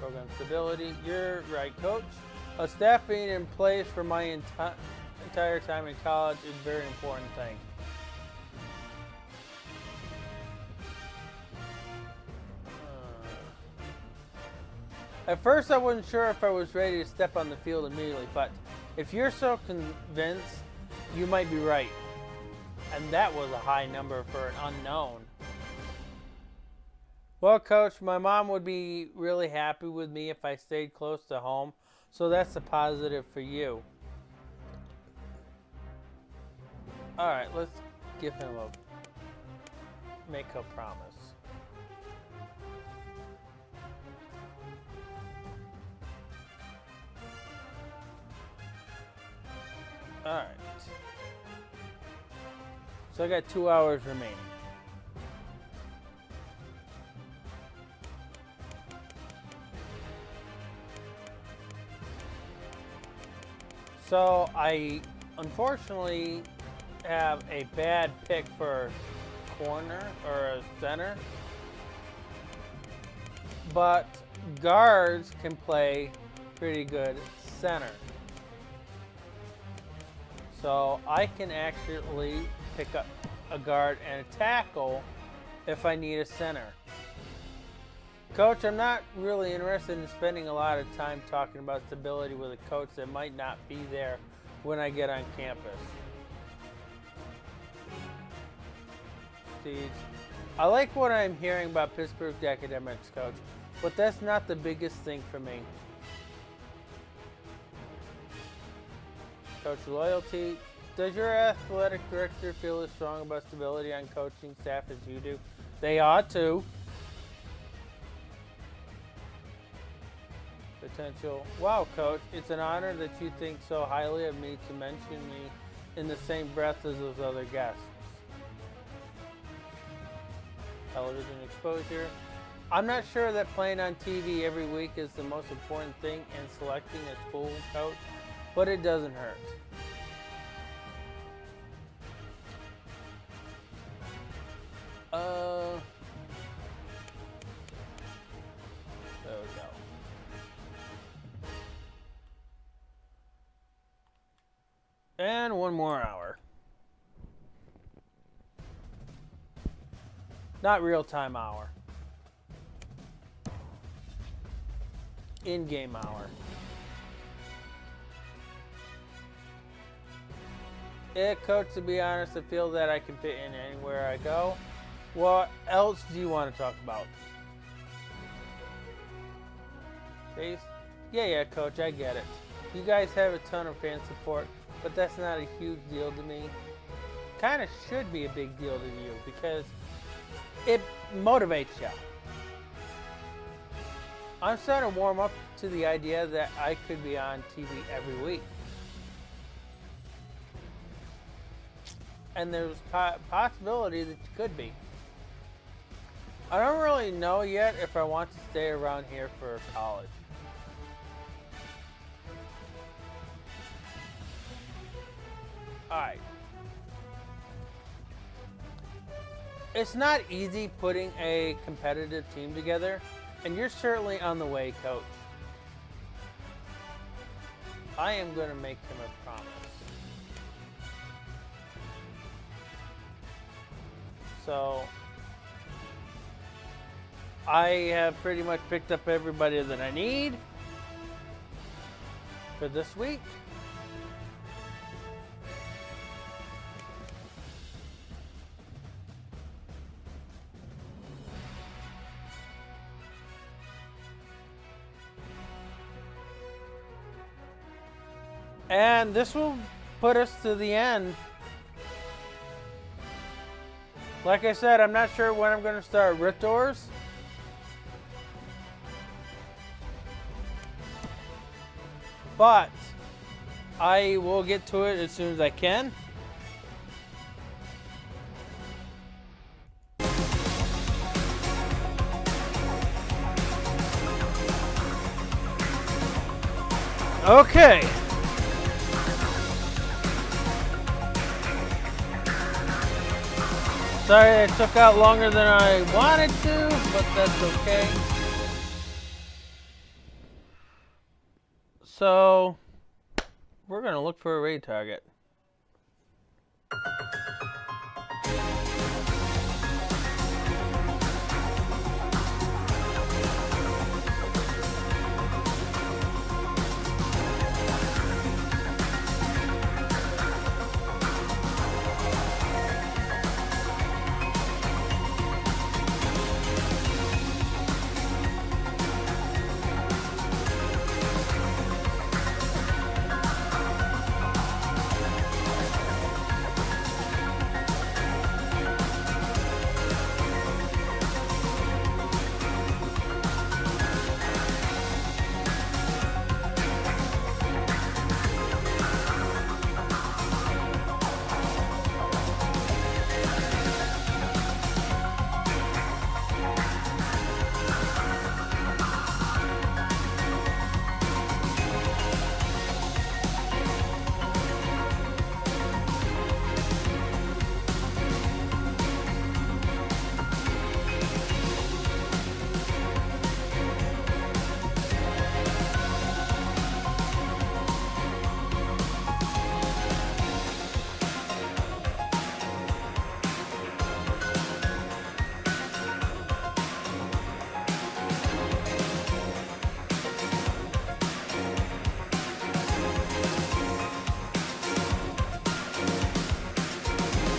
[SPEAKER 3] Program stability. You're right, Coach. A staff being in place for my entire time in college is a very important thing. At first, I wasn't sure if I was ready to step on the field immediately, but if you're so convinced, you might be right. And that was a high number for an unknown. Well, Coach, my mom would be really happy with me if I stayed close to home, so that's a positive for you. All right, let's give him make a promise. All right. So I got 2 hours remaining. So I unfortunately have a bad pick for corner or a center, but guards can play pretty good center. So I can actually pick up a guard and a tackle if I need a center. Coach, I'm not really interested in spending a lot of time talking about stability with a coach that might not be there when I get on campus. Steve, I like what I'm hearing about Pittsburgh's academics, Coach, but that's not the biggest thing for me. Coach, loyalty. Does your athletic director feel as strong about stability on coaching staff as you do? They ought to. Potential. Wow, Coach, it's an honor that you think so highly of me to mention me in the same breath as those other guests. Television exposure. I'm not sure that playing on TV every week is the most important thing in selecting a school coach, but it doesn't hurt. There we go. And one more hour. Not real-time hour. In-game hour. Yeah, Coach, to be honest, I feel that I can fit in anywhere I go. What else do you want to talk about? Face? Yeah, Coach, I get it. You guys have a ton of fan support, but that's not a huge deal to me. Kind of should be a big deal to you because it motivates you. I'm starting to warm up to the idea that I could be on TV every week. And there's a possibility that you could be. I don't really know yet if I want to stay around here for college. Alright. It's not easy putting a competitive team together, and you're certainly on the way, Coach. I am going to make him a promise. So, I have pretty much picked up everybody that I need for this week. And this will put us to the end. Like I said, I'm not sure when I'm going to start Ritors. But I will get to it as soon as I can. Okay. Sorry it took out longer than I wanted to, but that's okay. So, we're going to look for a raid target.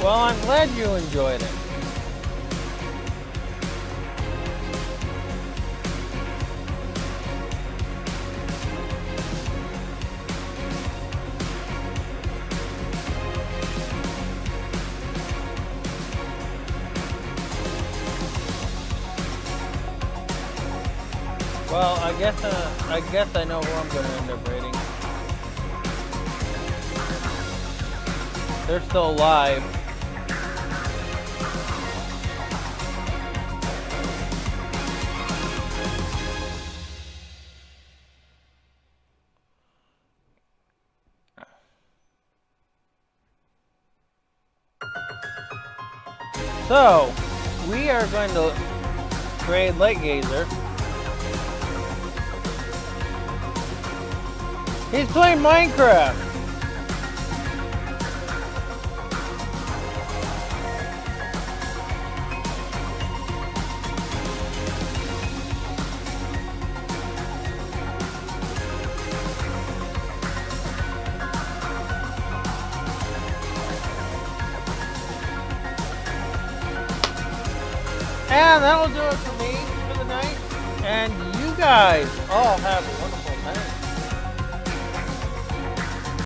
[SPEAKER 3] Well, I'm glad you enjoyed it. Well, I guess I know who I'm going to end up rating. They're still alive. So, we are going to grade Light Gazer. He's playing Minecraft. And that'll do it for me for the night. And you guys all have a wonderful night.